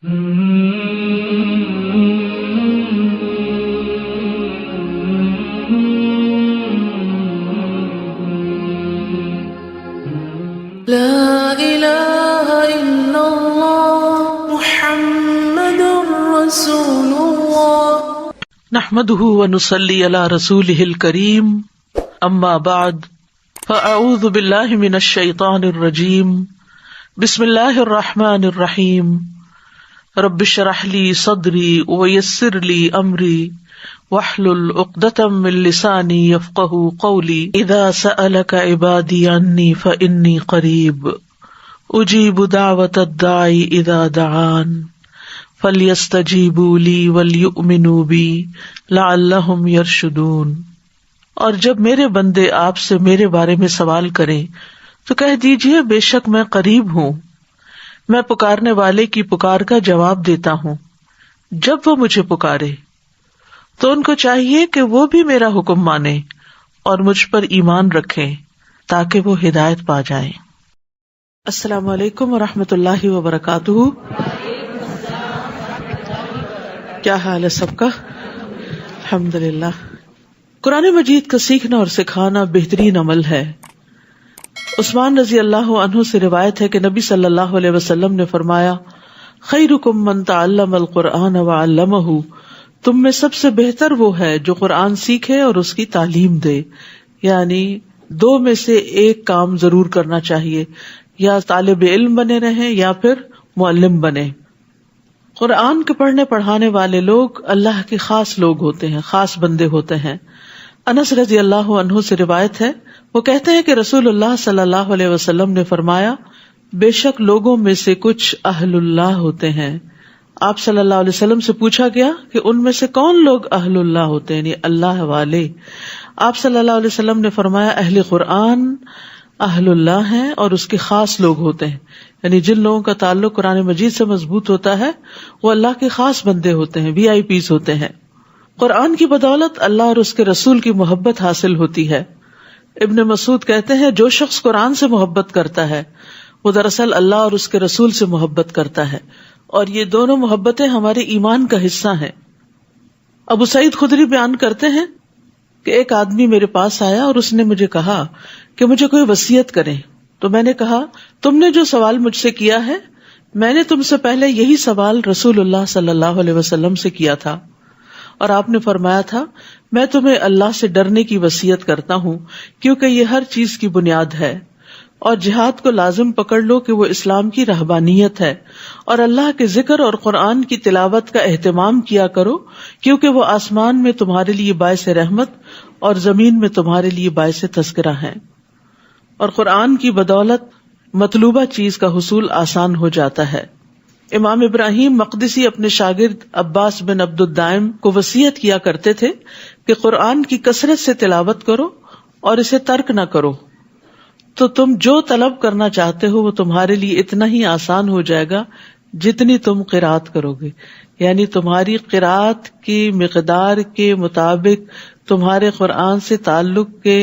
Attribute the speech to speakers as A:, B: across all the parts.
A: لا إله إلا الله محمد رسول الله
B: نحمده ونصلي على رسوله الكريم اما بعد فاعوذ بالله من الشيطان الرجيم بسم الله الرحمن الرحيم رب اشرح لي صدري ويسر لي امري واحلل عقدة من لساني يفقهوا قولي اذا سألك عبادي عني فاني قريب اجيب دعوة الداعي اذا دعان فَلْيَسْتَجِيبُوا لِي وَلْيُؤْمِنُوا بِي لَعَلَّهُمْ يَرْشُدُونَ۔ اور جب میرے بندے آپ سے میرے بارے میں سوال کریں تو کہہ دیجئے بے شک میں قریب ہوں، میں پکارنے والے کی پکار کا جواب دیتا ہوں۔ جب وہ مجھے پکارے تو ان کو چاہیے کہ وہ بھی میرا حکم مانیں اور مجھ پر ایمان رکھیں تاکہ وہ ہدایت پا جائیں۔ السلام علیکم ورحمۃ اللہ وبرکاتہ۔ کیا حال ہے سب کا؟ الحمدللہ۔ قرآن مجید کا سیکھنا اور سکھانا بہترین عمل ہے۔ عثمان رضی اللہ عنہ سے روایت ہے کہ نبی صلی اللہ علیہ وسلم نے فرمایا، خیرکم من تعلم القرآن وعلمہ، تم میں سب سے بہتر وہ ہے جو قرآن سیکھے اور اس کی تعلیم دے۔ یعنی دو میں سے ایک کام ضرور کرنا چاہیے، یا طالب علم بنے رہیں یا پھر معلم بنے۔ قرآن کے پڑھنے پڑھانے والے لوگ اللہ کے خاص لوگ ہوتے ہیں، خاص بندے ہوتے ہیں۔ انس رضی اللہ عنہ سے روایت ہے، وہ کہتے ہیں کہ رسول اللہ صلی اللہ علیہ وسلم نے فرمایا، بے شک لوگوں میں سے کچھ اہل اللہ ہوتے ہیں۔ آپ صلی اللہ علیہ وسلم سے پوچھا گیا کہ ان میں سے کون لوگ اہل اللہ ہوتے ہیں، یعنی اللہ والے؟ آپ صلی اللہ علیہ وسلم نے فرمایا، اہل قرآن اہل اللہ ہیں اور اس کے خاص لوگ ہوتے ہیں، یعنی جن لوگوں کا تعلق قرآن مجید سے مضبوط ہوتا ہے وہ اللہ کے خاص بندے ہوتے ہیں، VIPs ہوتے ہیں۔ قرآن کی بدولت اللہ اور اس کے رسول کی محبت حاصل ہوتی ہے۔ ابن مسعود کہتے ہیں، جو شخص قرآن سے محبت کرتا ہے وہ دراصل اللہ اور اس کے رسول سے محبت کرتا ہے، اور یہ دونوں محبتیں ہمارے ایمان کا حصہ ہیں۔ ابو سعید خدری بیان کرتے ہیں کہ ایک آدمی میرے پاس آیا اور اس نے مجھے کہا کہ مجھے کوئی وصیت کرے، تو میں نے کہا، تم نے جو سوال مجھ سے کیا ہے میں نے تم سے پہلے یہی سوال رسول اللہ صلی اللہ علیہ وسلم سے کیا تھا، اور آپ نے فرمایا تھا، میں تمہیں اللہ سے ڈرنے کی وصیت کرتا ہوں کیونکہ یہ ہر چیز کی بنیاد ہے، اور جہاد کو لازم پکڑ لو کہ وہ اسلام کی رہبانیت ہے، اور اللہ کے ذکر اور قرآن کی تلاوت کا اہتمام کیا کرو کیونکہ وہ آسمان میں تمہارے لیے باعث رحمت اور زمین میں تمہارے لیے باعث تذکرہ ہیں، اور قرآن کی بدولت مطلوبہ چیز کا حصول آسان ہو جاتا ہے۔ امام ابراہیم مقدسی اپنے شاگرد عباس بن عبد الدائم کو وصیت کیا کرتے تھے کہ قرآن کی کثرت سے تلاوت کرو اور اسے ترک نہ کرو، تو تم جو طلب کرنا چاہتے ہو وہ تمہارے لیے اتنا ہی آسان ہو جائے گا جتنی تم قرات کرو گے، یعنی تمہاری قرات کی مقدار کے مطابق، تمہارے قرآن سے تعلق کے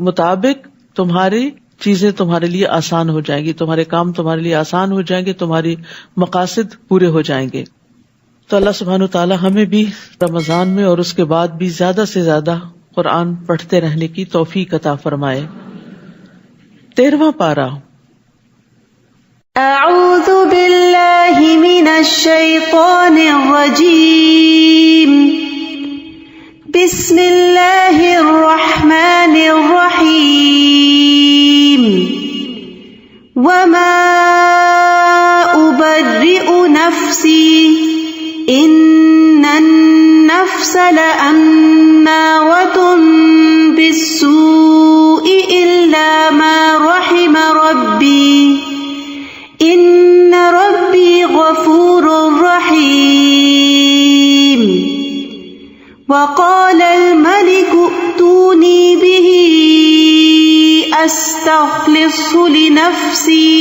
B: مطابق تمہاری چیزیں تمہارے لیے آسان ہو جائیں گی، تمہارے کام تمہارے لیے آسان ہو جائیں گے، تمہاری مقاصد پورے ہو جائیں گے۔ تو اللہ سبحانہ وتعالی ہمیں بھی رمضان میں اور اس کے بعد بھی زیادہ سے زیادہ قرآن پڑھتے رہنے کی توفیق عطا فرمائے۔ 13واں پارہ۔
C: اعوذ باللہ من الشیطان الرجیم، بسم اللہ الرحمن الرحیم، وما ابرئ نفسی ان النفس لامارۃ بالسوء الا ما رحم ربی ان ربی غفور رحیم، وقال الملك ائتوني به استخلصه لنفسي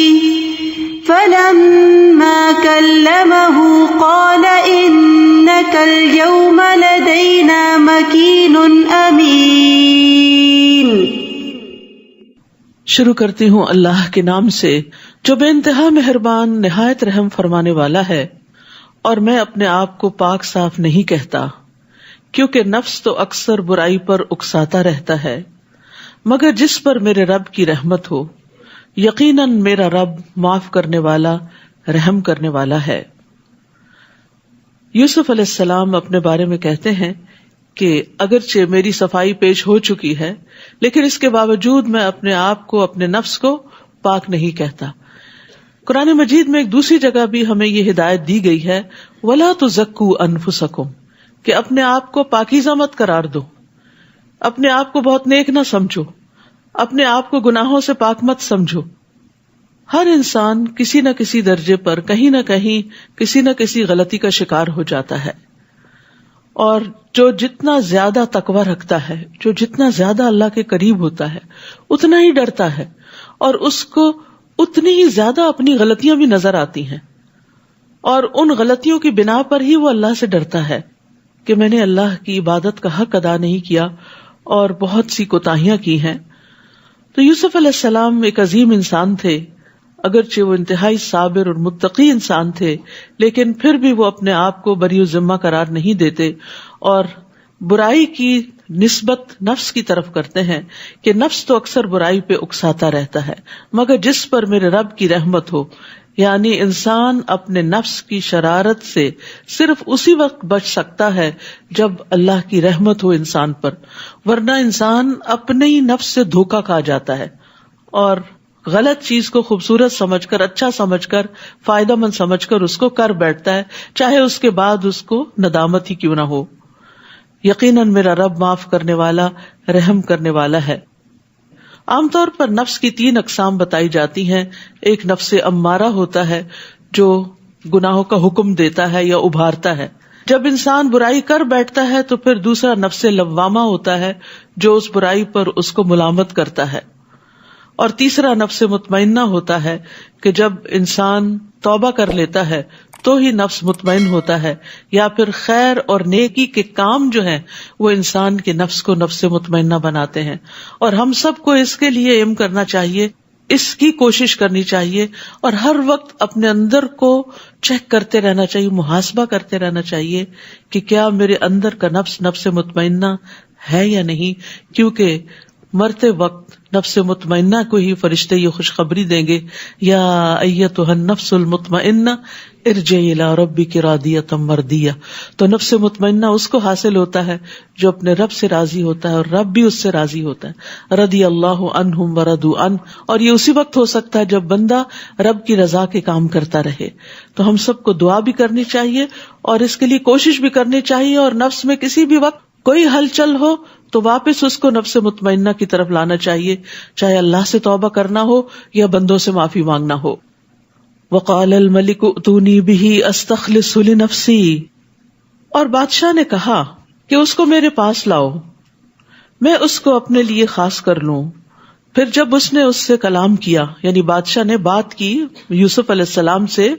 C: فلما كلمه قال انك اليوم لدينا مكين امين۔
B: شروع کرتی ہوں اللہ کے نام سے جو بے انتہا مہربان نہایت رحم فرمانے والا ہے۔ اور میں اپنے آپ کو پاک صاف نہیں کہتا، کیونکہ نفس تو اکثر برائی پر اکساتا رہتا ہے، مگر جس پر میرے رب کی رحمت ہو، یقیناً میرا رب معاف کرنے والا، رحم کرنے والا ہے۔ یوسف علیہ السلام اپنے بارے میں کہتے ہیں کہ اگرچہ میری صفائی پیش ہو چکی ہے، لیکن اس کے باوجود میں اپنے آپ کو، اپنے نفس کو پاک نہیں کہتا۔ قرآن مجید میں ایک دوسری جگہ بھی ہمیں یہ ہدایت دی گئی ہے، وَلَا تُزَكُّوا أَنفُسَكُمْ، کہ اپنے آپ کو پاکیزہ مت قرار دو، اپنے آپ کو بہت نیک نہ سمجھو، اپنے آپ کو گناہوں سے پاک مت سمجھو۔ ہر انسان کسی نہ کسی درجے پر کہیں نہ کہیں کسی نہ کسی غلطی کا شکار ہو جاتا ہے، اور جو جتنا زیادہ تقوی رکھتا ہے، جو جتنا زیادہ اللہ کے قریب ہوتا ہے، اتنا ہی ڈرتا ہے، اور اس کو اتنی ہی زیادہ اپنی غلطیاں بھی نظر آتی ہیں، اور ان غلطیوں کی بنا پر ہی وہ اللہ سے ڈرتا ہے کہ میں نے اللہ کی عبادت کا حق ادا نہیں کیا اور بہت سی کوتاہیاں کی ہیں۔ تو یوسف علیہ السلام ایک عظیم انسان تھے، اگرچہ وہ انتہائی صابر اور متقی انسان تھے، لیکن پھر بھی وہ اپنے آپ کو بری ذمہ قرار نہیں دیتے اور برائی کی نسبت نفس کی طرف کرتے ہیں کہ نفس تو اکثر برائی پہ اکساتا رہتا ہے، مگر جس پر میرے رب کی رحمت ہو، یعنی انسان اپنے نفس کی شرارت سے صرف اسی وقت بچ سکتا ہے جب اللہ کی رحمت ہو انسان پر، ورنہ انسان اپنے ہی نفس سے دھوکا کھا جاتا ہے اور غلط چیز کو خوبصورت سمجھ کر، اچھا سمجھ کر، فائدہ مند سمجھ کر اس کو کر بیٹھتا ہے، چاہے اس کے بعد اس کو ندامت ہی کیوں نہ ہو۔ یقیناً میرا رب معاف کرنے والا، رحم کرنے والا ہے۔ عام طور پر نفس کی 3 اقسام بتائی جاتی ہیں۔ ایک نفس امارہ ہوتا ہے جو گناہوں کا حکم دیتا ہے یا ابھارتا ہے، جب انسان برائی کر بیٹھتا ہے تو پھر دوسرا نفس لوامہ ہوتا ہے جو اس برائی پر اس کو ملامت کرتا ہے، اور تیسرا نفس مطمئنہ ہوتا ہے کہ جب انسان توبہ کر لیتا ہے تو ہی نفس مطمئن ہوتا ہے، یا پھر خیر اور نیکی کے کام جو ہیں وہ انسان کے نفس کو نفس مطمئنہ بناتے ہیں۔ اور ہم سب کو اس کے لیے ایم کرنا چاہیے، اس کی کوشش کرنی چاہیے، اور ہر وقت اپنے اندر کو چیک کرتے رہنا چاہیے، محاسبہ کرتے رہنا چاہیے کہ کیا میرے اندر کا نفس نفس مطمئنہ ہے یا نہیں، کیونکہ مرتے وقت نفس مطمئنہ کو ہی فرشتے یہ خوشخبری دیں گے، یا ایتھا النفس المطمئنہ ارجعی الی ربک راضیۃ مرضیہ۔ تو نفس مطمئنہ اس کو حاصل ہوتا ہے جو اپنے رب سے راضی ہوتا ہے، اور رب بھی اس سے راضی ہوتا ہے، رضی اللہ عنہم ورضوا عنہ۔ اور یہ اسی وقت ہو سکتا ہے جب بندہ رب کی رضا کے کام کرتا رہے۔ تو ہم سب کو دعا بھی کرنی چاہیے اور اس کے لیے کوشش بھی کرنی چاہیے، اور نفس میں کسی بھی وقت کوئی ہلچل ہو تو واپس اس کو نفس مطمئنہ کی طرف لانا چاہیے، چاہے اللہ سے توبہ کرنا ہو یا بندوں سے معافی مانگنا ہو۔ وقال الملک ائتونی بہ استخلصہ لنفسی، اور بادشاہ نے کہا کہ اس کو میرے پاس لاؤ، میں اس کو اپنے لیے خاص کر لوں۔ پھر جب اس نے اس سے کلام کیا، یعنی بادشاہ نے بات کی یوسف علیہ السلام سے،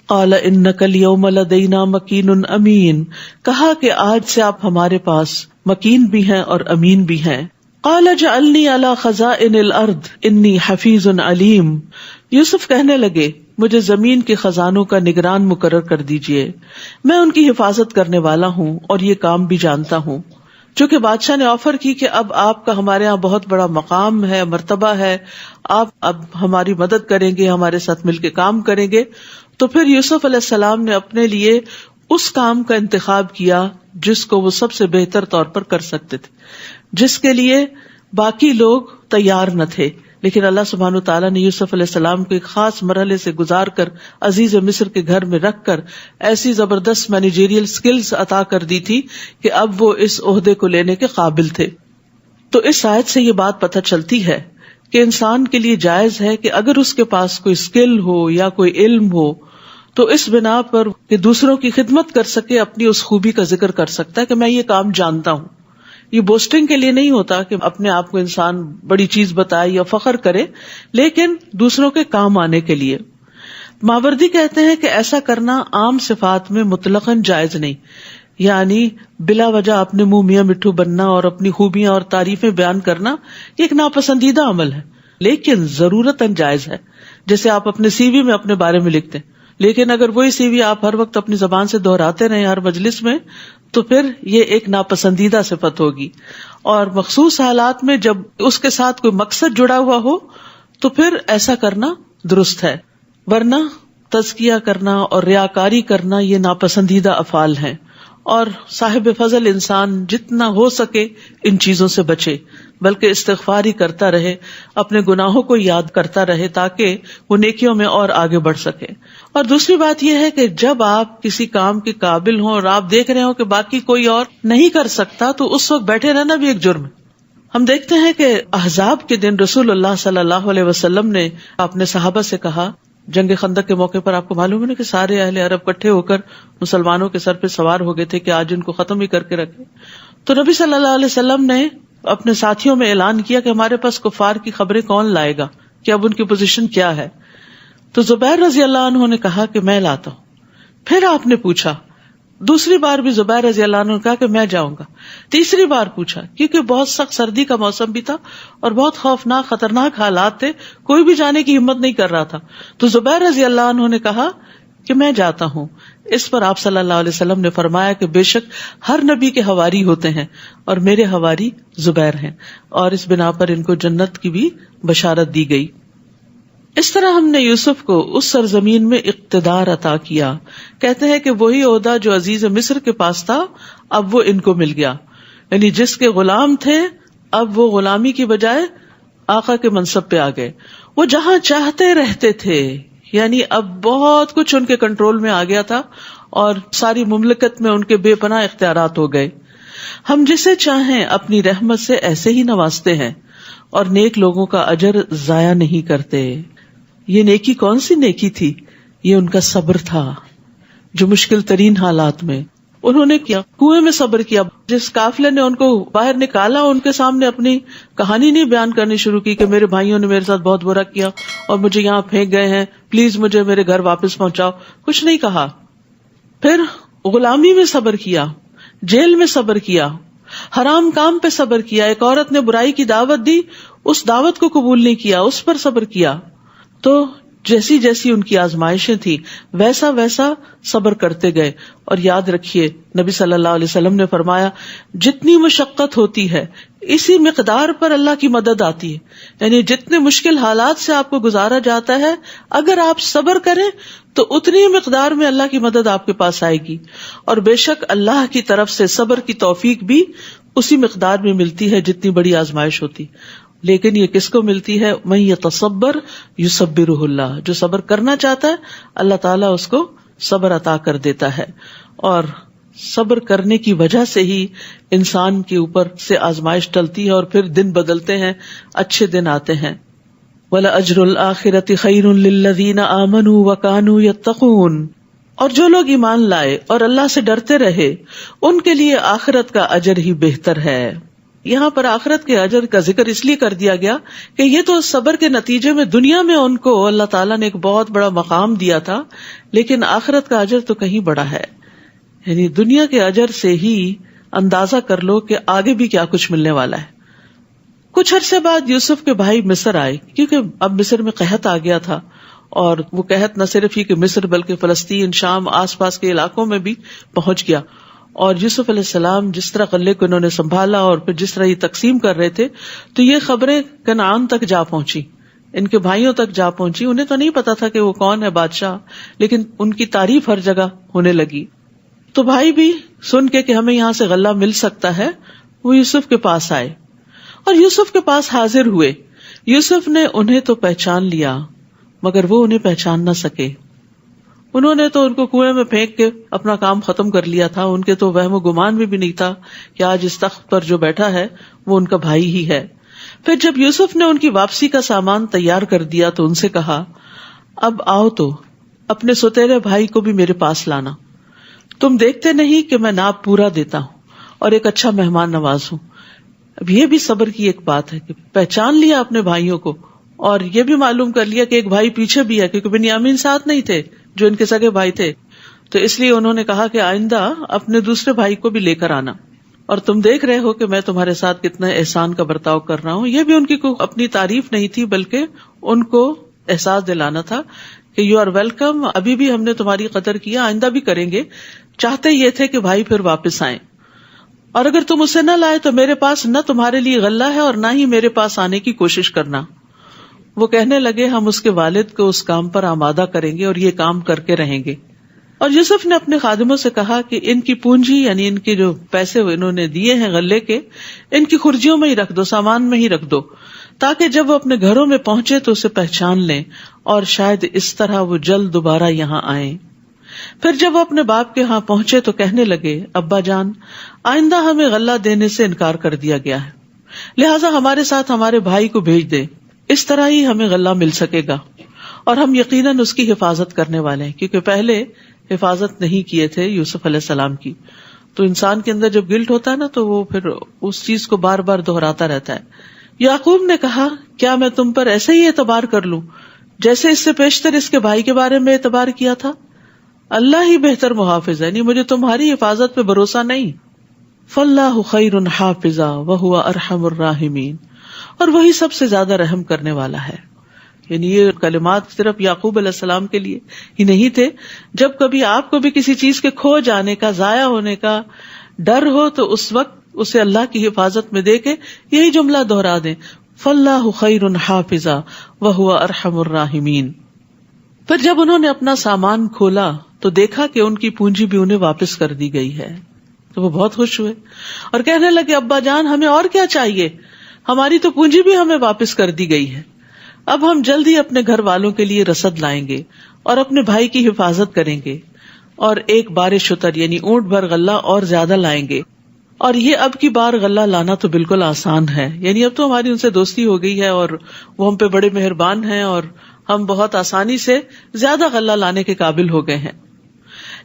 B: قال انک اليوم لدینا مکین امین، کہا کہ آج سے آپ ہمارے پاس مکین بھی ہیں اور امین بھی ہیں۔ قال اجعلنی علی خزائن الارض انی حفیظ علیم، یوسف کہنے لگے مجھے زمین کے خزانوں کا نگران مقرر کر دیجئے، میں ان کی حفاظت کرنے والا ہوں اور یہ کام بھی جانتا ہوں۔ چونکہ بادشاہ نے آفر کی کہ اب آپ کا ہمارے ہاں بہت بڑا مقام ہے، مرتبہ ہے، آپ اب ہماری مدد کریں گے، ہمارے ساتھ مل کے کام کریں گے، تو پھر یوسف علیہ السلام نے اپنے لیے اس کام کا انتخاب کیا جس کو وہ سب سے بہتر طور پر کر سکتے تھے، جس کے لیے باقی لوگ تیار نہ تھے، لیکن اللہ سبحانہ وتعالیٰ نے یوسف علیہ السلام کو ایک خاص مرحلے سے گزار کر عزیز مصر کے گھر میں رکھ کر ایسی زبردست مینیجریل سکلز عطا کر دی تھی کہ اب وہ اس عہدے کو لینے کے قابل تھے۔ تو اس آیت سے یہ بات پتہ چلتی ہے کہ انسان کے لیے جائز ہے کہ اگر اس کے پاس کوئی اسکل ہو یا کوئی علم ہو تو اس بنا پر کہ دوسروں کی خدمت کر سکے اپنی اس خوبی کا ذکر کر سکتا ہے کہ میں یہ کام جانتا ہوں۔ یہ بوسٹنگ کے لیے نہیں ہوتا کہ اپنے آپ کو انسان بڑی چیز بتائے یا فخر کرے، لیکن دوسروں کے کام آنے کے لیے۔ ماوردی کہتے ہیں کہ ایسا کرنا عام صفات میں مطلقاً جائز نہیں، یعنی بلا وجہ اپنے منہ میاں مٹھو بننا اور اپنی خوبیاں اور تعریفیں بیان کرنا یہ ایک ناپسندیدہ عمل ہے، لیکن ضرورتاً جائز ہے۔ جیسے آپ اپنے سی وی میں اپنے بارے میں لکھتے ہیں، لیکن اگر وہی سی وی آپ ہر وقت اپنی زبان سے دہراتے رہیں ہر مجلس میں تو پھر یہ ایک ناپسندیدہ صفت ہوگی. اور مخصوص حالات میں جب اس کے ساتھ کوئی مقصد جڑا ہوا ہو تو پھر ایسا کرنا درست ہے، ورنہ تزکیہ کرنا اور ریاکاری کرنا یہ ناپسندیدہ افعال ہیں. اور صاحب فضل انسان جتنا ہو سکے ان چیزوں سے بچے، بلکہ استغفار ہی کرتا رہے، اپنے گناہوں کو یاد کرتا رہے تاکہ وہ نیکیوں میں اور آگے بڑھ سکے. اور دوسری بات یہ ہے کہ جب آپ کسی کام کے قابل ہوں اور آپ دیکھ رہے ہوں کہ باقی کوئی اور نہیں کر سکتا تو اس وقت بیٹھے رہنا بھی ایک جرم ہے. ہم دیکھتے ہیں کہ احزاب کے دن رسول اللہ صلی اللہ علیہ وسلم نے اپنے صحابہ سے کہا، جنگ خندق کے موقع پر آپ کو معلوم ہے نا کہ سارے اہل عرب کٹھے ہو کر مسلمانوں کے سر پہ سوار ہو گئے تھے کہ آج ان کو ختم ہی کر کے رکھے. تو نبی صلی اللہ علیہ وسلم نے اپنے ساتھیوں میں اعلان کیا کہ ہمارے پاس کفار کی خبریں کون لائے گا، کہ اب ان کی پوزیشن کیا ہے. تو زبیر رضی اللہ عنہ نے کہا کہ میں لاتا ہوں. پھر آپ نے پوچھا، دوسری بار بھی زبیر رضی اللہ عنہ نے کہا کہ میں جاؤں گا. تیسری بار پوچھا کیونکہ بہت سخت سردی کا موسم بھی تھا اور بہت خوفناک خطرناک حالات تھے، کوئی بھی جانے کی ہمت نہیں کر رہا تھا. تو زبیر رضی اللہ عنہ نے کہا کہ میں جاتا ہوں. اس پر آپ صلی اللہ علیہ وسلم نے فرمایا کہ بے شک ہر نبی کے حواری ہوتے ہیں اور میرے حواری زبیر ہیں، اور اس بنا پر ان کو جنت کی بھی بشارت دی گئی. اس طرح ہم نے یوسف کو اس سرزمین میں اقتدار عطا کیا. کہتے ہیں کہ وہی عہدہ جو عزیز مصر کے پاس تھا اب وہ ان کو مل گیا، یعنی جس کے غلام تھے اب وہ غلامی کی بجائے آقا کے منصب پہ آ گئے. وہ جہاں چاہتے رہتے تھے، یعنی اب بہت کچھ ان کے کنٹرول میں آ گیا تھا اور ساری مملکت میں ان کے بے پناہ اختیارات ہو گئے. ہم جسے چاہیں اپنی رحمت سے ایسے ہی نوازتے ہیں اور نیک لوگوں کا اجر ضائع نہیں کرتے. یہ نیکی کون سی نیکی تھی؟ یہ ان کا صبر تھا جو مشکل ترین حالات میں انہوں نے کیا. کنویں میں صبر کیا. جس قافلے نے ان کو باہر نکالا ان کے سامنے اپنی کہانی نہیں بیان کرنی شروع کی کہ میرے بھائیوں نے میرے ساتھ بہت برا کیا اور مجھے یہاں پھینک گئے ہیں، پلیز مجھے میرے گھر واپس پہنچاؤ. کچھ نہیں کہا. پھر غلامی میں صبر کیا، جیل میں صبر کیا، حرام کام پہ صبر کیا. ایک عورت نے برائی کی دعوت دی، اس دعوت کو قبول نہیں کیا، اس پر صبر کیا. تو جیسی جیسی ان کی آزمائشیں تھی ویسا ویسا صبر کرتے گئے. اور یاد رکھیے نبی صلی اللہ علیہ وسلم نے فرمایا جتنی مشقت ہوتی ہے اسی مقدار پر اللہ کی مدد آتی ہے. یعنی جتنے مشکل حالات سے آپ کو گزارا جاتا ہے اگر آپ صبر کریں تو اتنی مقدار میں اللہ کی مدد آپ کے پاس آئے گی. اور بے شک اللہ کی طرف سے صبر کی توفیق بھی اسی مقدار میں ملتی ہے جتنی بڑی آزمائش ہوتی. لیکن یہ کس کو ملتی ہے؟ من یتصبر یصبرہ اللہ. جو صبر کرنا چاہتا ہے اللہ تعالیٰ اس کو صبر عطا کر دیتا ہے. اور صبر کرنے کی وجہ سے ہی انسان کے اوپر سے آزمائش ٹلتی ہے اور پھر دن بدلتے ہیں، اچھے دن آتے ہیں. وَلَأَجْرُ الْآخِرَةِ خَيْرٌ لِلَّذِينَ آمَنُوا وَكَانُوا يَتَّقُونَ. اور جو لوگ ایمان لائے اور اللہ سے ڈرتے رہے ان کے لیے آخرت کا اجر ہی بہتر ہے. یہاں پر آخرت کے اجر کا ذکر اس لیے کر دیا گیا کہ یہ تو صبر کے نتیجے میں دنیا میں ان کو اللہ تعالیٰ نے ایک بہت بڑا مقام دیا تھا، لیکن آخرت کا اجر تو کہیں بڑا ہے. یعنی دنیا کے اجر سے ہی اندازہ کر لو کہ آگے بھی کیا کچھ ملنے والا ہے. کچھ عرصے بعد یوسف کے بھائی مصر آئے کیونکہ اب مصر میں قحط آ گیا تھا، اور وہ قحط نہ صرف ہی کہ مصر بلکہ فلسطین، شام، آس پاس کے علاقوں میں بھی پہنچ گیا. اور یوسف علیہ السلام جس طرح غلے کو انہوں نے سنبھالا اور پھر جس طرح یہ تقسیم کر رہے تھے تو یہ خبریں کنعان تک جا پہنچی، ان کے بھائیوں تک جا پہنچی. انہیں تو نہیں پتا تھا کہ وہ کون ہے بادشاہ، لیکن ان کی تعریف ہر جگہ ہونے لگی. تو بھائی بھی سن کے کہ ہمیں یہاں سے غلہ مل سکتا ہے وہ یوسف کے پاس آئے اور یوسف کے پاس حاضر ہوئے. یوسف نے انہیں تو پہچان لیا مگر وہ انہیں پہچان نہ سکے. انہوں نے تو ان کو کنویں میں پھینک کے اپنا کام ختم کر لیا تھا. ان کے تو وہم و گمان میں بھی نہیں تھا کہ آج اس تخت پر جو بیٹھا ہے وہ ان کا بھائی ہی ہے. پھر جب یوسف نے ان کی واپسی کا سامان تیار کر دیا تو ان سے کہا اب آؤ تو اپنے سوتیلے بھائی کو بھی میرے پاس لانا. تم دیکھتے نہیں کہ میں ناپ پورا دیتا ہوں اور ایک اچھا مہمان نواز ہوں. اب یہ بھی صبر کی ایک بات ہے کہ پہچان لیا اپنے بھائیوں کو اور یہ بھی معلوم کر لیا کہ ایک بھائی پیچھے بھی ہے کیونکہ بنیامین ساتھ نہیں تھے جو ان کے سگے بھائی تھے. تو اس لیے انہوں نے کہا کہ آئندہ اپنے دوسرے بھائی کو بھی لے کر آنا. اور تم دیکھ رہے ہو کہ میں تمہارے ساتھ کتنا احسان کا برتاؤ کر رہا ہوں. یہ بھی ان کی کوئی اپنی تعریف نہیں تھی بلکہ ان کو احساس دلانا تھا کہ یو آر ویلکم، ابھی بھی ہم نے تمہاری قدر کیا، آئندہ بھی کریں گے. چاہتے یہ تھے کہ بھائی پھر واپس آئیں، اور اگر تم اسے نہ لائے تو میرے پاس نہ تمہارے لیے غلہ ہے اور نہ ہی میرے پاس آنے کی کوشش کرنا. وہ کہنے لگے ہم اس کے والد کو اس کام پر آمادہ کریں گے اور یہ کام کر کے رہیں گے. اور یوسف نے اپنے خادموں سے کہا کہ ان کی پونجی یعنی ان کے جو پیسے انہوں نے دیے ہیں غلے کے، ان کی خرجیوں میں ہی رکھ دو، سامان میں ہی رکھ دو، تاکہ جب وہ اپنے گھروں میں پہنچے تو اسے پہچان لیں اور شاید اس طرح وہ جلد دوبارہ یہاں آئیں. پھر جب وہ اپنے باپ کے ہاں پہنچے تو کہنے لگے ابا جان، آئندہ ہمیں غلہ دینے سے انکار کر دیا گیا ہے، لہٰذا ہمارے ساتھ ہمارے بھائی کو بھیج دے، اس طرح ہی ہمیں غلہ مل سکے گا اور ہم یقیناً اس کی حفاظت کرنے والے ہیں. کیونکہ پہلے حفاظت نہیں کیے تھے یوسف علیہ السلام کی، تو انسان کے اندر جب گلٹ ہوتا ہے نا تو وہ پھر اس چیز کو بار بار دہراتا رہتا ہے. یعقوب نے کہا کیا میں تم پر ایسے ہی اعتبار کر لوں جیسے اس سے پیشتر اس کے بھائی کے بارے میں اعتبار کیا تھا؟ اللہ ہی بہتر محافظ ہے، یعنی مجھے تمہاری حفاظت پہ بھروسہ نہیں. فاللہ خیر حافظا وہو ارحم الراحمین، اور وہی سب سے زیادہ رحم کرنے والا ہے. یعنی یہ کلمات صرف یعقوب علیہ السلام کے لیے ہی نہیں تھے. جب کبھی آپ کو بھی کسی چیز کے کھو جانے کا، ضائع ہونے کا ڈر ہو تو اس وقت اسے اللہ کی حفاظت میں دے کے یہی جملہ دہرا دیں، فاللہ خیر حافظا وہو ارحم الراحمین. پھر جب انہوں نے اپنا سامان کھولا تو دیکھا کہ ان کی پونجی بھی انہیں واپس کر دی گئی ہے، تو وہ بہت خوش ہوئے اور کہنے لگے ابا جان ہمیں اور کیا چاہیے، ہماری تو پونجی بھی ہمیں واپس کر دی گئی ہے. اب ہم جلد ہی اپنے گھر والوں کے لیے رسد لائیں گے اور اپنے بھائی کی حفاظت کریں گے، اور ایک بار شتر یعنی اونٹ بھر غلہ اور زیادہ لائیں گے. اور یہ اب کی بار غلہ لانا تو بالکل آسان ہے، یعنی اب تو ہماری ان سے دوستی ہو گئی ہے اور وہ ہم پہ بڑے مہربان ہیں اور ہم بہت آسانی سے زیادہ غلہ لانے کے قابل ہو گئے ہیں.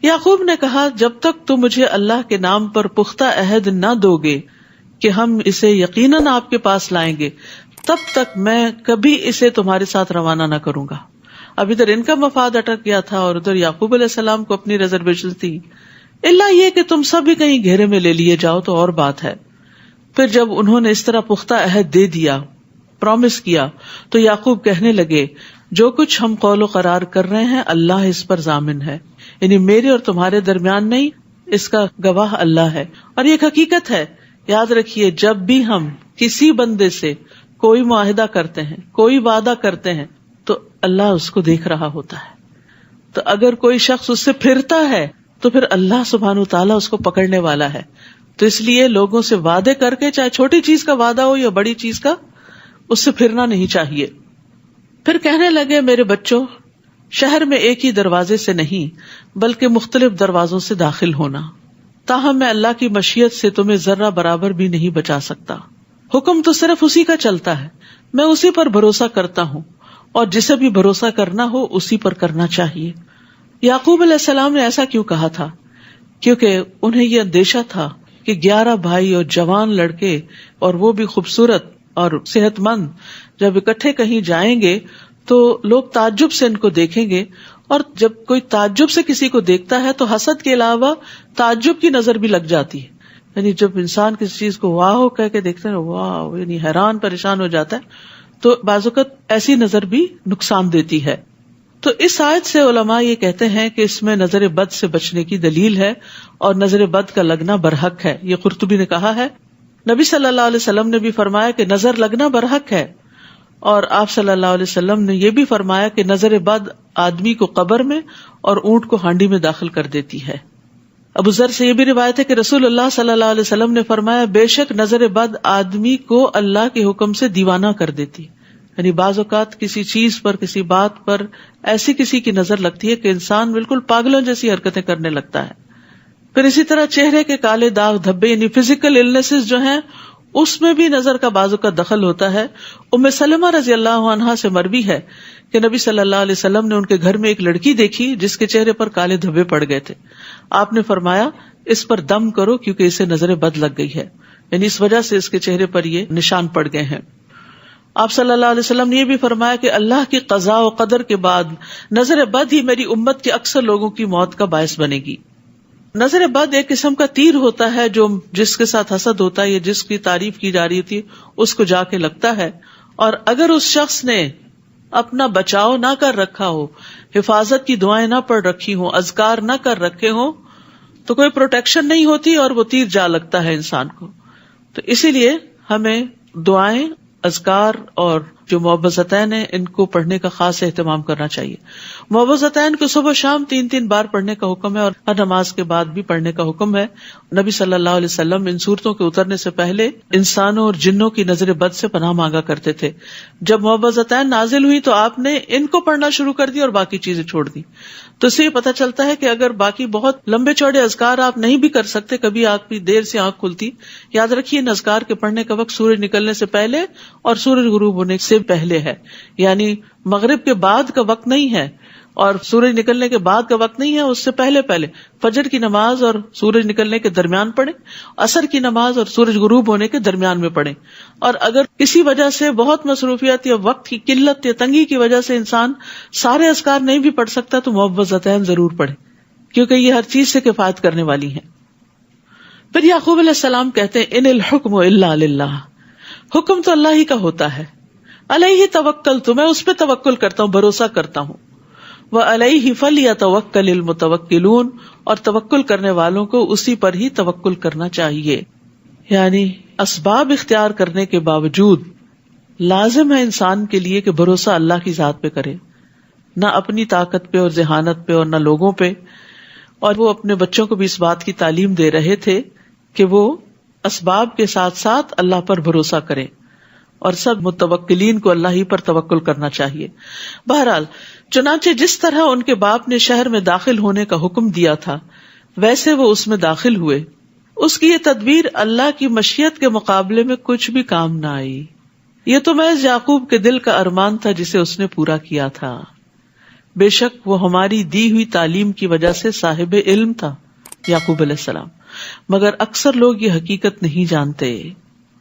B: یعقوب نے کہا جب تک تم مجھے اللہ کے نام پر پختہ عہد نہ دو گے کہ ہم اسے یقیناً آپ کے پاس لائیں گے، تب تک میں کبھی اسے تمہارے ساتھ روانہ نہ کروں گا. اب ادھر ان کا مفاد اٹک گیا تھا اور ادھر یعقوب علیہ السلام کو اپنی ریزرویشن تھی، اللہ یہ کہ تم سب بھی کہیں گھیرے میں لے لیے جاؤ تو اور بات ہے. پھر جب انہوں نے اس طرح پختہ عہد دے دیا، پرومس کیا، تو یعقوب کہنے لگے جو کچھ ہم قول و قرار کر رہے ہیں اللہ اس پر ضامن ہے، یعنی میرے اور تمہارے درمیان نہیں، اس کا گواہ اللہ ہے. اور یہ ایک حقیقت ہے، یاد رکھیے جب بھی ہم کسی بندے سے کوئی معاہدہ کرتے ہیں، کوئی وعدہ کرتے ہیں، تو اللہ اس کو دیکھ رہا ہوتا ہے. تو اگر کوئی شخص اس سے پھرتا ہے تو پھر اللہ سبحانہ وتعالیٰ اس کو پکڑنے والا ہے. تو اس لیے لوگوں سے وعدے کر کے، چاہے چھوٹی چیز کا وعدہ ہو یا بڑی چیز کا، اس سے پھرنا نہیں چاہیے. پھر کہنے لگے میرے بچوں، شہر میں ایک ہی دروازے سے نہیں بلکہ مختلف دروازوں سے داخل ہونا، تاہم میں اللہ کی مشیت سے تمہیں ذرہ برابر بھی نہیں بچا سکتا. حکم تو صرف اسی کا چلتا ہے، میں اسی پر بھروسہ کرتا ہوں، اور جسے بھی بھروسہ کرنا ہو اسی پر کرنا چاہیے. یعقوب علیہ السلام نے ایسا کیوں کہا تھا؟ کیونکہ انہیں یہ اندیشہ تھا کہ 11 بھائی اور جوان لڑکے اور وہ بھی خوبصورت اور صحت مند جب اکٹھے کہیں جائیں گے تو لوگ تعجب سے ان کو دیکھیں گے، اور جب کوئی تعجب سے کسی کو دیکھتا ہے تو حسد کے علاوہ تعجب کی نظر بھی لگ جاتی ہے. یعنی جب انسان کسی چیز کو واہ کہہ کے دیکھتے ہیں، واہ، یعنی حیران پریشان ہو جاتا ہے، تو بعض اوقات ایسی نظر بھی نقصان دیتی ہے. تو اس آیت سے علماء یہ کہتے ہیں کہ اس میں نظر بد سے بچنے کی دلیل ہے اور نظر بد کا لگنا برحق ہے. یہ قرطبی نے کہا ہے. نبی صلی اللہ علیہ وسلم نے بھی فرمایا کہ نظر لگنا برحق ہے، اور آپ صلی اللہ علیہ وسلم نے یہ بھی فرمایا کہ نظر بد آدمی کو قبر میں اور اونٹ کو ہانڈی میں داخل کر دیتی ہے. ابو ذر سے یہ بھی روایت ہے کہ رسول اللہ صلی اللہ علیہ وسلم نے فرمایا بے شک نظر بد آدمی کو اللہ کے حکم سے دیوانہ کر دیتی. یعنی بعض اوقات کسی چیز پر، کسی بات پر ایسی کسی کی نظر لگتی ہے کہ انسان بالکل پاگلوں جیسی حرکتیں کرنے لگتا ہے. پھر اسی طرح چہرے کے کالے داغ دھبے یعنی فزیکل النیسز جو ہیں اس میں بھی نظر کا بعض اوقات دخل ہوتا ہے. ام سلمہ رضی اللہ عنہا سے مروی ہے کہ نبی صلی اللہ علیہ وسلم نے ان کے گھر میں ایک لڑکی دیکھی جس کے چہرے پر کالے دھبے پڑ گئے تھے. آپ نے فرمایا اس پر دم کرو کیونکہ اسے نظر بد لگ گئی ہے، یعنی اس وجہ سے اس کے چہرے پر یہ نشان پڑ گئے ہیں. آپ صلی اللہ علیہ وسلم نے یہ بھی فرمایا کہ اللہ کی قضاء و قدر کے بعد نظر بد ہی میری امت کے اکثر لوگوں کی موت کا باعث بنے گی. نظر بد ایک قسم کا تیر ہوتا ہے جو جس کے ساتھ حسد ہوتا ہے یا جس کی تعریف کی جا رہی تھی اس کو جا کے لگتا ہے، اور اگر اس شخص نے اپنا بچاؤ نہ کر رکھا ہو، حفاظت کی دعائیں نہ پڑھ رکھی ہوں، اذکار نہ کر رکھے ہوں، تو کوئی پروٹیکشن نہیں ہوتی اور وہ تیر جا لگتا ہے انسان کو. تو اسی لیے ہمیں دعائیں، اذکار اور جو معوذتین ہیں ان کو پڑھنے کا خاص اہتمام کرنا چاہیے. معوذتین کو صبح شام 3 بار پڑھنے کا حکم ہے اور ہر نماز کے بعد بھی پڑھنے کا حکم ہے. نبی صلی اللہ علیہ وسلم ان صورتوں کے اترنے سے پہلے انسانوں اور جنوں کی نظر بد سے پناہ مانگا کرتے تھے. جب معوذتین نازل ہوئی تو آپ نے ان کو پڑھنا شروع کر دیا اور باقی چیزیں چھوڑ دی. تو اس سے یہ پتہ چلتا ہے کہ اگر باقی بہت لمبے چوڑے اذکار آپ نہیں بھی کر سکتے، کبھی آپ کی دیر سے آنکھ کھلتی، یاد رکھیے ان اذکار کے پڑھنے کا وقت سورج نکلنے سے پہلے اور سورج غروب ہونے سے پہلے ہے، یعنی مغرب کے بعد کا وقت نہیں ہے اور سورج نکلنے کے بعد کا وقت نہیں ہے، اس سے پہلے پہلے فجر کی نماز اور سورج نکلنے کے درمیان پڑھیں، عصر کی نماز اور سورج غروب ہونے کے درمیان میں پڑھیں. اور اگر کسی وجہ سے بہت مصروفیت یا وقت کی قلت یا تنگی کی وجہ سے انسان سارے اذکار نہیں بھی پڑھ سکتا تو معوذتین ضرور پڑھے، کیونکہ یہ ہر چیز سے کفایت کرنے والی ہیں. پھر یعقوب علیہ السلام کہتے ہیں ان الحکم الا للہ، حکم تو اللہ ہی کا ہوتا ہے. علیہ توکلت، میں اس پہ توکل کرتا ہوں، بھروسہ کرتا ہوں. وعلیہ فلیتوکل المتوکلون، اور توکل کرنے والوں کو اسی پر ہی توکل کرنا چاہیے. یعنی اسباب اختیار کرنے کے باوجود لازم ہے انسان کے لیے کہ بھروسہ اللہ کی ذات پہ کرے، نہ اپنی طاقت پہ اور ذہانت پہ اور نہ لوگوں پہ. اور وہ اپنے بچوں کو بھی اس بات کی تعلیم دے رہے تھے کہ وہ اسباب کے ساتھ ساتھ اللہ پر بھروسہ کریں، اور سب متوکلین کو اللہ ہی پر توکل کرنا چاہیے. بہرحال چنانچہ جس طرح ان کے باپ نے شہر میں داخل ہونے کا حکم دیا تھا ویسے وہ اس میں داخل ہوئے. اس کی یہ تدبیر اللہ کی مشیت کے مقابلے میں کچھ بھی کام نہ آئی. یہ تو محض یعقوب کے دل کا ارمان تھا جسے اس نے پورا کیا تھا. بے شک وہ ہماری دی ہوئی تعلیم کی وجہ سے صاحب علم تھا یعقوب علیہ السلام، مگر اکثر لوگ یہ حقیقت نہیں جانتے،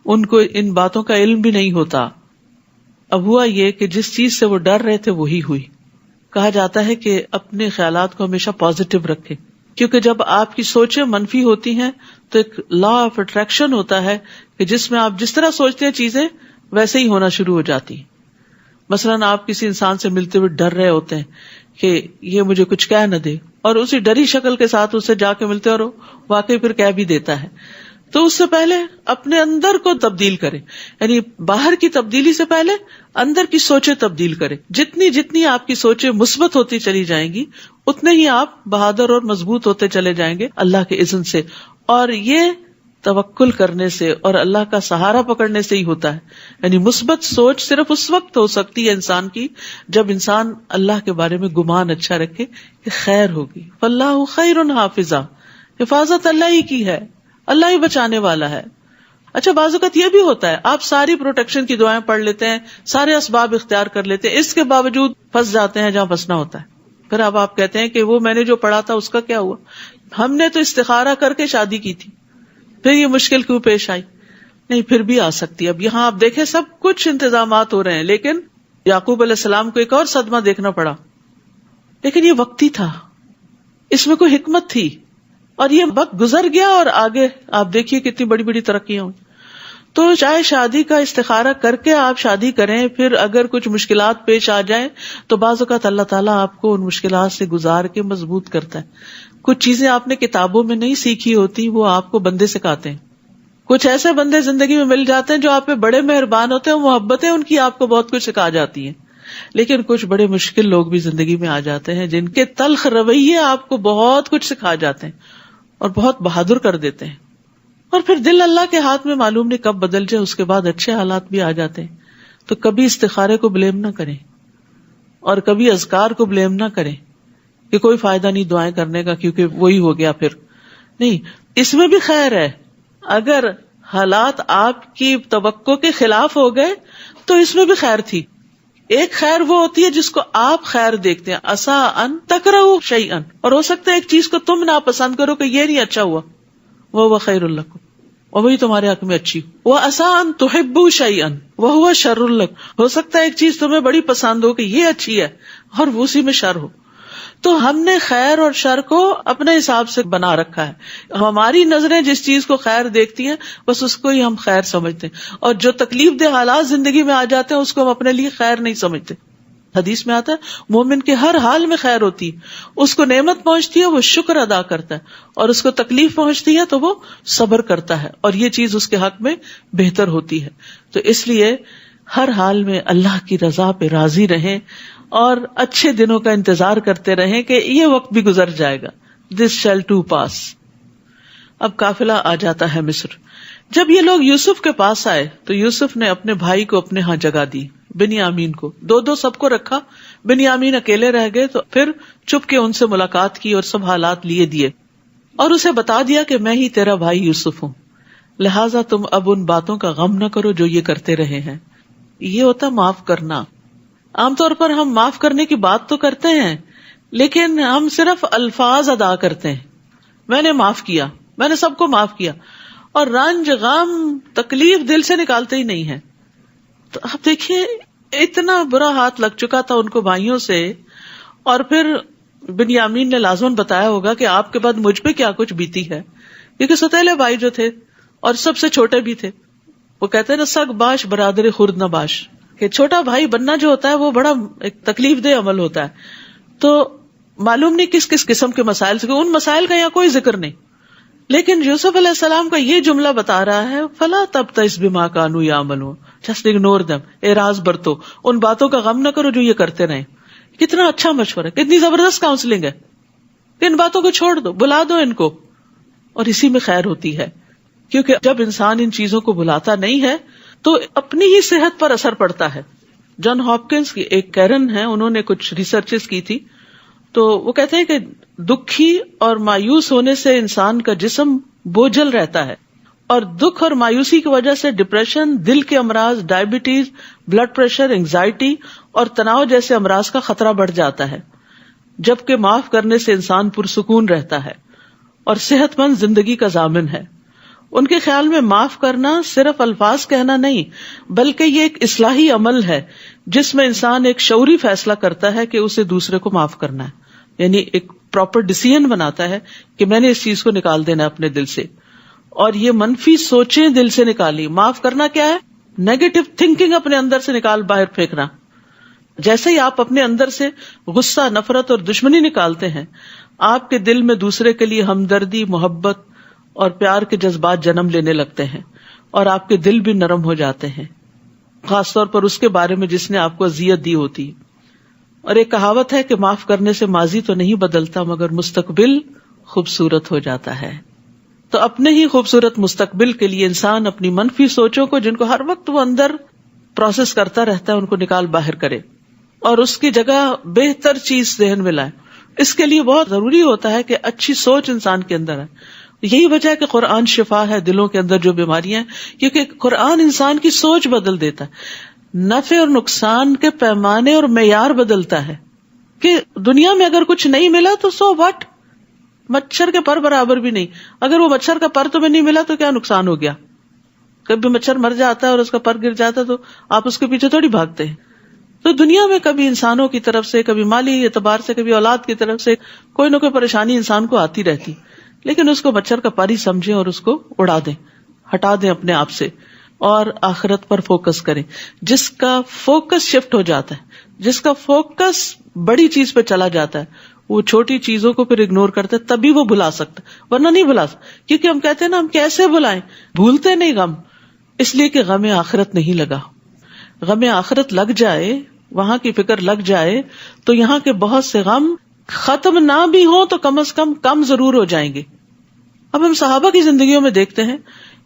B: ان کو ان باتوں کا علم بھی نہیں ہوتا. اب ہوا یہ کہ جس چیز سے وہ ڈر رہے تھے وہی ہوئی. کہا جاتا ہے کہ اپنے خیالات کو ہمیشہ پازیٹو رکھیں، کیونکہ جب آپ کی سوچیں منفی ہوتی ہیں تو ایک لا آف اٹریکشن ہوتا ہے کہ جس میں آپ جس طرح سوچتے ہیں چیزیں ویسے ہی ہونا شروع ہو جاتی ہیں. مثلاً آپ کسی انسان سے ملتے ہوئے ڈر رہے ہوتے ہیں کہ یہ مجھے کچھ کہہ نہ دے، اور اسی ڈری شکل کے ساتھ اسے جا کے ملتے اور واقعی پھر کہہ بھی دیتا ہے. تو اس سے پہلے اپنے اندر کو تبدیل کریں، یعنی باہر کی تبدیلی سے پہلے اندر کی سوچیں تبدیل کریں. جتنی آپ کی سوچیں مثبت ہوتی چلی جائیں گی اتنے ہی آپ بہادر اور مضبوط ہوتے چلے جائیں گے اللہ کے اذن سے. اور یہ توکل کرنے سے اور اللہ کا سہارا پکڑنے سے ہی ہوتا ہے. یعنی مثبت سوچ صرف اس وقت ہو سکتی ہے انسان کی جب انسان اللہ کے بارے میں گمان اچھا رکھے کہ خیر ہوگی. فاللہ خیر حافظہ، حفاظت اللہ ہی کی ہے، اللہ ہی بچانے والا ہے. اچھا بعض اوقات یہ بھی ہوتا ہے آپ ساری پروٹیکشن کی دعائیں پڑھ لیتے ہیں، سارے اسباب اختیار کر لیتے ہیں، اس کے باوجود پھنس جاتے ہیں جہاں پھنسنا ہوتا ہے. پھر اب آپ کہتے ہیں کہ وہ میں نے جو پڑھا تھا اس کا کیا ہوا، ہم نے تو استخارہ کر کے شادی کی تھی، پھر یہ مشکل کیوں پیش آئی؟ نہیں، پھر بھی آ سکتی ہے. اب یہاں آپ دیکھیں سب کچھ انتظامات ہو رہے ہیں، لیکن یعقوب علیہ السلام کو ایک اور صدمہ دیکھنا پڑا. لیکن یہ وقتی تھا، اس میں کوئی حکمت تھی، اور یہ وقت گزر گیا اور آگے آپ دیکھیے کتنی بڑی بڑی ترقیاں ہوئی. تو چاہے شادی کا استخارہ کر کے آپ شادی کریں، پھر اگر کچھ مشکلات پیش آ جائیں تو بعض اوقات اللہ تعالیٰ آپ کو ان مشکلات سے گزار کے مضبوط کرتا ہے. کچھ چیزیں آپ نے کتابوں میں نہیں سیکھی ہوتی، وہ آپ کو بندے سکھاتے ہیں. کچھ ایسے بندے زندگی میں مل جاتے ہیں جو آپ پہ بڑے مہربان ہوتے ہیں، محبتیں ان کی آپ کو بہت کچھ سکھا جاتی ہیں. لیکن کچھ بڑے مشکل لوگ بھی زندگی میں آ جاتے ہیں جن کے تلخ رویے آپ کو بہت کچھ سکھا جاتے ہیں اور بہت بہادر کر دیتے ہیں. اور پھر دل اللہ کے ہاتھ میں معلوم نہیں کب بدل جائے، اس کے بعد اچھے حالات بھی آ جاتے ہیں. تو کبھی استخارے کو بلیم نہ کریں اور کبھی اذکار کو بلیم نہ کریں کہ کوئی فائدہ نہیں دعائیں کرنے کا کیونکہ وہی ہو گیا. پھر نہیں، اس میں بھی خیر ہے. اگر حالات آپ کی توقع کے خلاف ہو گئے تو اس میں بھی خیر تھی. ایک خیر وہ ہوتی ہے جس کو آپ خیر دیکھتے ہیں، عسیٰ ان تکرہوا شیئا، اور ہو سکتا ہے ایک چیز کو تم ناپسند کرو کہ یہ نہیں اچھا ہوا، وہو خیر لکم، اور وہی تمہارے حق میں اچھی. وعسیٰ ان تحبوا شیئا وہو شر لکم، ہو سکتا ہے ایک چیز تمہیں بڑی پسند ہو کہ یہ اچھی ہے اور اسی میں شر ہو. تو ہم نے خیر اور شر کو اپنے حساب سے بنا رکھا ہے. ہماری نظریں جس چیز کو خیر دیکھتی ہیں بس اس کو ہی ہم خیر سمجھتے ہیں، اور جو تکلیف دہ حالات زندگی میں آ جاتے ہیں اس کو ہم اپنے لیے خیر نہیں سمجھتے. حدیث میں آتا ہے مومن کے ہر حال میں خیر ہوتی ہے. اس کو نعمت پہنچتی ہے وہ شکر ادا کرتا ہے, اور اس کو تکلیف پہنچتی ہے تو وہ صبر کرتا ہے, اور یہ چیز اس کے حق میں بہتر ہوتی ہے. تو اس لیے ہر حال میں اللہ کی رضا پہ راضی رہیں اور اچھے دنوں کا انتظار کرتے رہیں کہ یہ وقت بھی گزر جائے گا. This shall to pass. اب قافلہ آ جاتا ہے مصر. جب یہ لوگ یوسف کے پاس آئے تو یوسف نے اپنے بھائی کو اپنے ہاں جگہ دی, بنیامین کو. دو سب کو رکھا, بنیامین اکیلے رہ گئے. تو پھر چپ کے ان سے ملاقات کی اور سب حالات لیے دیے, اور اسے بتا دیا کہ میں ہی تیرا بھائی یوسف ہوں, لہٰذا تم اب ان باتوں کا غم نہ کرو جو یہ کرتے رہے ہیں. یہ ہوتا معاف کرنا. عام طور پر ہم معاف کرنے کی بات تو کرتے ہیں, لیکن ہم صرف الفاظ ادا کرتے ہیں, میں نے معاف کیا, میں نے سب کو معاف کیا, اور رنج غم تکلیف دل سے نکالتے ہی نہیں ہیں. تو آپ دیکھیے اتنا برا ہاتھ لگ چکا تھا ان کو بھائیوں سے, اور پھر بنیامین نے لازماً بتایا ہوگا کہ آپ کے بعد مجھ پہ کیا کچھ بیتی ہے, کیونکہ ستیلے بھائی جو تھے اور سب سے چھوٹے بھی تھے. وہ کہتے ہیں نا سگ باش برادر خرد نباش, کہ چھوٹا بھائی بننا جو ہوتا ہے وہ بڑا ایک تکلیف دہ عمل ہوتا ہے. تو معلوم نہیں کس کس قسم کے مسائل سے, ان مسائل کا یہاں کوئی ذکر نہیں, لیکن یوسف علیہ السلام کا یہ جملہ بتا رہا ہے فلا تبتئس بما كانوا يعملون, جسٹ اگنور دم, اعراض برتو, ان باتوں کا غم نہ کرو جو یہ کرتے رہے. کتنا اچھا مشورہ, کتنی زبردست کاؤنسلنگ ہے. ان باتوں کو چھوڑ دو, بلا دو ان کو, اور اسی میں خیر ہوتی ہے. کیونکہ جب انسان ان چیزوں کو بلاتا نہیں ہے تو اپنی ہی صحت پر اثر پڑتا ہے. جان ہاپکنس کی ایک کیرن ہے, انہوں نے کچھ ریسرچز کی تھی, تو وہ کہتے ہیں کہ دکھی اور مایوس ہونے سے انسان کا جسم بوجھل رہتا ہے, اور دکھ اور مایوسی کی وجہ سے ڈپریشن, دل کے امراض, ڈائبٹیز, بلڈ پریشر, اینگزائٹی اور تناؤ جیسے امراض کا خطرہ بڑھ جاتا ہے. جبکہ معاف کرنے سے انسان پرسکون رہتا ہے اور صحت مند زندگی کا ضامن ہے. ان کے خیال میں معاف کرنا صرف الفاظ کہنا نہیں بلکہ یہ ایک اصلاحی عمل ہے جس میں انسان ایک شعوری فیصلہ کرتا ہے کہ اسے دوسرے کو معاف کرنا ہے, یعنی ایک پراپر ڈیسیژن بناتا ہے کہ میں نے اس چیز کو نکال دینا اپنے دل سے, اور یہ منفی سوچیں دل سے نکالی. معاف کرنا کیا ہے؟ نیگیٹو تھنکنگ اپنے اندر سے نکال باہر پھینکنا. جیسے ہی آپ اپنے اندر سے غصہ, نفرت اور دشمنی نکالتے ہیں, آپ کے دل میں دوسرے کے لیے ہمدردی, محبت اور پیار کے جذبات جنم لینے لگتے ہیں, اور آپ کے دل بھی نرم ہو جاتے ہیں, خاص طور پر اس کے بارے میں جس نے آپ کو اذیت دی ہوتی. اور ایک کہاوت ہے کہ معاف کرنے سے ماضی تو نہیں بدلتا مگر مستقبل خوبصورت ہو جاتا ہے. تو اپنے ہی خوبصورت مستقبل کے لیے انسان اپنی منفی سوچوں کو, جن کو ہر وقت وہ اندر پروسیس کرتا رہتا ہے, ان کو نکال باہر کرے اور اس کی جگہ بہتر چیز ذہن میں لائے. اس کے لیے بہت ضروری ہوتا ہے کہ اچھی سوچ انسان کے اندر ہے. یہی وجہ ہے کہ قرآن شفا ہے دلوں کے اندر جو بیماریاں ہیں, کیونکہ قرآن انسان کی سوچ بدل دیتا ہے, نفع اور نقصان کے پیمانے اور معیار بدلتا ہے. کہ دنیا میں اگر کچھ نہیں ملا تو سو وٹ, مچھر کے پر برابر بھی نہیں. اگر وہ مچھر کا پر تمہیں نہیں ملا تو کیا نقصان ہو گیا؟ کبھی مچھر مر جاتا ہے اور اس کا پر گر جاتا ہے تو آپ اس کے پیچھے تھوڑی بھاگتے ہیں. تو دنیا میں کبھی انسانوں کی طرف سے, کبھی مالی اعتبار سے, کبھی اولاد کی طرف سے کوئی نہ کوئی پریشانی انسان کو آتی رہتی, لیکن اس کو مچھر کا پر ہی سمجھیں اور اس کو اڑا دیں, ہٹا دیں اپنے آپ سے, اور آخرت پر فوکس کریں. جس کا فوکس شفٹ ہو جاتا ہے, جس کا فوکس بڑی چیز پہ چلا جاتا ہے, وہ چھوٹی چیزوں کو پھر اگنور کرتا ہے, تبھی وہ بھلا سکتا, ورنہ نہیں بھلا سکتا. کیونکہ ہم کہتے ہیں نا, ہم کیسے بھلائیں, بھولتے نہیں غم, اس لیے کہ غم آخرت نہیں لگا. غم آخرت لگ جائے, وہاں کی فکر لگ جائے تو یہاں کے بہت سے غم ختم نہ بھی ہوں تو کم از کم ضرور ہو جائیں گے. اب ہم صحابہ کی زندگیوں میں دیکھتے ہیں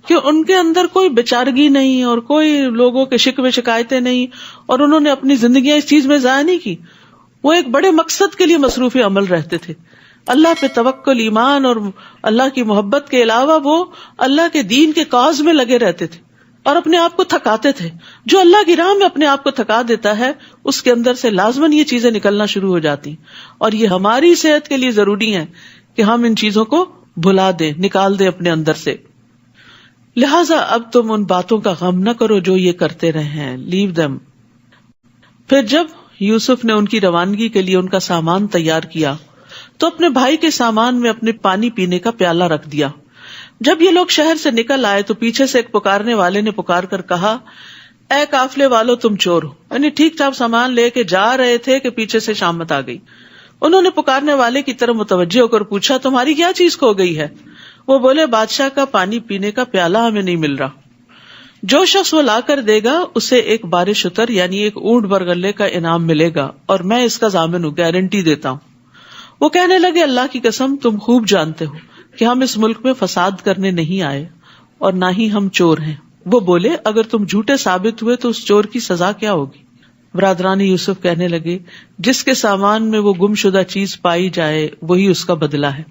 B: کہ ان کے اندر کوئی بیچارگی نہیں اور کوئی لوگوں کے شکوے شکایتیں نہیں, اور انہوں نے اپنی زندگیاں اس چیز میں ضائع نہیں کی. وہ ایک بڑے مقصد کے لیے مصروف عمل رہتے تھے. اللہ پہ توکل, ایمان اور اللہ کی محبت کے علاوہ وہ اللہ کے دین کے کاز میں لگے رہتے تھے اور اپنے آپ کو تھکاتے تھے. جو اللہ کی راہ میں اپنے آپ کو تھکا دیتا ہے اس کے اندر سے لازماً یہ چیزیں نکلنا شروع ہو جاتی, اور یہ ہماری صحت کے لیے ضروری ہے کہ ہم ان چیزوں کو بھلا دیں, نکال دیں اپنے اندر سے. لہٰذا اب تم ان باتوں کا غم نہ کرو جو یہ کرتے رہے ہیں, لیو دم. پھر جب یوسف نے ان کی روانگی کے لیے ان کا سامان تیار کیا تو اپنے بھائی کے سامان میں اپنے پانی پینے کا پیالہ رکھ دیا. جب یہ لوگ شہر سے نکل آئے تو پیچھے سے ایک پکارنے والے نے پکار کر کہا اے قافلے والو تم چور ہو، یعنی ٹھیک ٹھاک سامان لے کے جا رہے تھے کہ پیچھے سے شامت آ گئی. انہوں نے پکارنے والے کی طرف متوجہ ہو کر پوچھا تمہاری کیا چیز کھو گئی ہے؟ وہ بولے بادشاہ کا پانی پینے کا پیالہ ہمیں نہیں مل رہا. جو شخص وہ لا کر دے گا اسے ایک بار شتر یعنی ایک اونٹ برگلے کا انعام ملے گا اور میں اس کا ضامن ہوں، گارنٹی دیتا ہوں. وہ کہنے لگے اللہ کی قسم تم خوب جانتے ہو کہ ہم اس ملک میں فساد کرنے نہیں آئے اور نہ ہی ہم چور ہیں. وہ بولے اگر تم جھوٹے ثابت ہوئے تو اس چور کی سزا کیا ہوگی؟ برادران یوسف کہنے لگے جس کے سامان میں وہ گم شدہ چیز پائی جائے وہی اس کا بدلہ ہے.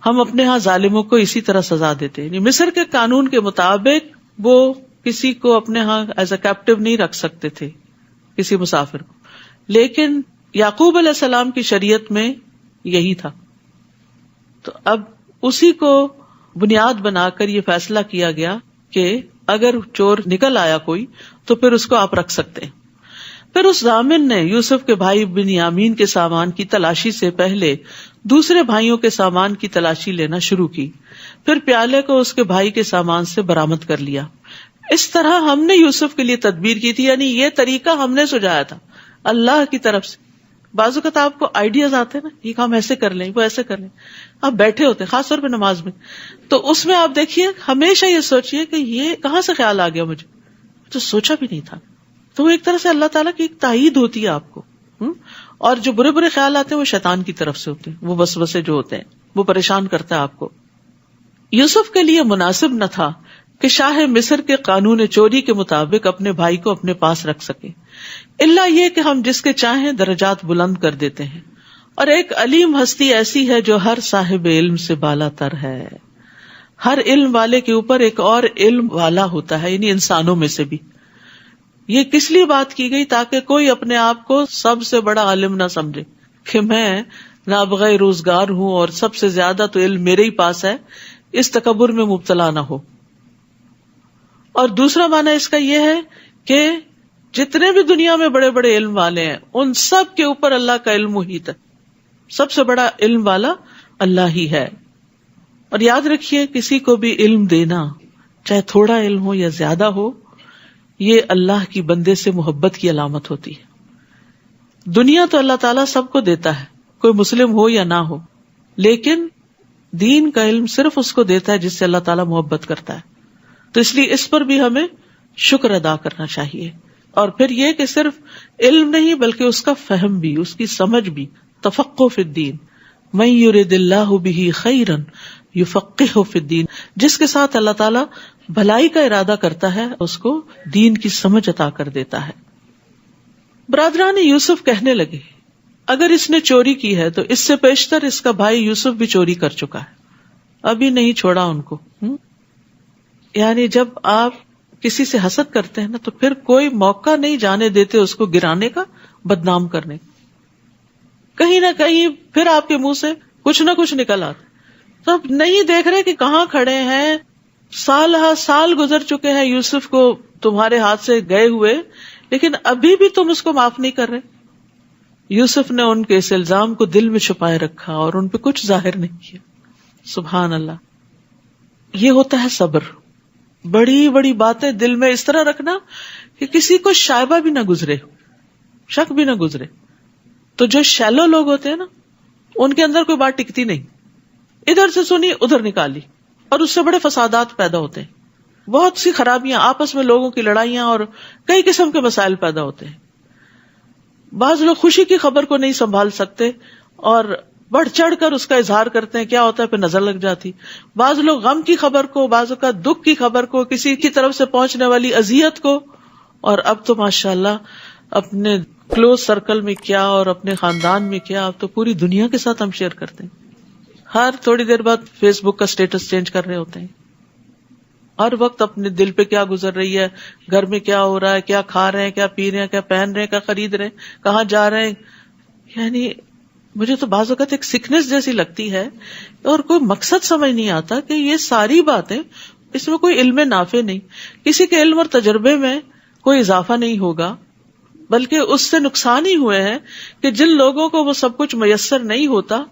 B: ہم اپنے ہاں ظالموں کو اسی طرح سزا دیتے. یعنی مصر کے قانون کے مطابق وہ کسی کو اپنے ہاں ایز اے کیپٹیو نہیں رکھ سکتے تھے، کسی مسافر کو، لیکن یعقوب علیہ السلام کی شریعت میں یہی تھا. تو اب اسی کو بنیاد بنا کر یہ فیصلہ کیا گیا کہ اگر چور نکل آیا کوئی تو پھر اس کو آپ رکھ سکتے ہیں. پھر اس ضامن نے یوسف کے بھائی بنیامین کے سامان کی تلاشی سے پہلے دوسرے بھائیوں کے سامان کی تلاشی لینا شروع کی. پھر پیالے کو اس کے بھائی کے سامان سے برآمد کر لیا. اس طرح ہم نے یوسف کے لیے تدبیر کی تھی، یعنی یہ طریقہ ہم نے سجایا تھا اللہ کی طرف سے. بعض اوقات آپ کو آئیڈیاز آتے ہیں نا، یہ کام ایسے کر لیں، وہ ایسے کر لیں. آپ بیٹھے ہوتے ہیں خاص طور پہ نماز میں، تو اس میں آپ دیکھیے ہمیشہ یہ سوچیے کہ یہ کہاں سے خیال آ گیا مجھے، تو سوچا بھی نہیں تھا. تو وہ ایک طرح سے اللہ تعالیٰ کی ایک تائید ہوتی ہے آپ کو. اور جو برے برے خیال آتے ہیں وہ شیطان کی طرف سے ہوتے ہیں، وہ وسوسے جو ہوتے ہیں وہ پریشان کرتا ہے آپ کو. یوسف کے لیے مناسب نہ تھا کہ شاہ مصر کے قانون چوری کے مطابق اپنے بھائی کو اپنے پاس رکھ سکے، الا یہ کہ ہم جس کے چاہیں درجات بلند کر دیتے ہیں. اور ایک علیم ہستی ایسی ہے جو ہر صاحب علم سے بالا تر ہے. ہر علم والے کے اوپر ایک اور علم والا ہوتا ہے، یعنی انسانوں میں سے بھی. یہ کس لیے بات کی گئی؟ تاکہ کوئی اپنے آپ کو سب سے بڑا عالم نہ سمجھے کہ میں نابغہ روزگار ہوں اور سب سے زیادہ تو علم میرے ہی پاس ہے، اس تکبر میں مبتلا نہ ہو. اور دوسرا معنی اس کا یہ ہے کہ جتنے بھی دنیا میں بڑے بڑے علم والے ہیں ان سب کے اوپر اللہ کا علم محیط ہے. سب سے بڑا علم والا اللہ ہی ہے. اور یاد رکھیے کسی کو بھی علم دینا، چاہے تھوڑا علم ہو یا زیادہ ہو، یہ اللہ کی بندے سے محبت کی علامت ہوتی ہے. دنیا تو اللہ تعالیٰ سب کو دیتا ہے، کوئی مسلم ہو یا نہ ہو، لیکن دین کا علم صرف اس کو دیتا ہے جس سے اللہ تعالیٰ محبت کرتا ہے. تو اس لیے اس پر بھی ہمیں شکر ادا کرنا چاہیے. اور پھر یہ کہ صرف علم نہیں بلکہ اس کا فہم بھی، اس کی سمجھ بھی. تفقہ فی الدین، من یرد اللہ بہ خیرا یفقہہ فی الدین، جس کے ساتھ اللہ تعالیٰ بھلائی کا ارادہ کرتا ہے اس کو دین کی سمجھ عطا کر دیتا ہے. برادران یوسف کہنے لگے اگر اس نے چوری کی ہے تو اس سے پیشتر اس کا بھائی یوسف بھی چوری کر چکا ہے، ابھی نہیں چھوڑا ان کو. یعنی جب آپ کسی سے حسد کرتے ہیں نا تو پھر کوئی موقع نہیں جانے دیتے اس کو گرانے کا، بدنام کرنے کا. کہیں نہ کہیں پھر آپ کے منہ سے کچھ نہ کچھ نکل آتا. تو اب نہیں دیکھ رہے کہ کہاں کھڑے ہیں، سال ہا سال گزر چکے ہیں یوسف کو تمہارے ہاتھ سے گئے ہوئے، لیکن ابھی بھی تم اس کو معاف نہیں کر رہے. یوسف نے ان کے اس الزام کو دل میں چھپائے رکھا اور ان پہ کچھ ظاہر نہیں کیا. سبحان اللہ. یہ ہوتا ہے صبر. بڑی بڑی باتیں دل میں اس طرح رکھنا کہ کسی کو شائبہ بھی نہ گزرے، شک بھی نہ گزرے. تو جو شیلو لوگ ہوتے ہیں نا ان کے اندر کوئی بات ٹکتی نہیں، ادھر سے سنی ادھر نکالی، اور اس سے بڑے فسادات پیدا ہوتے ہیں. بہت سی خرابیاں، آپس میں لوگوں کی لڑائیاں اور کئی قسم کے مسائل پیدا ہوتے ہیں. بعض لوگ خوشی کی خبر کو نہیں سنبھال سکتے اور بڑھ چڑھ کر اس کا اظہار کرتے ہیں، کیا ہوتا ہے پھر نظر لگ جاتی. بعض لوگ غم کی خبر کو، بعض کا دکھ کی خبر کو، کسی کی طرف سے پہنچنے والی اذیت کو. اور اب تو ماشاءاللہ اپنے کلوز سرکل میں کیا اور اپنے خاندان میں کیا، اب تو پوری دنیا کے ساتھ ہم شیئر کرتے ہیں. ہر تھوڑی دیر بعد فیس بک کا اسٹیٹس چینج کر رہے ہوتے ہیں. ہر وقت اپنے دل پہ کیا گزر رہی ہے، گھر میں کیا ہو رہا ہے، کیا کھا رہے ہیں، کیا پی رہے ہیں، کیا پہن رہے ہیں، کیا خرید رہے ہیں، کہاں جا رہے ہیں. یعنی مجھے تو بعض اوقات ایک سکنس جیسی لگتی ہے اور کوئی مقصد سمجھ نہیں آتا کہ یہ ساری باتیں، اس میں کوئی علم نافع نہیں. کسی کے علم اور تجربے میں کوئی اضافہ نہیں ہوگا، بلکہ اس سے نقصان ہی ہوئے ہیں کہ جن لوگوں کو وہ سب کچھ میسر نہیں ہوتا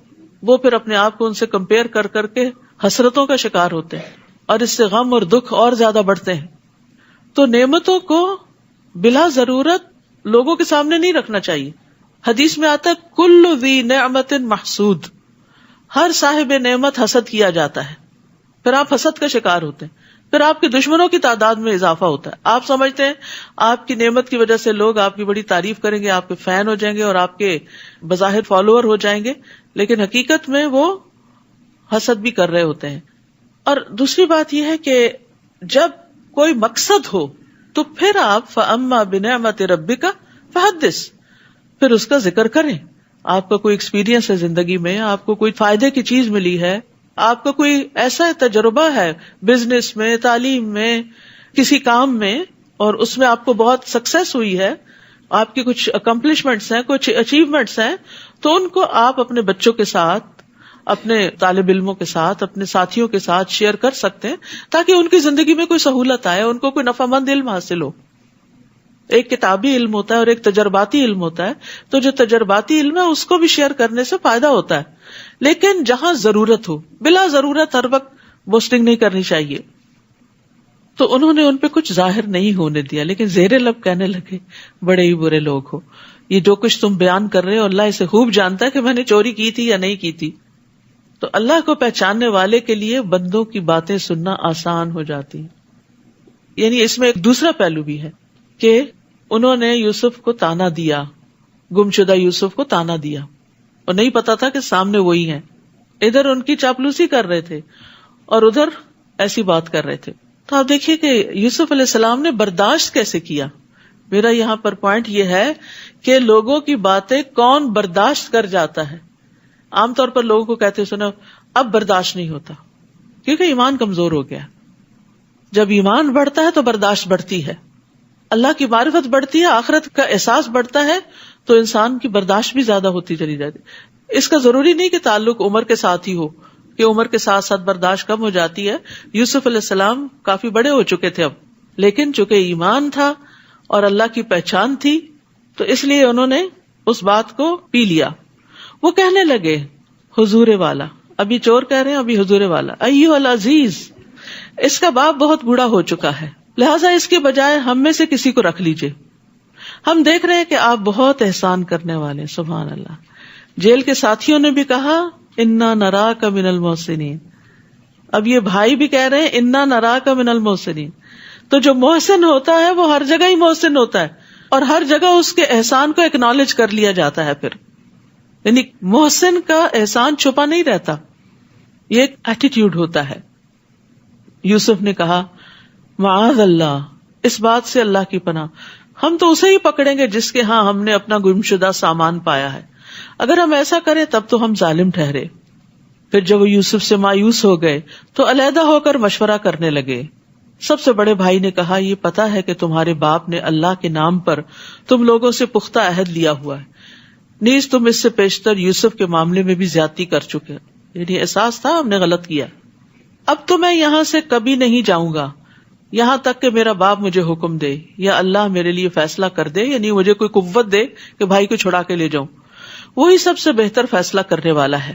B: وہ پھر اپنے آپ کو ان سے کمپیئر کر کر کے حسرتوں کا شکار ہوتے ہیں اور اس سے غم اور دکھ اور زیادہ بڑھتے ہیں. تو نعمتوں کو بلا ضرورت لوگوں کے سامنے نہیں رکھنا چاہیے. حدیث میں آتا ہے کل ذی نعمت محسود، ہر صاحب نعمت حسد کیا جاتا ہے. پھر آپ حسد کا شکار ہوتے ہیں، پھر آپ کے دشمنوں کی تعداد میں اضافہ ہوتا ہے. آپ سمجھتے ہیں آپ کی نعمت کی وجہ سے لوگ آپ کی بڑی تعریف کریں گے، آپ کے فین ہو جائیں گے اور آپ کے بظاہر فالوور ہو جائیں گے، لیکن حقیقت میں وہ حسد بھی کر رہے ہوتے ہیں. اور دوسری بات یہ ہے کہ جب کوئی مقصد ہو تو پھر آپ فَأَمَّا بِنِعْمَةِ رَبِّكَ فَحَدِّثْ، پھر اس کا ذکر کریں. آپ کا کوئی ایکسپیرینس ہے زندگی میں، آپ کو کوئی فائدے کی چیز ملی ہے، آپ کا کوئی ایسا تجربہ ہے بزنس میں، تعلیم میں، کسی کام میں، اور اس میں آپ کو بہت سکسیس ہوئی ہے، آپ کی کچھ اکمپلشمنٹس ہیں، کچھ اچیومنٹس ہیں، تو ان کو آپ اپنے بچوں کے ساتھ، اپنے طالب علموں کے ساتھ، اپنے ساتھیوں کے ساتھ شیئر کر سکتے ہیں تاکہ ان کی زندگی میں کوئی سہولت آئے، ان کو کوئی نفع مند علم حاصل ہو. ایک کتابی علم ہوتا ہے اور ایک تجرباتی علم ہوتا ہے. تو جو تجرباتی علم ہے اس کو بھی شیئر کرنے سے فائدہ ہوتا ہے، لیکن جہاں ضرورت ہو، بلا ضرورت ہر وقت بوسٹنگ نہیں کرنی چاہیے. تو انہوں نے ان پہ کچھ ظاہر نہیں ہونے دیا، لیکن زیر لب کہنے لگے بڑے ہی برے لوگ ہو، یہ جو کچھ تم بیان کر رہے ہو اللہ اسے خوب جانتا ہے کہ میں نے چوری کی تھی یا نہیں کی تھی. تو اللہ کو پہچاننے والے کے لیے بندوں کی باتیں سننا آسان ہو جاتی ہیں. یعنی اس میں ایک دوسرا پہلو بھی ہے کہ انہوں نے یوسف کو تانا دیا، گمشدہ یوسف کو تانا دیا، اور نہیں پتا تھا کہ سامنے وہی ہیں. ادھر ان کی چاپلوسی کر رہے تھے اور ادھر ایسی بات کر رہے تھے. تو آپ دیکھیے کہ یوسف علیہ السلام نے برداشت کیسے کیا. میرا یہاں پر پوائنٹ یہ ہے کہ لوگوں کی باتیں کون برداشت کر جاتا ہے. عام طور پر لوگوں کو کہتے سنا اب برداشت نہیں ہوتا، کیونکہ ایمان کمزور ہو گیا. جب ایمان بڑھتا ہے تو برداشت بڑھتی ہے، اللہ کی معرفت بڑھتی ہے، آخرت کا احساس بڑھتا ہے، تو انسان کی برداشت بھی زیادہ ہوتی چلی جاتی. اس کا ضروری نہیں کہ تعلق عمر کے ساتھ ہی ہو، کہ عمر کے ساتھ ساتھ برداشت کم ہو جاتی ہے. یوسف علیہ السلام کافی بڑے ہو چکے تھے اب، لیکن چونکہ ایمان تھا اور اللہ کی پہچان تھی تو اس لیے انہوں نے اس بات کو پی لیا. وہ کہنے لگے حضور والا، ابھی چور کہہ رہے ہیں، ابھی حضور والا، ایھا العزیز، اس کا باپ بہت بوڑھا ہو چکا ہے، لہٰذا اس کے بجائے ہم میں سے کسی کو رکھ لیجئے. ہم دیکھ رہے ہیں کہ آپ بہت احسان کرنے والے. سبحان اللہ. جیل کے ساتھیوں نے بھی کہا انا نراک من المحسنین. اب یہ بھائی بھی کہہ رہے ہیں انا نراک من المحسنین. تو جو محسن ہوتا ہے وہ ہر جگہ ہی محسن ہوتا ہے، اور ہر جگہ اس کے احسان کو اکنالج کر لیا جاتا ہے. پھر یعنی محسن کا احسان چھپا نہیں رہتا، یہ ایک ایٹیٹیوڈ ہوتا ہے. یوسف نے کہا معاذ اللہ، اس بات سے اللہ کی پناہ، ہم تو اسے ہی پکڑیں گے جس کے ہاں ہم نے اپنا گمشدہ سامان پایا ہے. اگر ہم ایسا کریں تب تو ہم ظالم ٹھہرے. پھر جب وہ یوسف سے مایوس ہو گئے تو علیحدہ ہو کر مشورہ کرنے لگے. سب سے بڑے بھائی نے کہا یہ پتا ہے کہ تمہارے باپ نے اللہ کے نام پر تم لوگوں سے پختہ عہد لیا ہوا ہے، نیز تم اس سے پیشتر یوسف کے معاملے میں بھی زیادتی کر چکے، یعنی احساس تھا ہم نے غلط کیا. اب تو میں یہاں سے کبھی نہیں جاؤں گا یہاں تک کہ میرا باپ مجھے حکم دے یا اللہ میرے لیے فیصلہ کر دے، یعنی مجھے کوئی قوت دے کہ بھائی کو چھڑا کے لے جاؤں. وہی سب سے بہتر فیصلہ کرنے والا ہے.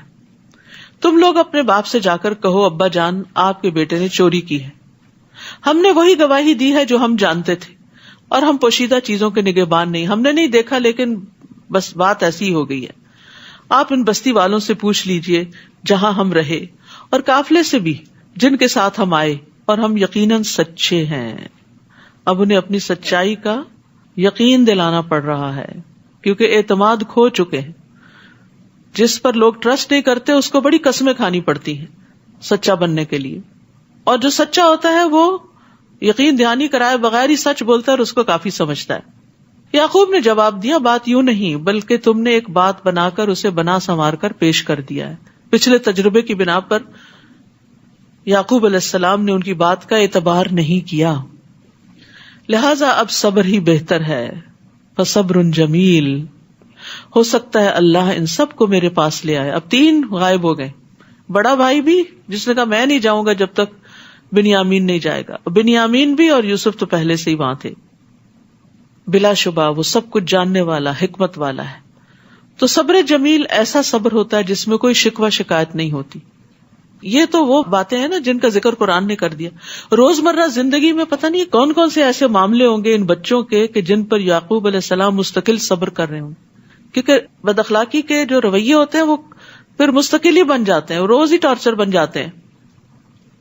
B: تم لوگ اپنے باپ سے جا کر کہو ابا جان آپ کے بیٹے نے چوری کی ہے، ہم نے وہی گواہی دی ہے جو ہم جانتے تھے، اور ہم پوشیدہ چیزوں کے نگہبان نہیں، ہم نے نہیں دیکھا لیکن بس بات ایسی ہو گئی ہے. آپ ان بستی والوں سے پوچھ لیجئے جہاں ہم رہے، اور قافلے سے بھی جن کے ساتھ ہم آئے، اور ہم یقیناً سچے ہیں. اب انہیں اپنی سچائی کا یقین دلانا پڑ رہا ہے کیونکہ اعتماد کھو چکے ہیں. جس پر لوگ ٹرسٹ نہیں کرتے اس کو بڑی قسمیں کھانی پڑتی ہیں سچا بننے کے لیے، اور جو سچا ہوتا ہے وہ یقین دہانی کرائے بغیر ہی سچ بولتا ہے اور اس کو کافی سمجھتا ہے. یعقوب نے جواب دیا بات یوں نہیں بلکہ تم نے ایک بات بنا کر اسے بنا سنوار کر پیش کر دیا ہے. پچھلے تجربے کی بنا پر یعقوب علیہ السلام نے ان کی بات کا اعتبار نہیں کیا، لہذا اب صبر ہی بہتر ہے. فصبر جمیل، ہو سکتا ہے اللہ ان سب کو میرے پاس لے آئے. اب 3 غائب ہو گئے، بڑا بھائی بھی جس نے کہا میں نہیں جاؤں گا جب تک بنیامین نہیں جائے گا، بنیامین بھی، اور یوسف تو پہلے سے ہی وہاں تھے. بلا شبہ وہ سب کچھ جاننے والا، حکمت والا ہے. تو صبر جمیل ایسا صبر ہوتا ہے جس میں کوئی شکوہ شکایت نہیں ہوتی. یہ تو وہ باتیں ہیں نا جن کا ذکر قرآن نے کر دیا. روزمرہ زندگی میں پتہ نہیں کون کون سے ایسے معاملے ہوں گے ان بچوں کے کہ جن پر یعقوب علیہ السلام مستقل صبر کر رہے ہوں، کیونکہ بد اخلاقی کے جو رویے ہوتے ہیں وہ پھر مستقل ہی بن جاتے ہیں، روز ہی ٹارچر بن جاتے ہیں.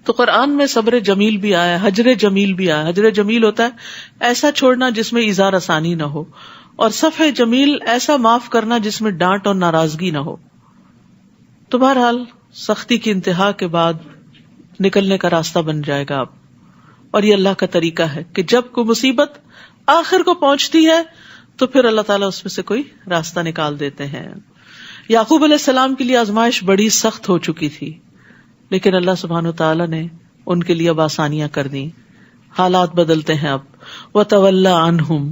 B: تو قرآن میں صبر جمیل بھی آیا، حجر جمیل بھی آیا. حجر جمیل ہوتا ہے ایسا چھوڑنا جس میں اظہار آسانی نہ ہو، اور صفح جمیل ایسا معاف کرنا جس میں ڈانٹ اور ناراضگی نہ ہو. تو بہرحال سختی کی انتہا کے بعد نکلنے کا راستہ بن جائے گا اب. اور یہ اللہ کا طریقہ ہے کہ جب کوئی مصیبت آخر کو پہنچتی ہے تو پھر اللہ تعالیٰ اس میں سے کوئی راستہ نکال دیتے ہیں. یعقوب علیہ السلام کے لیے آزمائش بڑی سخت ہو چکی تھی، لیکن اللہ سبحانہ وتعالیٰ نے ان کے لیے اب آسانیاں کر دی. حالات بدلتے ہیں اب. وَتَوَلَّى عَنْهُمْ،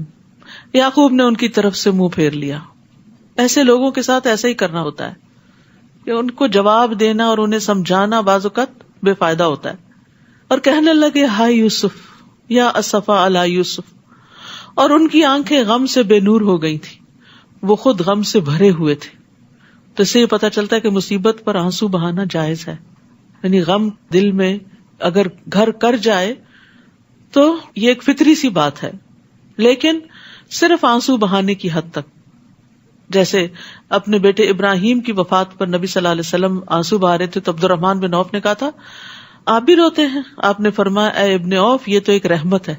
B: یعقوب نے ان کی طرف سے منہ پھیر لیا. ایسے لوگوں کے ساتھ ایسا ہی کرنا ہوتا ہے کہ ان کو جواب دینا اور انہیں سمجھانا بعض اوقات بے فائدہ ہوتا ہے. اور کہنے لگے ہائے یوسف یا اسفا علی یوسف، اور ان کی آنکھیں غم سے بے نور ہو گئی تھی، وہ خود غم سے بھرے ہوئے تھے. تو اس سے یہ پتہ چلتا ہے کہ مصیبت پر آنسو بہانا جائز ہے، یعنی غم دل میں اگر گھر کر جائے تو یہ ایک فطری سی بات ہے، لیکن صرف آنسو بہانے کی حد تک. جیسے اپنے بیٹے ابراہیم کی وفات پر نبی صلی اللہ علیہ وسلم آنسو بہا رہے تھے تو عبد الرحمن بن عوف نے کہا تھا آپ بھی روتے ہیں؟ آپ نے فرمایا اے ابن عوف یہ تو ایک رحمت ہے،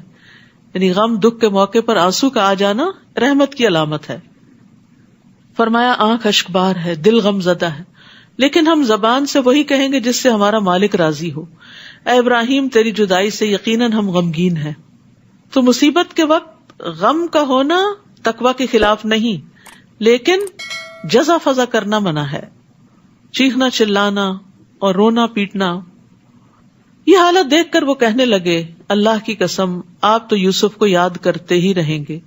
B: یعنی غم دکھ کے موقع پر آنسو کا آ جانا رحمت کی علامت ہے. فرمایا آنکھ اشکبار ہے، دل غم زدہ ہے، لیکن ہم زبان سے وہی کہیں گے جس سے ہمارا مالک راضی ہو. اے ابراہیم تیری جدائی سے یقیناً ہم غمگین ہیں. تو مصیبت کے وقت غم کا ہونا تقویٰ کے خلاف نہیں، لیکن جزا فضا کرنا منع ہے، چیخنا چلانا اور رونا پیٹنا. یہ حالت دیکھ کر وہ کہنے لگے اللہ کی قسم آپ تو یوسف کو یاد کرتے ہی رہیں گے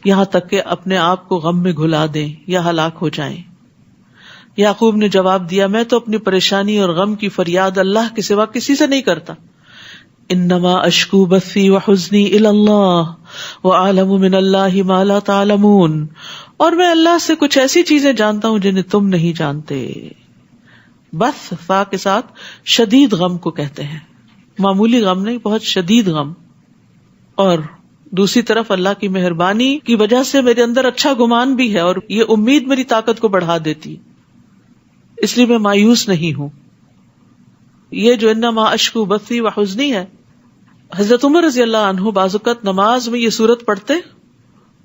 B: یہاں تک کہ اپنے آپ کو غم میں گھلا دیں یا ہلاک ہو جائیں. یعقوب نے جواب دیا میں تو اپنی پریشانی اور غم کی فریاد اللہ کے سوا کسی سے نہیں کرتا. انما اشکو بثی وحزنی الی اللہ واعلم من اللہ ما لا تعلمون، اور میں اللہ سے کچھ ایسی چیزیں جانتا ہوں جنہیں تم نہیں جانتے. بث فا کے ساتھ شدید غم کو کہتے ہیں، معمولی غم نہیں، بہت شدید غم. اور دوسری طرف اللہ کی مہربانی کی وجہ سے میرے اندر اچھا گمان بھی ہے اور یہ امید میری طاقت کو بڑھا دیتی، اس لیے میں مایوس نہیں ہوں. یہ جو انما اشکو بثی وحزنی ہے، حضرت عمر رضی اللہ عنہ بعض اوقات نماز میں یہ سورت پڑھتے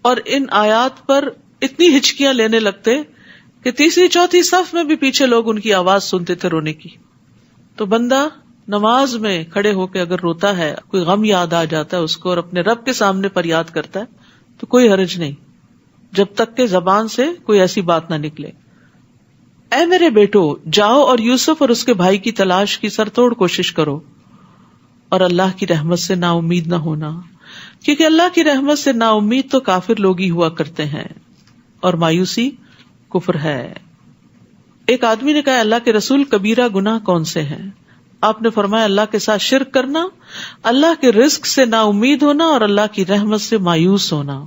B: اور ان آیات پر اتنی ہچکیاں لینے لگتے کہ تیسری چوتھی صف میں بھی پیچھے لوگ ان کی آواز سنتے تھے رونے کی. تو بندہ نماز میں کھڑے ہو کے اگر روتا ہے، کوئی غم یاد آ جاتا ہے اس کو اور اپنے رب کے سامنے فریاد کرتا ہے تو کوئی حرج نہیں، جب تک کہ زبان سے کوئی ایسی بات نہ نکلے. اے میرے بیٹو جاؤ اور یوسف اور اس کے بھائی کی تلاش کی سر توڑ کوشش کرو اور اللہ کی رحمت سے نا امید نہ ہونا، کیونکہ اللہ کی رحمت سے نا امید تو کافر لوگ ہی ہوا کرتے ہیں اور مایوسی کفر ہے. ایک آدمی نے کہا اللہ کے رسول کبیرہ گناہ کون سے ہیں؟ آپ نے فرمایا اللہ کے ساتھ شرک کرنا، اللہ کے رزق سے نا امید ہونا اور اللہ کی رحمت سے مایوس ہونا.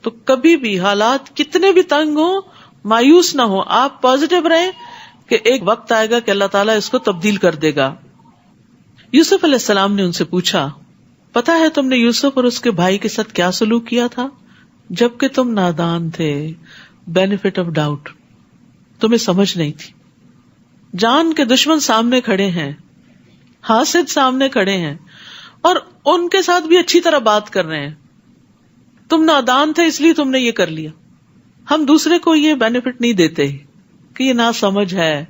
B: تو کبھی بھی حالات کتنے بھی تنگ ہوں مایوس نہ ہو، آپ پازیٹو رہیں کہ ایک وقت آئے گا کہ اللہ تعالیٰ اس کو تبدیل کر دے گا. یوسف علیہ السلام نے ان سے پوچھا پتا ہے تم نے یوسف اور اس کے بھائی کے ساتھ کیا سلوک کیا تھا جبکہ تم نادان تھے؟ بینیفٹ آف ڈاؤٹ، تمہیں سمجھ نہیں تھی. جان کے دشمن سامنے کھڑے ہیں، حاسد سامنے کھڑے ہیں اور ان کے ساتھ بھی اچھی طرح بات کر رہے ہیں. تم نادان تھے اس لیے تم نے یہ کر لیا. ہم دوسرے کو یہ بینیفٹ نہیں دیتے کہ یہ نا سمجھ ہے،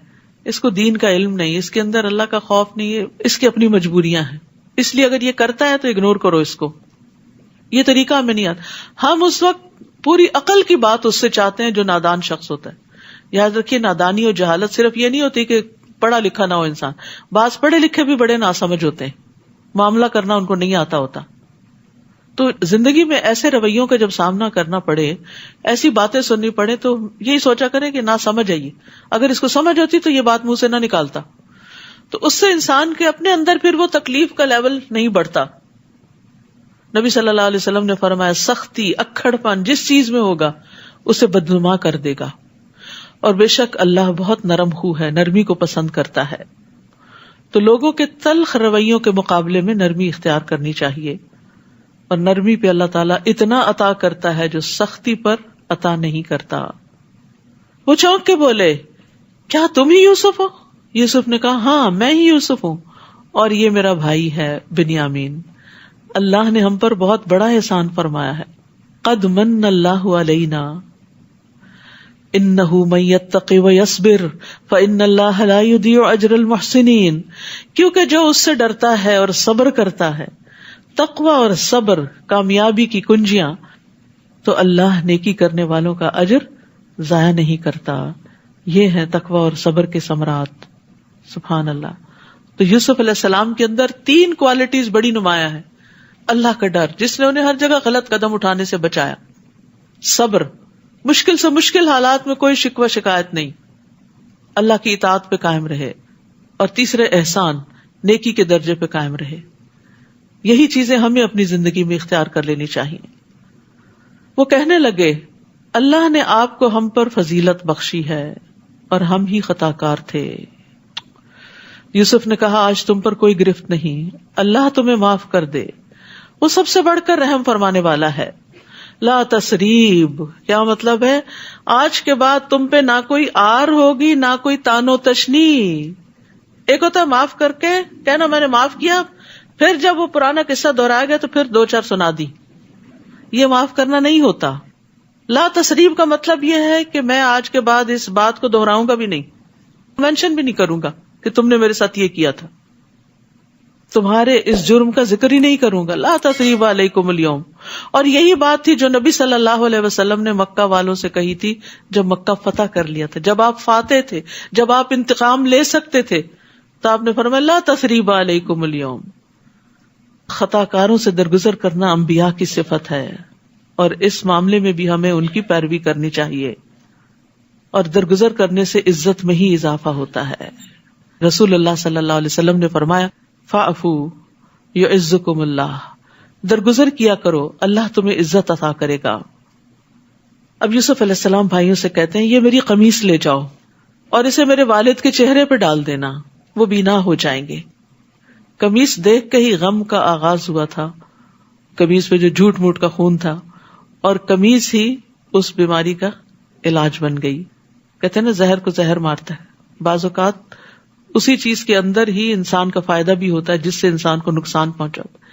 B: اس کو دین کا علم نہیں، اس کے اندر اللہ کا خوف نہیں ہے، اس کی اپنی مجبوریاں ہیں، اس لیے اگر یہ کرتا ہے تو اگنور کرو اس کو. یہ طریقہ ہمیں نہیں آتا. ہم اس وقت پوری عقل کی بات اس سے چاہتے ہیں جو نادان شخص ہوتا ہے. یاد رکھیے نادانی اور جہالت صرف یہ نہیں ہوتی کہ پڑھا لکھا نہ ہو انسان، بعض پڑھے لکھے بھی بڑے ناسمجھ ہوتے ہیں، معاملہ کرنا ان کو نہیں آتا ہوتا. تو زندگی میں ایسے رویوں کا جب سامنا کرنا پڑے، ایسی باتیں سننی پڑے تو یہی سوچا کریں کہ نہ سمجھ آئیے، اگر اس کو سمجھ ہوتی تو یہ بات منہ سے نہ نکالتا. تو اس سے انسان کے اپنے اندر پھر وہ تکلیف کا لیول نہیں بڑھتا. نبی صلی اللہ علیہ وسلم نے فرمایا سختی اکھڑ پن جس چیز میں ہوگا اسے بدنما کر دے گا، اور بے شک اللہ بہت نرم خو ہے، نرمی کو پسند کرتا ہے. تو لوگوں کے تلخ رویوں کے مقابلے میں نرمی اختیار کرنی چاہیے، اور نرمی پہ اللہ تعالیٰ اتنا عطا کرتا ہے جو سختی پر عطا نہیں کرتا۔ وہ چونک کے بولے، کیا تم ہی یوسف ہو؟ یوسف نے کہا، ہاں میں ہی یوسف ہوں، اور یہ میرا بھائی ہے بنیامین۔ اللہ نے ہم پر بہت بڑا احسان فرمایا ہے۔ قد من اللہ علینا انہ من یتق ویصبر فان اللہ لا یضیع اجر المحسنین، کیونکہ جو اس سے ڈرتا ہے اور صبر کرتا ہے، تقوی اور صبر کامیابی کی کنجیاں، تو اللہ نیکی کرنے والوں کا اجر ضائع نہیں کرتا۔ یہ ہے تقوی اور صبر کے ثمرات۔ سبحان اللہ۔ تو یوسف علیہ السلام کے اندر 3 کوالٹیز بڑی نمایاں ہیں۔ اللہ کا ڈر، جس نے انہیں ہر جگہ غلط قدم اٹھانے سے بچایا، صبر، مشکل سے مشکل حالات میں کوئی شکوہ شکایت نہیں، اللہ کی اطاعت پہ قائم رہے، اور تیسرے احسان، نیکی کے درجے پہ قائم رہے۔ یہی چیزیں ہمیں اپنی زندگی میں اختیار کر لینی چاہیے۔ وہ کہنے لگے، اللہ نے آپ کو ہم پر فضیلت بخشی ہے اور ہم ہی خطا کار تھے۔ یوسف نے کہا، آج تم پر کوئی گرفت نہیں، اللہ تمہیں معاف کر دے، وہ سب سے بڑھ کر رحم فرمانے والا ہے۔ لا تسریب، کیا مطلب ہے؟ آج کے بعد تم پہ نہ کوئی آر ہوگی نہ کوئی تانو تشنی۔ ایک ہوتا ہے معاف کر کے کہنا میں نے معاف کیا، پھر جب وہ پرانا قصہ دہرایا گیا تو پھر 2-4 سنا دی، یہ معاف کرنا نہیں ہوتا۔ لا تسریب کا مطلب یہ ہے کہ میں آج کے بعد اس بات کو دہراؤں گا بھی نہیں، مینشن بھی نہیں کروں گا کہ تم نے میرے ساتھ یہ کیا تھا، تمہارے اس جرم کا ذکر ہی نہیں کروں گا۔ لا تثریب علیکم اليوم۔ اور یہی بات تھی جو نبی صلی اللہ علیہ وسلم نے مکہ والوں سے کہی تھی جب مکہ فتح کر لیا تھا، جب آپ فاتح تھے، جب آپ انتقام لے سکتے تھے، تو آپ نے فرمایا لا تثریب علیکم اليوم۔ خطا کاروں سے درگزر کرنا انبیاء کی صفت ہے، اور اس معاملے میں بھی ہمیں ان کی پیروی کرنی چاہیے، اور درگزر کرنے سے عزت میں ہی اضافہ ہوتا ہے۔ رسول اللہ صلی اللہ علیہ وسلم نے فرمایا، فاعفوا یعزکم اللہ، درگزر کیا کرو، اللہ تمہیں عزت عطا کرے گا۔ اب یوسف علیہ السلام بھائیوں سے کہتے ہیں، یہ میری قمیص لے جاؤ اور اسے میرے والد کے چہرے پہ ڈال دینا، وہ بینا ہو جائیں گے۔ قمیص دیکھ کے ہی غم کا آغاز ہوا تھا، قمیص پہ جو جھوٹ موٹ کا خون تھا، اور قمیص ہی اس بیماری کا علاج بن گئی۔ کہتے ہیں نا زہر کو زہر مارتا ہے، بعض اوقات اسی چیز کے اندر ہی انسان کا فائدہ بھی ہوتا ہے جس سے انسان کو نقصان پہنچاتا ہے۔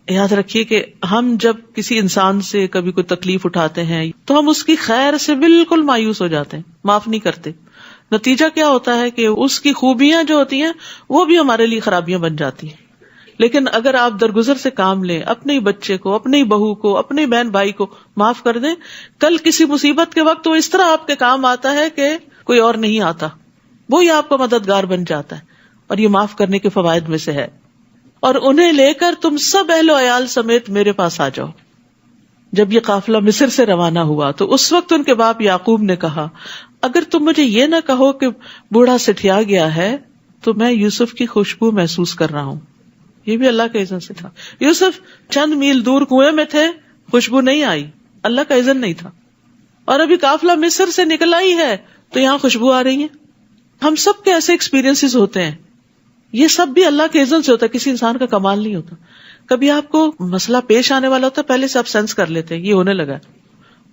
B: یاد رکھیے کہ ہم جب کسی انسان سے کبھی کوئی تکلیف اٹھاتے ہیں تو ہم اس کی خیر سے بالکل مایوس ہو جاتے ہیں، معاف نہیں کرتے۔ نتیجہ کیا ہوتا ہے کہ اس کی خوبیاں جو ہوتی ہیں وہ بھی ہمارے لیے خرابیاں بن جاتی ہیں۔ لیکن اگر آپ درگزر سے کام لیں، اپنے ہی بچے کو، اپنی بہو کو، اپنے بہن بھائی کو معاف کر دیں، کل کسی مصیبت کے وقت وہ اس طرح آپ کے کام آتا ہے کہ کوئی اور نہیں آتا، وہی آپ کا مددگار بن جاتا ہے۔ اور یہ معاف کرنے کے فوائد میں سے ہے۔ اور انہیں لے کر تم سب اہل و عیال سمیت میرے پاس آ جاؤ۔ جب یہ قافلہ مصر سے روانہ ہوا تو اس وقت ان کے باپ یعقوب نے کہا، اگر تم مجھے یہ نہ کہو کہ بوڑھا سٹھیا گیا ہے تو میں یوسف کی خوشبو محسوس کر رہا ہوں۔ یہ بھی اللہ کے اذن سے تھا۔ یوسف چند میل دور کنویں میں تھے، خوشبو نہیں آئی، اللہ کا اذن نہیں تھا۔ اور ابھی قافلہ مصر سے نکلا ہی ہے تو یہاں خوشبو آ رہی ہے۔ ہم سب کے ایسے ایکسپیرینس ہوتے ہیں، یہ سب بھی اللہ کے اذن سے ہوتا ہے، کسی انسان کا کمال نہیں ہوتا۔ کبھی آپ کو مسئلہ پیش آنے والا ہوتا ہے، پہلے سے آپ سینس کر لیتے ہیں یہ ہونے لگا ہے،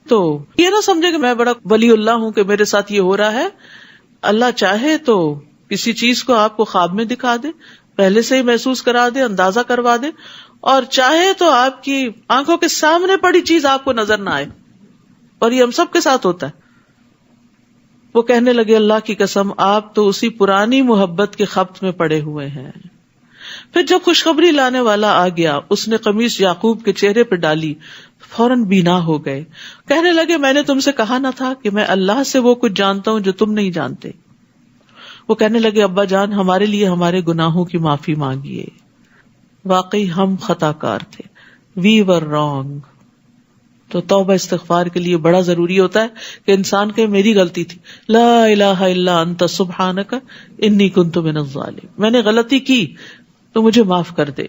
B: تو یہ نہ سمجھے کہ میں بڑا ولی اللہ ہوں کہ میرے ساتھ یہ ہو رہا ہے۔ اللہ چاہے تو کسی چیز کو آپ کو خواب میں دکھا دے، پہلے سے ہی محسوس کرا دے، اندازہ کروا دے، اور چاہے تو آپ کی آنکھوں کے سامنے پڑی چیز آپ کو نظر نہ آئے، اور یہ ہم سب کے ساتھ ہوتا ہے۔ وہ کہنے لگے، اللہ کی قسم آپ تو اسی پرانی محبت کے خبط میں پڑے ہوئے ہیں۔ پھر جب خوشخبری لانے والا آ گیا، اس نے قمیص یعقوب کے چہرے پہ ڈالی، فوراً بینا ہو گئے۔ کہنے لگے، میں نے تم سے کہا نہ تھا کہ میں اللہ سے وہ کچھ جانتا ہوں جو تم نہیں جانتے۔ وہ کہنے لگے، ابا جان ہمارے لیے ہمارے گناہوں کی معافی مانگیے، واقعی ہم خطا کار تھے، وی ور رانگ۔ تو توبہ استغفار کے لیے بڑا ضروری ہوتا ہے کہ انسان کہ میری غلطی تھی، لا الہ الا انت سبحانک انی کنت من الظالمین، میں نے غلطی کی تو مجھے معاف کر دے۔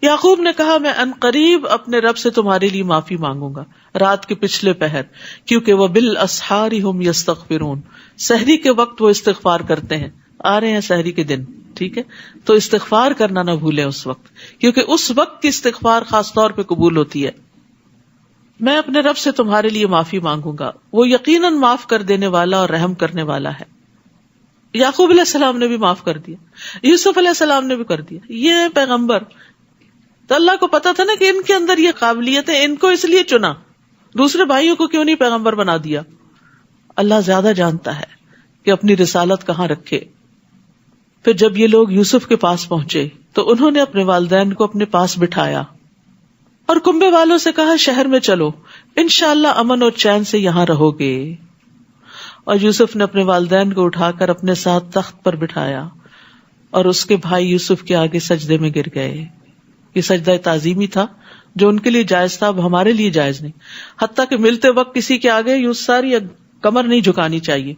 B: یعقوب نے کہا، میں ان قریب اپنے رب سے تمہارے لیے معافی مانگوں گا، رات کے پچھلے پہر، کیونکہ وہ بالاسحار ہم یستغفرون، سحری کے وقت وہ استغفار کرتے ہیں۔ آ رہے ہیں سحری کے دن، ٹھیک ہے، تو استغفار کرنا نہ بھولیں اس وقت، کیونکہ اس وقت کی استغفار خاص طور پہ قبول ہوتی ہے. میں اپنے رب سے تمہارے لیے معافی مانگوں گا، وہ یقیناً معاف کر دینے والا اور رحم کرنے والا ہے. یعقوب علیہ السلام نے بھی معاف کر دیا، یوسف علیہ السلام نے بھی کر دیا. یہ پیغمبر، تو اللہ کو پتا تھا نا کہ ان کے اندر یہ قابلیت ہے، ان کو اس لیے چنا. دوسرے بھائیوں کو کیوں نہیں پیغمبر بنا دیا؟ اللہ زیادہ جانتا ہے کہ اپنی رسالت کہاں رکھے. پھر جب یہ لوگ یوسف کے پاس پہنچے تو انہوں نے اپنے والدین کو اپنے پاس بٹھایا اور کنبے والوں سے کہا شہر میں چلو، انشاءاللہ امن اور چین سے یہاں رہو گے. اور یوسف نے اپنے والدین کو اٹھا کر اپنے ساتھ تخت پر بٹھایا اور اس کے بھائی یوسف کے آگے سجدے میں گر گئے. یہ سجدہ تعظیمی تھا جو ان کے لیے جائز تھا، اب ہمارے لیے جائز نہیں. حتیٰ کہ ملتے وقت کسی کے آگے یوں ساری کمر نہیں جھکانی چاہیے،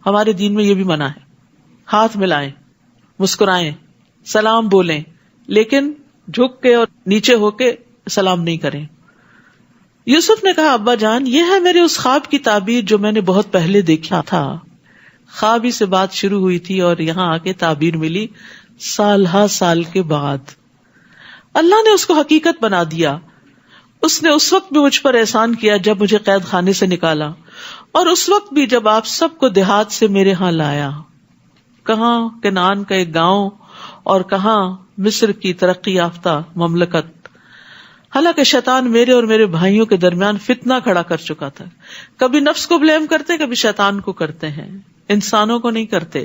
B: ہمارے دین میں یہ بھی منع ہے. ہاتھ ملائیں، مسکرائیں، سلام بولیں، لیکن جھک کے اور نیچے ہو کے سلام نہیں کریں. یوسف نے کہا ابا جان، یہ ہے میرے اس خواب کی تعبیر جو میں نے بہت پہلے دیکھا تھا. خواب ہی سے بات شروع ہوئی تھی اور یہاں آ کے تعبیر ملی سال ہا سال کے بعد. اللہ نے اس کو حقیقت بنا دیا. اس نے اس وقت بھی مجھ پر احسان کیا جب مجھے قید خانے سے نکالا، اور اس وقت بھی جب آپ سب کو دیہات سے میرے ہاں لایا. کہاں کنعان کا ایک گاؤں اور کہاں مصر کی ترقی یافتہ مملکت. حالانکہ شیطان میرے اور میرے بھائیوں کے درمیان فتنہ کھڑا کر چکا تھا. کبھی نفس کو بلیم کرتے، کبھی شیطان کو کرتے ہیں، انسانوں کو نہیں کرتے،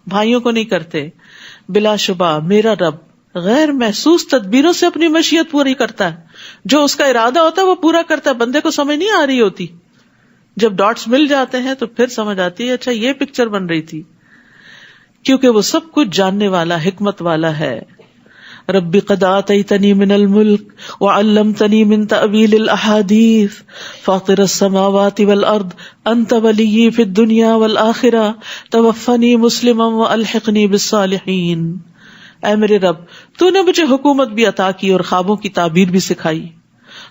B: بھائیوں کو نہیں کرتے. بلا شبہ میرا رب غیر محسوس تدبیروں سے اپنی مشیت پوری کرتا ہے. جو اس کا ارادہ ہوتا ہے وہ پورا کرتا ہے. بندے کو سمجھ نہیں آ رہی ہوتی، جب ڈاٹس مل جاتے ہیں تو پھر سمجھ آتی ہے اچھا یہ پکچر بن رہی تھی، کیونکہ وہ سب کچھ جاننے والا، حکمت والا ہے. رب قد آتیتنی من الملک وعلمتنی من تأویل الاحادیث فاطر السماوات والارض انت ولی فی الدنیا والآخرہ توفنی مسلما والحقنی بالصالحین. اے میرے رب، تو نے مجھے حکومت بھی عطا کی اور خوابوں کی تعبیر بھی سکھائی.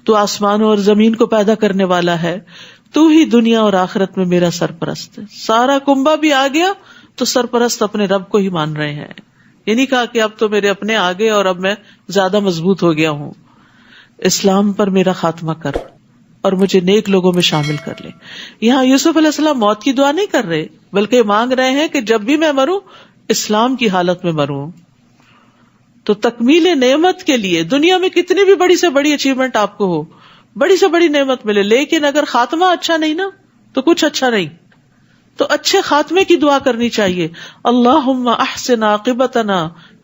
B: تو آسمانوں اور زمین کو پیدا کرنے والا ہے، تو ہی دنیا اور آخرت میں میرا سرپرست ہے. سارا کنبہ بھی آ گیا تو سرپرست اپنے رب کو ہی مان رہے ہیں. یہ نہیں کہا کہ اب تو میرے اپنے آگے اور اب میں زیادہ مضبوط ہو گیا ہوں. اسلام پر میرا خاتمہ کر اور مجھے نیک لوگوں میں شامل کر لے. یہاں یوسف علیہ السلام موت کی دعا نہیں کر رہے، بلکہ مانگ رہے ہیں کہ جب بھی میں مروں اسلام کی حالت میں مروں. تو تکمیل نعمت کے لیے دنیا میں کتنی بھی بڑی سے بڑی اچیومنٹ آپ کو ہو، بڑی سے بڑی نعمت ملے، لیکن اگر خاتمہ اچھا نہیں نا تو کچھ اچھا نہیں. تو اچھے خاتمے کی دعا کرنی چاہیے. اللہم احسن عاقبتنا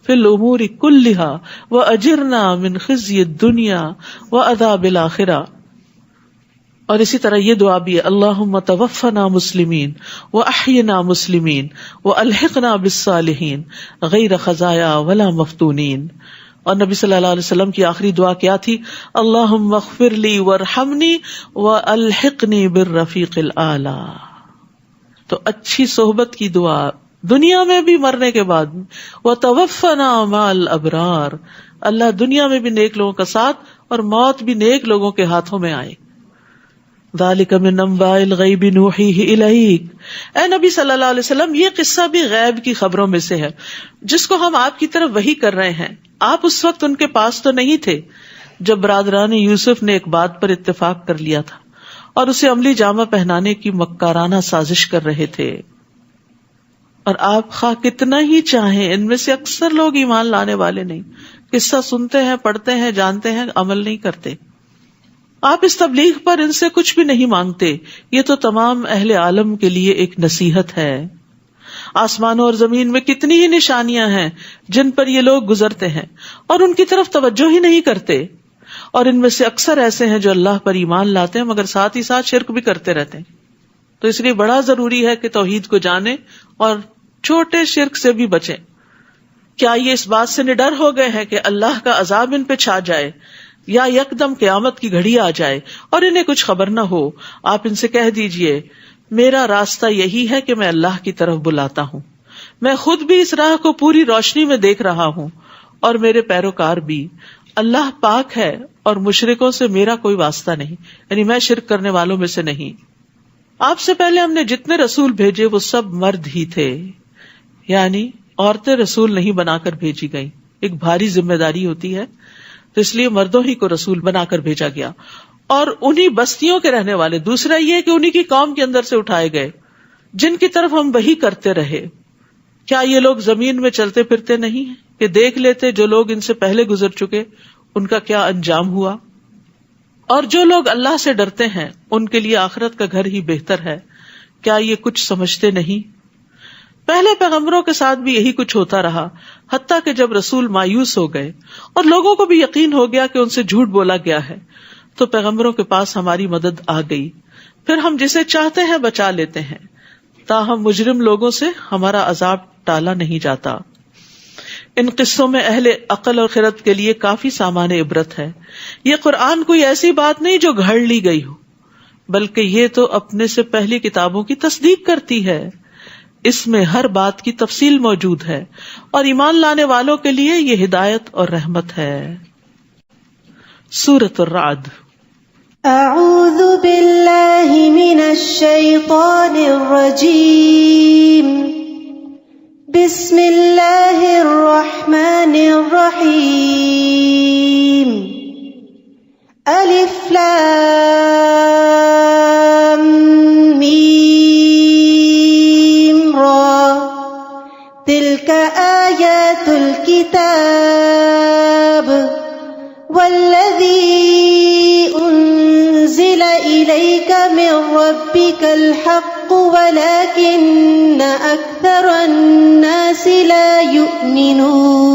B: فی الامور کلہا واجرنا من خزی الدنیا وعذاب الآخرہ. اور اسی طرح یہ دعا بھی ہے اللہم توفنا مسلمین واحینا مسلمین والحقنا بالصالحین غیر خزایا ولا مفتونین. اور نبی صلی اللہ علیہ وسلم کی آخری دعا کیا تھی؟ اللہم اغفر لی وارحمنی والحقنی بالرفیق الاعلی. تو اچھی صحبت کی دعا دنیا میں بھی، مرنے کے بعد. وَتَوَفَّنَا مَعَ الْأَبْرَارِ، اللہ دنیا میں بھی نیک لوگوں کا ساتھ اور موت بھی نیک لوگوں کے ہاتھوں میں آئے. ذَلِكَ مِنْ أَنْبَاءِ الْغَيْبِ نُوحِيهِ إِلَيْكَ. اے نبی صلی اللہ علیہ وسلم، یہ قصہ بھی غیب کی خبروں میں سے ہے جس کو ہم آپ کی طرف وحی کر رہے ہیں. آپ اس وقت ان کے پاس تو نہیں تھے جب برادران یوسف نے ایک بات پر اتفاق کر لیا تھا اور اسے عملی جامہ پہنانے کی مکارانہ سازش کر رہے تھے. اور آپ خواہ کتنا ہی چاہیں، ان میں سے اکثر لوگ ایمان لانے والے نہیں، قصہ سنتے ہیں، پڑھتے ہیں، جانتے ہیں، عمل نہیں کرتے. آپ اس تبلیغ پر ان سے کچھ بھی نہیں مانگتے. یہ تو تمام اہل عالم کے لیے ایک نصیحت ہے. آسمانوں اور زمین میں کتنی ہی نشانیاں ہیں جن پر یہ لوگ گزرتے ہیں اور ان کی طرف توجہ ہی نہیں کرتے. اور ان میں سے اکثر ایسے ہیں جو اللہ پر ایمان لاتے ہیں مگر ساتھ ہی ساتھ شرک بھی کرتے رہتے ہیں. تو اس لیے بڑا ضروری ہے کہ توحید کو جانیں اور چھوٹے شرک سے بھی بچیں. کیا یہ اس بات سے نڈر ہو گئے ہیں کہ اللہ کا عذاب ان پہ چھا جائے یا یکدم قیامت کی گھڑی آ جائے اور انہیں کچھ خبر نہ ہو؟ آپ ان سے کہہ دیجئے میرا راستہ یہی ہے کہ میں اللہ کی طرف بلاتا ہوں. میں خود بھی اس راہ کو پوری روشنی میں دیکھ رہا ہوں اور میرے پیروکار بھی. اللہ پاک ہے اور مشرکوں سے میرا کوئی واسطہ نہیں، یعنی میں شرک کرنے والوں میں سے نہیں. آپ سے پہلے ہم نے جتنے رسول بھیجے وہ سب مرد ہی تھے، یعنی عورتیں رسول نہیں بنا کر بھیجی گئیں. ایک بھاری ذمہ داری ہوتی ہے، تو اس لیے مردوں ہی کو رسول بنا کر بھیجا گیا، اور انہی بستیوں کے رہنے والے. دوسرا یہ کہ انہی کی قوم کے اندر سے اٹھائے گئے جن کی طرف ہم وحی کرتے رہے. کیا یہ لوگ زمین میں چلتے پھرتے نہیں ہیں کہ دیکھ لیتے جو لوگ ان سے پہلے گزر چکے ان کا کیا انجام ہوا؟ اور جو لوگ اللہ سے ڈرتے ہیں ان کے لیے آخرت کا گھر ہی بہتر ہے. کیا یہ کچھ سمجھتے نہیں؟ پہلے پیغمبروں کے ساتھ بھی یہی کچھ ہوتا رہا، حتیٰ کہ جب رسول مایوس ہو گئے اور لوگوں کو بھی یقین ہو گیا کہ ان سے جھوٹ بولا گیا ہے، تو پیغمبروں کے پاس ہماری مدد آ گئی. پھر ہم جسے چاہتے ہیں بچا لیتے ہیں، تاہم مجرم لوگوں سے ہمارا عذاب ٹالا نہیں جاتا. ان قصوں میں اہل عقل اور خرد کے لیے کافی سامان عبرت ہے. یہ قرآن کوئی ایسی بات نہیں جو گھڑ لی گئی ہو، بلکہ یہ تو اپنے سے پہلی کتابوں کی تصدیق کرتی ہے. اس میں ہر بات کی تفصیل موجود ہے، اور ایمان لانے والوں کے لیے یہ ہدایت اور رحمت ہے. سورۃ الرعد.
C: اعوذ باللہ من الشیطان الرجیم. بسم اللہ الرحمن الرحیم. الف لام میم را. تلک آیات الکتاب والذی انزل الیک من ربک الحق ولکن اکثر الناس لا یؤمنون.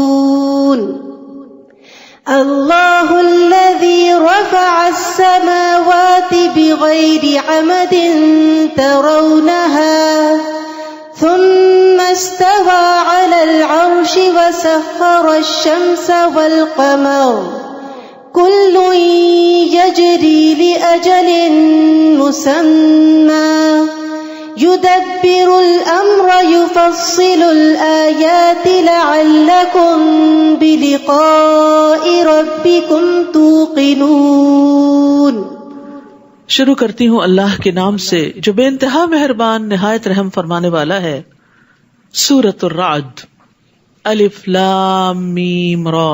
C: اللہ الذی رفع السماوات بغیر عمد ترونها ثم استوى على العرش وسخر الشمس والقمر كل يجري لأجل مسمى يدبر الأمر يفصل الآيات لعلكم بلقاء ربكم توقنون.
B: شروع کرتی ہوں اللہ کے نام سے جو بے انتہا مہربان نہایت رحم فرمانے والا ہے. سورۃ الرعد. الف لام میم را.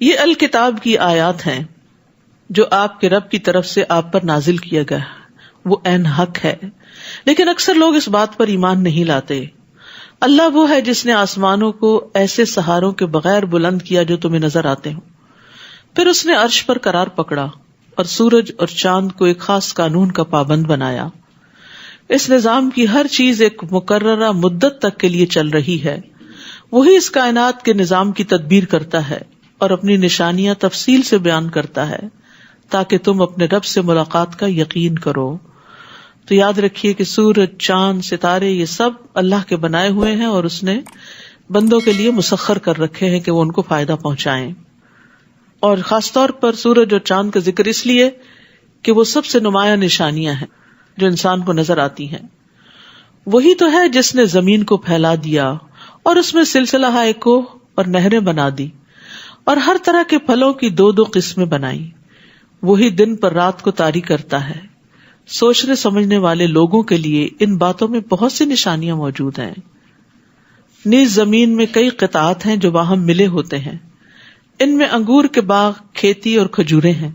B: یہ الکتاب کی آیات ہیں جو آپ کے رب کی طرف سے آپ پر نازل کیا گیا، وہ عین حق ہے، لیکن اکثر لوگ اس بات پر ایمان نہیں لاتے. اللہ وہ ہے جس نے آسمانوں کو ایسے سہاروں کے بغیر بلند کیا جو تمہیں نظر آتے ہوں، پھر اس نے عرش پر قرار پکڑا اور سورج اور چاند کو ایک خاص قانون کا پابند بنایا. اس نظام کی ہر چیز ایک مقررہ مدت تک کے لیے چل رہی ہے. وہی اس کائنات کے نظام کی تدبیر کرتا ہے اور اپنی نشانیاں تفصیل سے بیان کرتا ہے تاکہ تم اپنے رب سے ملاقات کا یقین کرو. تو یاد رکھیے کہ سورج، چاند، ستارے یہ سب اللہ کے بنائے ہوئے ہیں اور اس نے بندوں کے لیے مسخر کر رکھے ہیں کہ وہ ان کو فائدہ پہنچائیں. اور خاص طور پر سورج اور چاند کا ذکر اس لیے کہ وہ سب سے نمایاں نشانیاں ہیں جو انسان کو نظر آتی ہیں. وہی تو ہے جس نے زمین کو پھیلا دیا اور اس میں سلسلہ کوہ اور نہریں بنا دی اور ہر طرح کے پھلوں کی دو دو قسمیں بنائی. وہی دن پر رات کو طاری کرتا ہے. سوچنے سمجھنے والے لوگوں کے لیے ان باتوں میں بہت سی نشانیاں موجود ہیں. نیز زمین میں کئی قطعات ہیں جو باہم ملے ہوتے ہیں. ان میں انگور کے باغ، کھیتی اور کھجوریں ہیں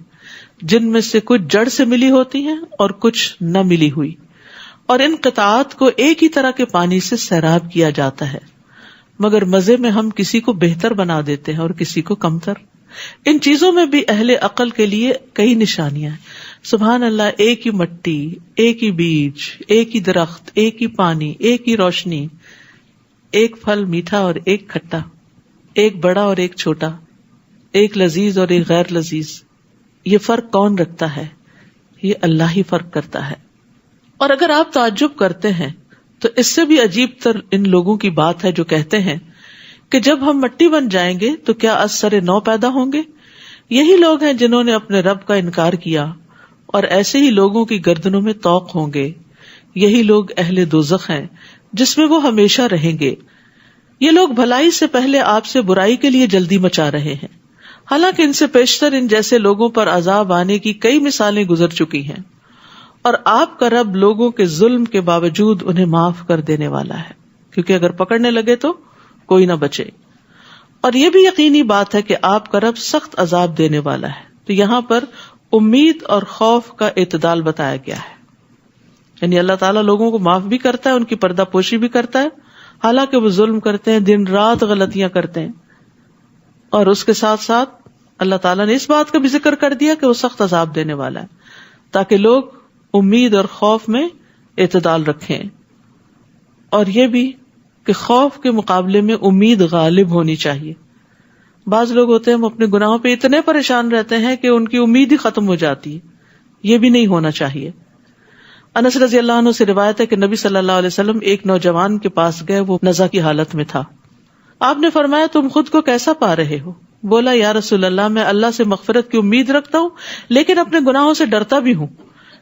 B: جن میں سے کچھ جڑ سے ملی ہوتی ہیں اور کچھ نہ ملی ہوئی، اور ان قطعات کو ایک ہی طرح کے پانی سے سیراب کیا جاتا ہے، مگر مزے میں ہم کسی کو بہتر بنا دیتے ہیں اور کسی کو کمتر. ان چیزوں میں بھی اہل عقل کے لیے کئی نشانیاں ہیں. سبحان اللہ، ایک ہی مٹی، ایک ہی بیج، ایک ہی درخت، ایک ہی پانی، ایک ہی روشنی، ایک پھل میٹھا اور ایک کھٹا، ایک بڑا اور ایک چھوٹا، ایک لذیذ اور ایک غیر لذیذ. یہ فرق کون رکھتا ہے؟ یہ اللہ ہی فرق کرتا ہے. اور اگر آپ تعجب کرتے ہیں تو اس سے بھی عجیب تر ان لوگوں کی بات ہے جو کہتے ہیں کہ جب ہم مٹی بن جائیں گے تو کیا از سر نو پیدا ہوں گے. یہی لوگ ہیں جنہوں نے اپنے رب کا انکار کیا، اور ایسے ہی لوگوں کی گردنوں میں طوق ہوں گے. یہی لوگ اہل دوزخ ہیں جس میں وہ ہمیشہ رہیں گے. یہ لوگ بھلائی سے پہلے آپ سے برائی کے لیے جلدی مچا رہے ہیں، حالانکہ ان سے پیشتر ان جیسے لوگوں پر عذاب آنے کی کئی مثالیں گزر چکی ہیں، اور آپ کا رب لوگوں کے ظلم کے باوجود انہیں معاف کر دینے والا ہے، کیونکہ اگر پکڑنے لگے تو کوئی نہ بچے. اور یہ بھی یقینی بات ہے کہ آپ کا رب سخت عذاب دینے والا ہے. تو یہاں پر امید اور خوف کا اعتدال بتایا گیا ہے. یعنی اللہ تعالیٰ لوگوں کو معاف بھی کرتا ہے, ان کی پردہ پوشی بھی کرتا ہے, حالانکہ وہ ظلم کرتے ہیں, دن رات غلطیاں کرتے ہیں. اور اس کے ساتھ ساتھ اللہ تعالیٰ نے اس بات کا بھی ذکر کر دیا کہ وہ سخت عذاب دینے والا ہے, تاکہ لوگ امید اور خوف میں اعتدال رکھیں. اور یہ بھی کہ خوف کے مقابلے میں امید غالب ہونی چاہیے. بعض لوگ ہوتے ہیں وہ اپنے گناہوں پہ اتنے پریشان رہتے ہیں کہ ان کی امید ہی ختم ہو جاتی ہے. یہ بھی نہیں ہونا چاہیے. انس رضی اللہ عنہ سے روایت ہے کہ نبی صلی اللہ علیہ وسلم ایک نوجوان کے پاس گئے, وہ نزع کی حالت میں تھا. آپ نے فرمایا تم خود کو کیسا پا رہے ہو؟ بولا یا رسول اللہ میں اللہ سے مغفرت کی امید رکھتا ہوں لیکن اپنے گناہوں سے ڈرتا بھی ہوں.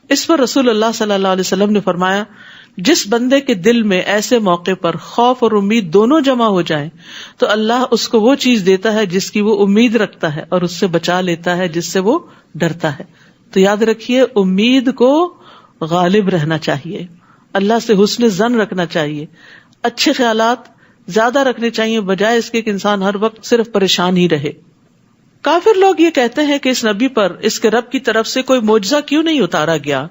B: اس پر رسول اللہ صلی اللہ علیہ وسلم نے فرمایا جس بندے کے دل میں ایسے موقع پر خوف اور امید دونوں جمع ہو جائیں تو اللہ اس کو وہ چیز دیتا ہے جس کی وہ امید رکھتا ہے اور اس سے بچا لیتا ہے جس سے وہ ڈرتا ہے. تو یاد رکھیے امید کو غالب رہنا چاہیے, اللہ سے حسن ظن رکھنا چاہیے, اچھے خیالات زیادہ رکھنے چاہیے بجائے اس کے کہ انسان ہر وقت صرف پریشان ہی رہے. کافر لوگ یہ کہتے ہیں کہ اس نبی پر اس کے رب کی طرف سے کوئی معجزہ کیوں نہیں اتارا گیا؟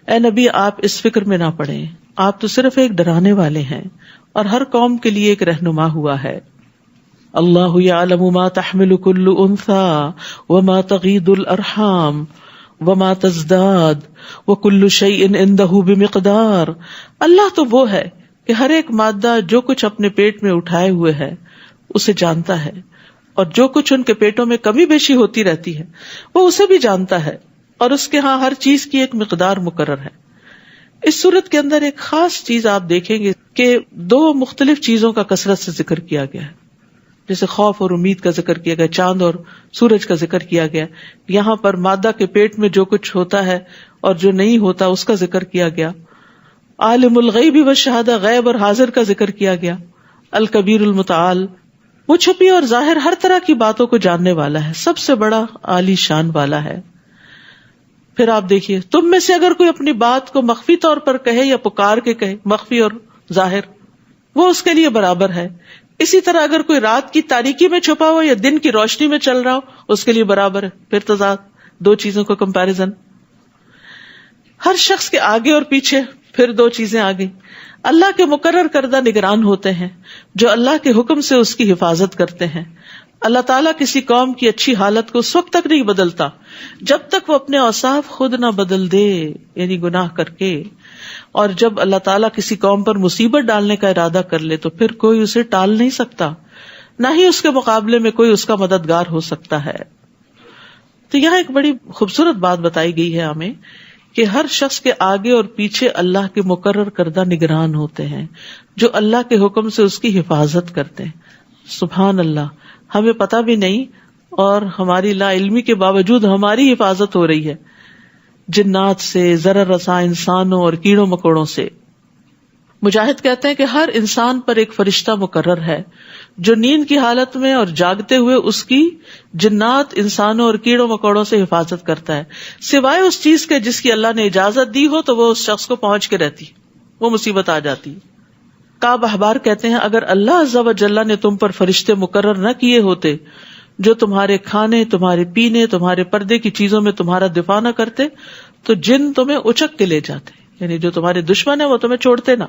B: اے نبی آپ اس فکر میں نہ پڑیں, آپ تو صرف ایک ڈرانے والے ہیں اور ہر قوم کے لیے ایک رہنما ہوا ہے. اللہ یعلم ما تحمل کل انثى وما تغیض الارحام وما تزداد وکل شیء عنده بمقدار. اللہ تو وہ ہے کہ ہر ایک مادہ جو کچھ اپنے پیٹ میں اٹھائے ہوئے ہے اسے جانتا ہے, اور جو کچھ ان کے پیٹوں میں کمی بیشی ہوتی رہتی ہے وہ اسے بھی جانتا ہے, اور اس کے ہاں ہر چیز کی ایک مقدار مقرر ہے. اس صورت کے اندر ایک خاص چیز آپ دیکھیں گے کہ دو مختلف چیزوں کا کثرت سے ذکر کیا گیا ہے. جیسے خوف اور امید کا ذکر کیا گیا, چاند اور سورج کا ذکر کیا گیا, یہاں پر مادہ کے پیٹ میں جو کچھ ہوتا ہے اور جو نہیں ہوتا اس کا ذکر کیا گیا. عالم الغیب والشہادہ, غیب اور حاضر کا ذکر کیا گیا. الکبیر المتعال, وہ چھپی اور ظاہر ہر طرح کی باتوں کو جاننے والا ہے, سب سے بڑا عالی شان والا ہے. پھر آپ دیکھیے تم میں سے اگر کوئی اپنی بات کو مخفی طور پر کہے یا پکار کے کہے, مخفی اور ظاہر, وہ اس کے لیے برابر ہے. اسی طرح اگر کوئی رات کی تاریکی میں چھپا ہو یا دن کی روشنی میں چل رہا ہو اس کے لیے برابر ہے. پھر تضاد, دو چیزوں کا کمپیریزن. ہر شخص کے آگے اور پیچھے پھر دو چیزیں آ گئی. اللہ کے مقرر کردہ نگران ہوتے ہیں جو اللہ کے حکم سے اس کی حفاظت کرتے ہیں. اللہ تعالیٰ کسی قوم کی اچھی حالت کو اس وقت تک نہیں بدلتا جب تک وہ اپنے اوصاف خود نہ بدل دے, یعنی گناہ کر کے. اور جب اللہ تعالیٰ کسی قوم پر مصیبت ڈالنے کا ارادہ کر لے تو پھر کوئی اسے ٹال نہیں سکتا, نہ ہی اس کے مقابلے میں کوئی اس کا مددگار ہو سکتا ہے. تو یہاں ایک بڑی خوبصورت بات بتائی گئی ہے ہمیں کہ ہر شخص کے آگے اور پیچھے اللہ کے مقرر کردہ نگران ہوتے ہیں جو اللہ کے حکم سے اس کی حفاظت کرتے ہیں. سبحان اللہ, ہمیں پتہ بھی نہیں اور ہماری لا علمی کے باوجود ہماری حفاظت ہو رہی ہے جنات سے, ضرر رساں انسانوں اور کیڑوں مکوڑوں سے. مجاہد کہتے ہیں کہ ہر انسان پر ایک فرشتہ مقرر ہے جو نیند کی حالت میں اور جاگتے ہوئے اس کی جنات, انسانوں اور کیڑوں مکوڑوں سے حفاظت کرتا ہے, سوائے اس چیز کے جس کی اللہ نے اجازت دی ہو تو وہ اس شخص کو پہنچ کے رہتی, وہ مصیبت آ جاتی. کعب احبار کہتے ہیں اگر اللہ عز و جل نے تم پر فرشتے مقرر نہ کیے ہوتے جو تمہارے کھانے, تمہارے پینے, تمہارے پردے کی چیزوں میں تمہارا دفاع نہ کرتے تو جن تمہیں اچک کے لے جاتے, یعنی جو تمہارے دشمن ہیں وہ تمہیں چھوڑتے نہ.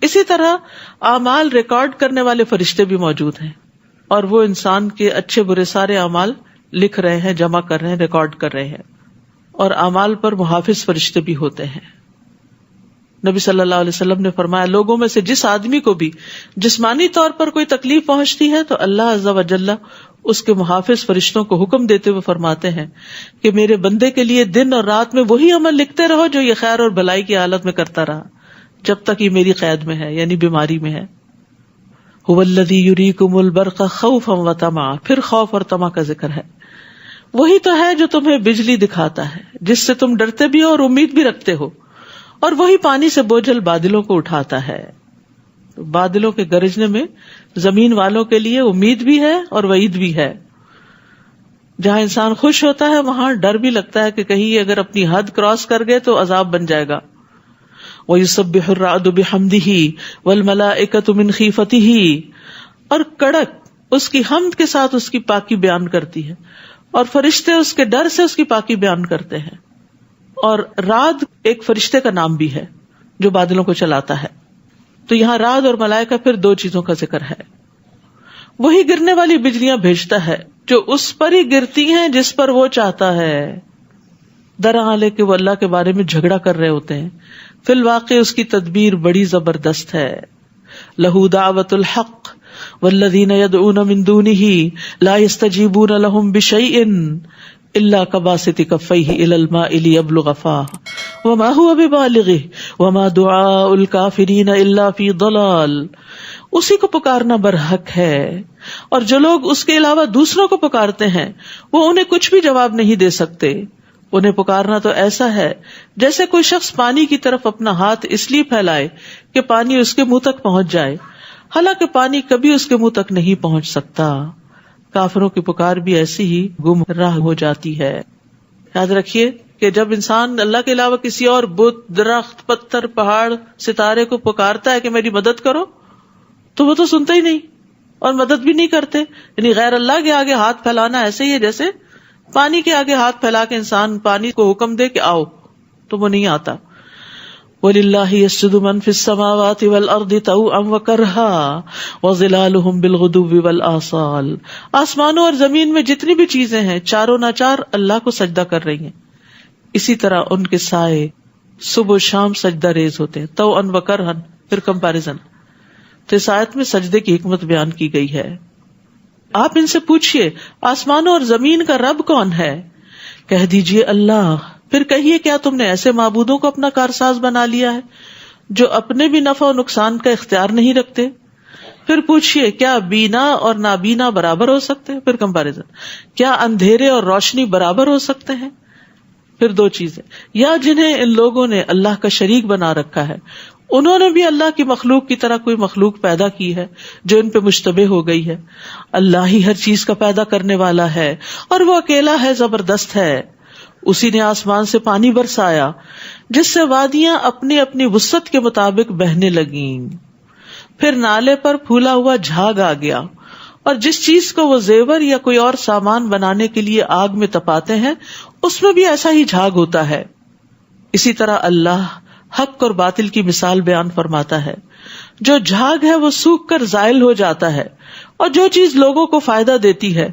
B: اسی طرح اعمال ریکارڈ کرنے والے فرشتے بھی موجود ہیں اور وہ انسان کے اچھے برے سارے اعمال لکھ رہے ہیں, جمع کر رہے ہیں, ریکارڈ کر رہے ہیں. اور اعمال پر محافظ فرشتے بھی ہوتے ہیں. نبی صلی اللہ علیہ وسلم نے فرمایا لوگوں میں سے جس آدمی کو بھی جسمانی طور پر کوئی تکلیف پہنچتی ہے تو اللہ عز و جل اس کے محافظ فرشتوں کو حکم دیتے ہوئے فرماتے ہیں کہ میرے بندے کے لیے دن اور رات میں وہی عمل لکھتے رہو جو یہ خیر اور بھلائی کی حالت میں کرتا رہا جب تک یہ میری قید میں ہے, یعنی بیماری میں ہے. هو الذی یریکم البرق خوفا وطمعا, پھر خوف اور طمع کا ذکر ہے. وہی تو ہے جو تمہیں بجلی دکھاتا ہے جس سے تم ڈرتے بھی ہو اور امید بھی رکھتے ہو, اور وہی پانی سے بوجھل بادلوں کو اٹھاتا ہے. بادلوں کے گرجنے میں زمین والوں کے لیے امید بھی ہے اور وعید بھی ہے. جہاں انسان خوش ہوتا ہے وہاں ڈر بھی لگتا ہے کہ کہیں اگر اپنی حد کراس کر گئے تو عذاب بن جائے گا. وَيُسَبِّحُ الرَّعْدُ بِحَمْدِهِ وَالْمَلَائِكَةُ مِنْ خِيفَتِهِ, اور کڑک اس کی حمد کے ساتھ اس کی پاکی بیان کرتی ہے، اور فرشتے اس کے ڈر سے اس کی پاکی بیان کرتے ہیں. اور رعد ایک فرشتے کا نام بھی ہے جو بادلوں کو چلاتا ہے. تو یہاں رعد اور ملائکہ پھر دو چیزوں کا ذکر ہے. وہی گرنے والی بجلیاں بھیجتا ہے جو اس پر ہی گرتی ہیں جس پر وہ چاہتا ہے. درحالے کہ وہ اللہ کے بارے میں جھگڑا کر رہے ہوتے ہیں، فی الواقع اس کی تدبیر بڑی زبردست ہے. لہو دعوت الحق والذین یدعون من دونہ لا یستجیبون لهم بشیء الا کباسط کفیہ الی الماء لیبلغ فاہ وما هو ببالغہ وما دعاء الکافرین الا فی ضلال. اسی کو پکارنا برحق ہے، اور جو لوگ اس کے علاوہ دوسروں کو پکارتے ہیں وہ انہیں کچھ بھی جواب نہیں دے سکتے. انہیں پکارنا تو ایسا ہے جیسے کوئی شخص پانی کی طرف اپنا ہاتھ اس لیے پھیلائے کہ پانی اس کے منہ تک پہنچ جائے، حالانکہ پانی کبھی اس کے منہ تک نہیں پہنچ سکتا. کافروں کی پکار بھی ایسی ہی گمراہ ہو جاتی ہے. یاد رکھیے کہ جب انسان اللہ کے علاوہ کسی اور بت، درخت، پتھر، پہاڑ، ستارے کو پکارتا ہے کہ میری مدد کرو، تو وہ تو سنتے ہی نہیں اور مدد بھی نہیں کرتے. یعنی غیر اللہ کے آگے ہاتھ پھیلانا ایسے ہی ہے جیسے پانی کے آگے ہاتھ پھیلا کے انسان پانی کو حکم دے کہ آؤ، تو وہ نہیں آتا. وَلِلَّهِ يَسْجُدُ مَن فِي السَّمَاوَاتِ وَالْأَرْضِ طَوْعًا وَكَرْهًا وَظِلَالُهُم بِالْغُدُوِّ وَالْآصَالِ. آسمانوں اور زمین میں جتنی بھی چیزیں ہیں چاروں ناچار اللہ کو سجدہ کر رہی ہیں. اسی طرح ان کے سائے صبح و شام سجدہ ریز ہوتے ہیں. طَوْعًا وَكَرْهًا پھر کمپیریزن. تو اس آیت میں سجدے کی حکمت بیان کی گئی ہے. آپ ان سے پوچھئے آسمانوں اور زمین کا رب کون ہے؟ کہہ دیجئے اللہ. پھر کہیے کیا تم نے ایسے معبودوں کو اپنا کارساز بنا لیا ہے جو اپنے بھی نفع و نقصان کا اختیار نہیں رکھتے؟ پھر پوچھئے کیا بینا اور نابینا برابر ہو سکتے ہیں؟ پھر کمپیریزن. کیا اندھیرے اور روشنی برابر ہو سکتے ہیں؟ پھر دو چیزیں. یا جنہیں ان لوگوں نے اللہ کا شریک بنا رکھا ہے انہوں نے بھی اللہ کی مخلوق کی طرح کوئی مخلوق پیدا کی ہے جو ان پہ مشتبہ ہو گئی ہے. اللہ ہی ہر چیز کا پیدا کرنے والا ہے اور وہ اکیلا ہے، زبردست ہے. اسی نے آسمان سے پانی برسایا جس سے وادیاں اپنی اپنی وسعت کے مطابق بہنے لگیں. پھر نالے پر پھولا ہوا جھاگ آ گیا، اور جس چیز کو وہ زیور یا کوئی اور سامان بنانے کے لیے آگ میں تپاتے ہیں اس میں بھی ایسا ہی جھاگ ہوتا ہے. اسی طرح اللہ حق اور باطل کی مثال بیان فرماتا ہے. جو جھاگ ہے وہ سوکھ کر زائل ہو جاتا ہے، اور جو چیز لوگوں کو فائدہ دیتی ہے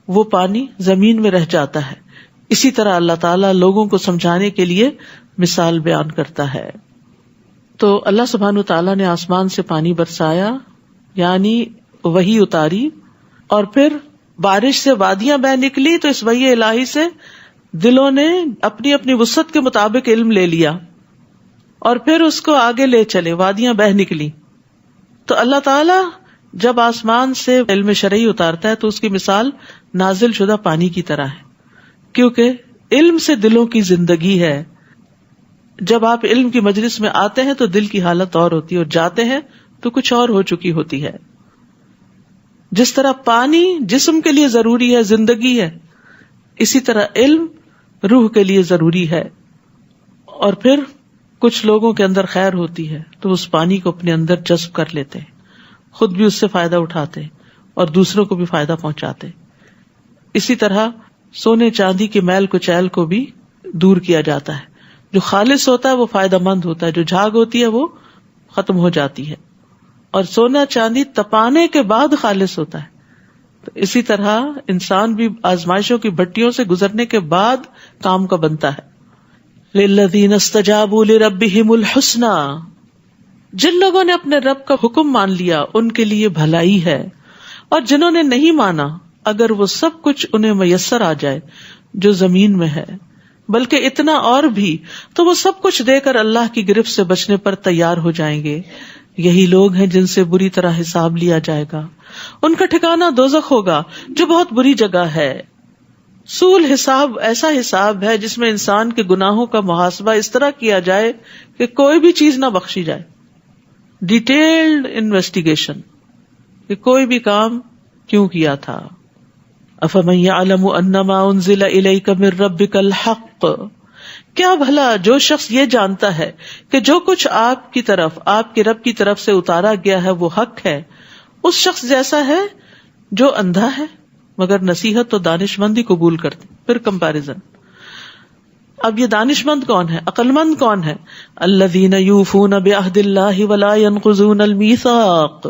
B: وہ پانی زمین میں رہ جاتا ہے. اسی طرح اللہ تعالیٰ لوگوں کو سمجھانے کے لیے مثال بیان کرتا ہے. تو اللہ سبحانہ تعالیٰ نے آسمان سے پانی برسایا، یعنی وحی اتاری، اور پھر بارش سے وادیاں بہ نکلی. تو اس وحی الہی سے دلوں نے اپنی اپنی وسعت کے مطابق علم لے لیا اور پھر اس کو آگے لے چلے، وادیاں بہ نکلی. تو اللہ تعالیٰ جب آسمان سے علم شرعی اتارتا ہے تو اس کی مثال نازل شدہ پانی کی طرح ہے، کیونکہ علم سے دلوں کی زندگی ہے. جب آپ علم کی مجلس میں آتے ہیں تو دل کی حالت اور ہوتی ہے، اور جاتے ہیں تو کچھ اور ہو چکی ہوتی ہے. جس طرح پانی جسم کے لیے ضروری ہے، زندگی ہے، اسی طرح علم روح کے لیے ضروری ہے. اور پھر کچھ لوگوں کے اندر خیر ہوتی ہے تو اس پانی کو اپنے اندر جذب کر لیتے ہیں، خود بھی اس سے فائدہ اٹھاتے ہیں اور دوسروں کو بھی فائدہ پہنچاتے. اسی طرح سونے چاندی کے میل کچیل کو بھی دور کیا جاتا ہے. جو خالص ہوتا ہے وہ فائدہ مند ہوتا ہے، جو جھاگ ہوتی ہے وہ ختم ہو جاتی ہے. اور سونا چاندی تپانے کے بعد خالص ہوتا ہے. تو اسی طرح انسان بھی آزمائشوں کی بھٹیوں سے گزرنے کے بعد کام کا بنتا ہے. للذین استجابوا لربہم الحسنی، جن لوگوں نے اپنے رب کا حکم مان لیا ان کے لیے بھلائی ہے، اور جنہوں نے نہیں مانا اگر وہ سب کچھ انہیں میسر آ جائے جو زمین میں ہے، بلکہ اتنا اور بھی تو وہ سب کچھ دے کر اللہ کی گرفت سے بچنے پر تیار ہو جائیں گے. یہی لوگ ہیں جن سے بری طرح حساب لیا جائے گا. ان کا ٹھکانہ دوزخ ہوگا جو بہت بری جگہ ہے. سول حساب ایسا حساب ہے جس میں انسان کے گناہوں کا محاسبہ اس طرح کیا جائے کہ کوئی بھی چیز نہ بخشی جائے. ڈیٹیلڈ انویسٹیگیشن کہ کوئی بھی کام کیوں کیا تھا. افمن یعلم انما انزل الیک من ربک الحق، کیا بھلا جو شخص یہ جانتا ہے کہ جو کچھ آپ کی طرف، آپ کے رب کی طرف سے اتارا گیا ہے وہ حق ہے. اس شخص جیسا ہے جو اندھا ہے مگر نصیحت تو دانش مند ہی قبول کرتے. پھر کمپیرزن. اب یہ دانش مند کون ہے, عقل مند کون ہے؟ الذین یوفون بعہد اللہ ولا ینقضون المیثاق,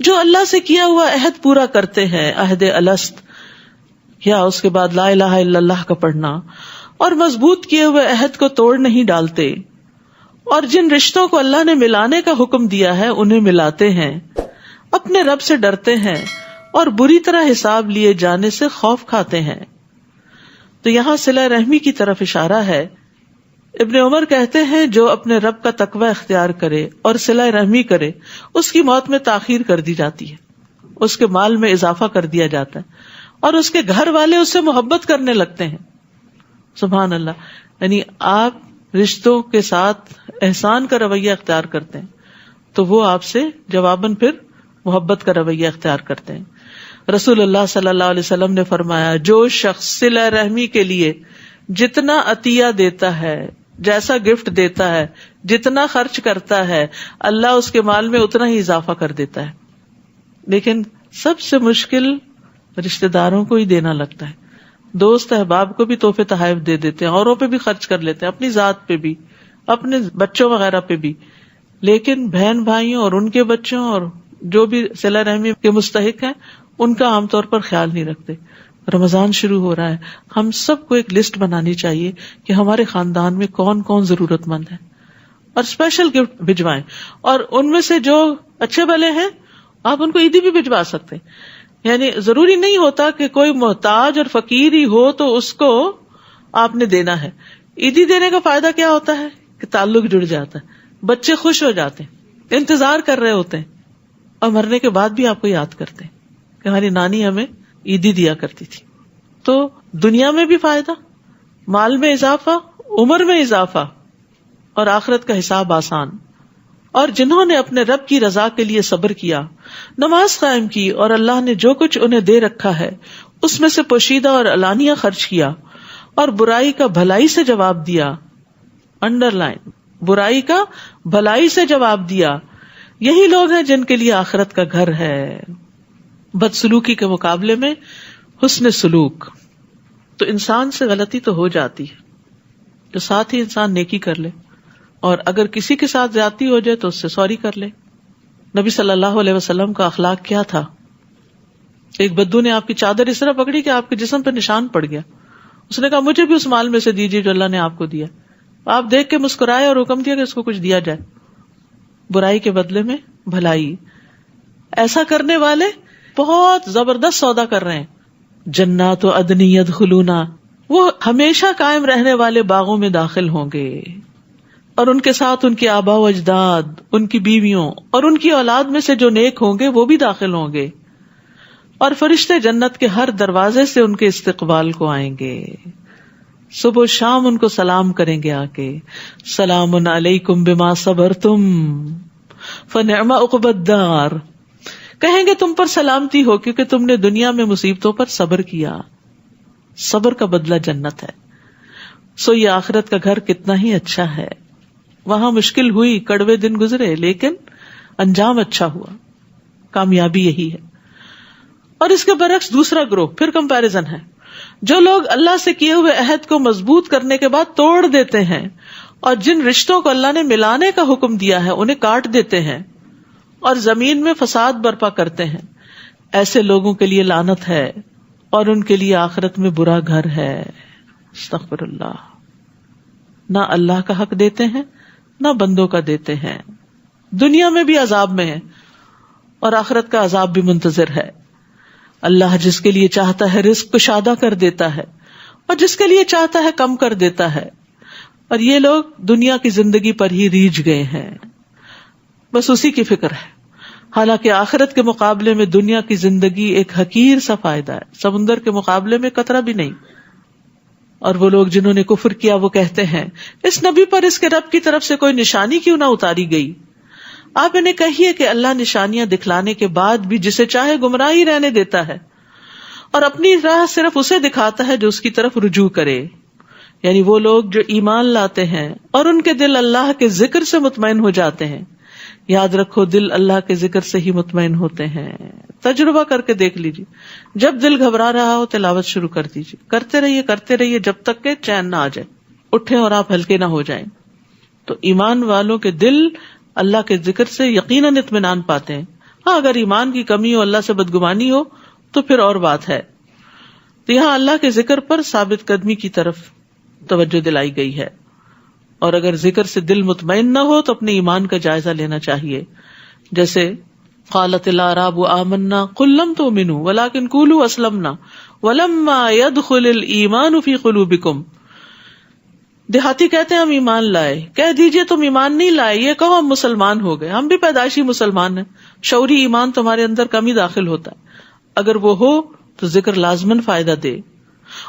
B: جو اللہ سے کیا ہوا عہد پورا کرتے ہیں, عہد الست یا اس کے بعد لا الہ الا اللہ کا پڑھنا, اور مضبوط کیے ہوئے عہد کو توڑ نہیں ڈالتے, اور جن رشتوں کو اللہ نے ملانے کا حکم دیا ہے انہیں ملاتے ہیں, اپنے رب سے ڈرتے ہیں اور بری طرح حساب لیے جانے سے خوف کھاتے ہیں. تو یہاں صلہ رحمی کی طرف اشارہ ہے. ابن عمر کہتے ہیں جو اپنے رب کا تقوی اختیار کرے اور صلہ رحمی کرے اس کی موت میں تاخیر کر دی جاتی ہے, اس کے مال میں اضافہ کر دیا جاتا ہے, اور اس کے گھر والے اس سے محبت کرنے لگتے ہیں. سبحان اللہ. یعنی آپ رشتوں کے ساتھ احسان کا رویہ اختیار کرتے ہیں تو وہ آپ سے جواباً پھر محبت کا رویہ اختیار کرتے ہیں. رسول اللہ صلی اللہ علیہ وسلم نے فرمایا جو شخص صلہ رحمی کے لیے جتنا عطیہ دیتا ہے, جیسا گفٹ دیتا ہے, جتنا خرچ کرتا ہے, اللہ اس کے مال میں اتنا ہی اضافہ کر دیتا ہے. لیکن سب سے مشکل رشتہ داروں کو ہی دینا لگتا ہے. دوست احباب کو بھی تحفے تحائف دے دیتے ہیں, اوروں پہ بھی خرچ کر لیتے ہیں, اپنی ذات پہ بھی, اپنے بچوں وغیرہ پہ بھی, لیکن بہن بھائیوں اور ان کے بچوں اور جو بھی صلہ رحمی کے مستحق ہیں ان کا عام طور پر خیال نہیں رکھتے. رمضان شروع ہو رہا ہے, ہم سب کو ایک لسٹ بنانی چاہیے کہ ہمارے خاندان میں کون کون ضرورت مند ہے, اور اسپیشل گفٹ بھجوائیں. اور ان میں سے جو اچھے بھلے ہیں آپ ان کو عیدی بھی بھجوا سکتے ہیں. یعنی ضروری نہیں ہوتا کہ کوئی محتاج اور فقیر ہی ہو تو اس کو آپ نے دینا ہے. عیدی دینے کا فائدہ کیا ہوتا ہے کہ تعلق جڑ جاتا ہے, بچے خوش ہو جاتے ہیں, انتظار کر رہے ہوتے ہیں, اور مرنے کے بعد بھی آپ کو یاد کرتے ہیں کہ ہماری نانی ہمیں عیدی دیا کرتی تھی. تو دنیا میں بھی فائدہ, مال میں اضافہ, عمر میں اضافہ, اور آخرت کا حساب آسان. اور جنہوں نے اپنے رب کی رضا کے لیے صبر کیا, نماز قائم کی, اور اللہ نے جو کچھ انہیں دے رکھا ہے اس میں سے پوشیدہ اور علانیہ خرچ کیا, اور برائی کا بھلائی سے جواب دیا, انڈر لائن, برائی کا بھلائی سے جواب دیا, یہی لوگ ہیں جن کے لیے آخرت کا گھر ہے. بدسلوکی کے مقابلے میں حسن سلوک. تو انسان سے غلطی تو ہو جاتی ہے, تو ساتھ ہی انسان نیکی کر لے, اور اگر کسی کے ساتھ زیادتی ہو جائے تو اس سے سوری کر لے. نبی صلی اللہ علیہ وسلم کا اخلاق کیا تھا؟ ایک بدو نے آپ کی چادر اس طرح پکڑی کہ آپ کے جسم پہ نشان پڑ گیا. اس نے کہا مجھے بھی اس مال میں سے دیجیے جو اللہ نے آپ کو دیا. آپ دیکھ کے مسکرائے اور حکم دیا کہ اس کو کچھ دیا جائے. برائی کے بدلے میں بھلائی. ایسا کرنے والے بہت زبردست سودا کر رہے ہیں. جنات عدن یدخلونہا, وہ ہمیشہ قائم رہنے والے باغوں میں داخل ہوں گے, اور ان کے ساتھ ان کے آبا و اجداد, ان کی بیویوں اور ان کی اولاد میں سے جو نیک ہوں گے وہ بھی داخل ہوں گے, اور فرشتے جنت کے ہر دروازے سے ان کے استقبال کو آئیں گے. صبح و شام ان کو سلام کریں گے آ کے, سلام علیکم بما صبرتم فنعم عقبی الدار. کہیں گے تم پر سلامتی ہو کیونکہ تم نے دنیا میں مصیبتوں پر صبر کیا. صبر کا بدلہ جنت ہے. سو یہ آخرت کا گھر کتنا ہی اچھا ہے. وہاں مشکل ہوئی, کڑوے دن گزرے, لیکن انجام اچھا ہوا. کامیابی یہی ہے. اور اس کے برعکس دوسرا گروہ, پھر کمپیرزن ہے, جو لوگ اللہ سے کیے ہوئے عہد کو مضبوط کرنے کے بعد توڑ دیتے ہیں, اور جن رشتوں کو اللہ نے ملانے کا حکم دیا ہے انہیں کاٹ دیتے ہیں, اور زمین میں فساد برپا کرتے ہیں. ایسے لوگوں کے لیے لعنت ہے, اور ان کے لیے آخرت میں برا گھر ہے. استغفر اللہ. نہ اللہ کا حق دیتے ہیں نہ بندوں کا دیتے ہیں. دنیا میں بھی عذاب میں ہے, اور آخرت کا عذاب بھی منتظر ہے. اللہ جس کے لیے چاہتا ہے رزق کشادہ کر دیتا ہے, اور جس کے لیے چاہتا ہے کم کر دیتا ہے. اور یہ لوگ دنیا کی زندگی پر ہی ریجھ گئے ہیں, بس اسی کی فکر ہے. حالانکہ آخرت کے مقابلے میں دنیا کی زندگی ایک حقیر سا فائدہ ہے, سمندر کے مقابلے میں قطرہ بھی نہیں. اور وہ لوگ جنہوں نے کفر کیا وہ کہتے ہیں اس نبی پر اس کے رب کی طرف سے کوئی نشانی کیوں نہ اتاری گئی. آپ انہیں کہیے کہ اللہ نشانیاں دکھلانے کے بعد بھی جسے چاہے گمراہ ہی رہنے دیتا ہے, اور اپنی راہ صرف اسے دکھاتا ہے جو اس کی طرف رجوع کرے. یعنی وہ لوگ جو ایمان لاتے ہیں اور ان کے دل اللہ کے ذکر سے مطمئن ہو جاتے ہیں, یاد رکھو دل اللہ کے ذکر سے ہی مطمئن ہوتے ہیں. تجربہ کر کے دیکھ لیجیے, جب دل گھبرا رہا ہو تلاوت شروع کر دیجیے, کرتے رہیے جب تک کہ چین نہ آ جائے, اٹھیں اور آپ ہلکے نہ ہو جائیں. تو ایمان والوں کے دل اللہ کے ذکر سے یقیناً اطمینان پاتے ہیں. ہاں اگر ایمان کی کمی ہو, اللہ سے بدگمانی ہو تو پھر اور بات ہے. تو یہاں اللہ کے ذکر پر ثابت قدمی کی طرف توجہ دلائی گئی ہے. اور اگر ذکر سے دل مطمئن نہ ہو تو اپنے ایمان کا جائزہ لینا چاہیے. جیسے قالت الاعراب آمنا قل لم تؤمنوا ولکن قولوا اسلمنا ولما يدخل الایمان فی قلوبکم. دیہاتی کہتے ہیں ہم ایمان لائے, کہہ دیجئے تم ایمان نہیں لائے, یہ کہو ہم مسلمان ہو گئے. ہم بھی پیدائشی مسلمان ہیں, شعوری ایمان تمہارے اندر کم ہی داخل ہوتا ہے. اگر وہ ہو تو ذکر لازماً فائدہ دے,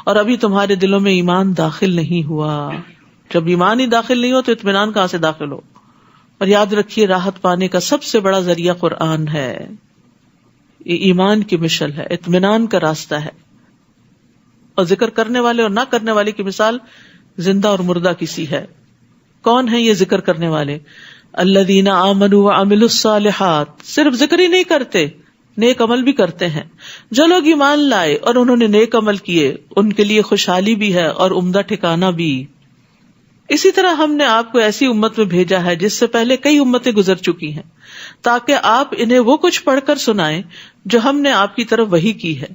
B: اور ابھی تمہارے دلوں میں ایمان داخل نہیں ہوا. جب ایمان ہی داخل نہیں ہو تو اطمینان کہاں سے داخل ہو. اور یاد رکھیے راحت پانے کا سب سے بڑا ذریعہ قرآن ہے. یہ ایمان کی مشل ہے, اطمینان کا راستہ ہے. اور ذکر کرنے والے اور نہ کرنے والے کی مثال زندہ اور مردہ کسی ہے. کون ہے یہ ذکر کرنے والے؟ الذین آمنوا وعملوا الصالحات. صرف ذکر ہی نہیں کرتے, نیک عمل بھی کرتے ہیں. جو لوگ ایمان لائے اور انہوں نے نیک عمل کیے ان کے لیے خوشحالی بھی ہے اور عمدہ ٹھکانہ بھی. اسی طرح ہم نے آپ کو ایسی امت میں بھیجا ہے جس سے پہلے کئی امتیں گزر چکی ہیں, تاکہ آپ انہیں وہ کچھ پڑھ کر سنائیں جو ہم نے آپ کی طرف وحی کی ہے,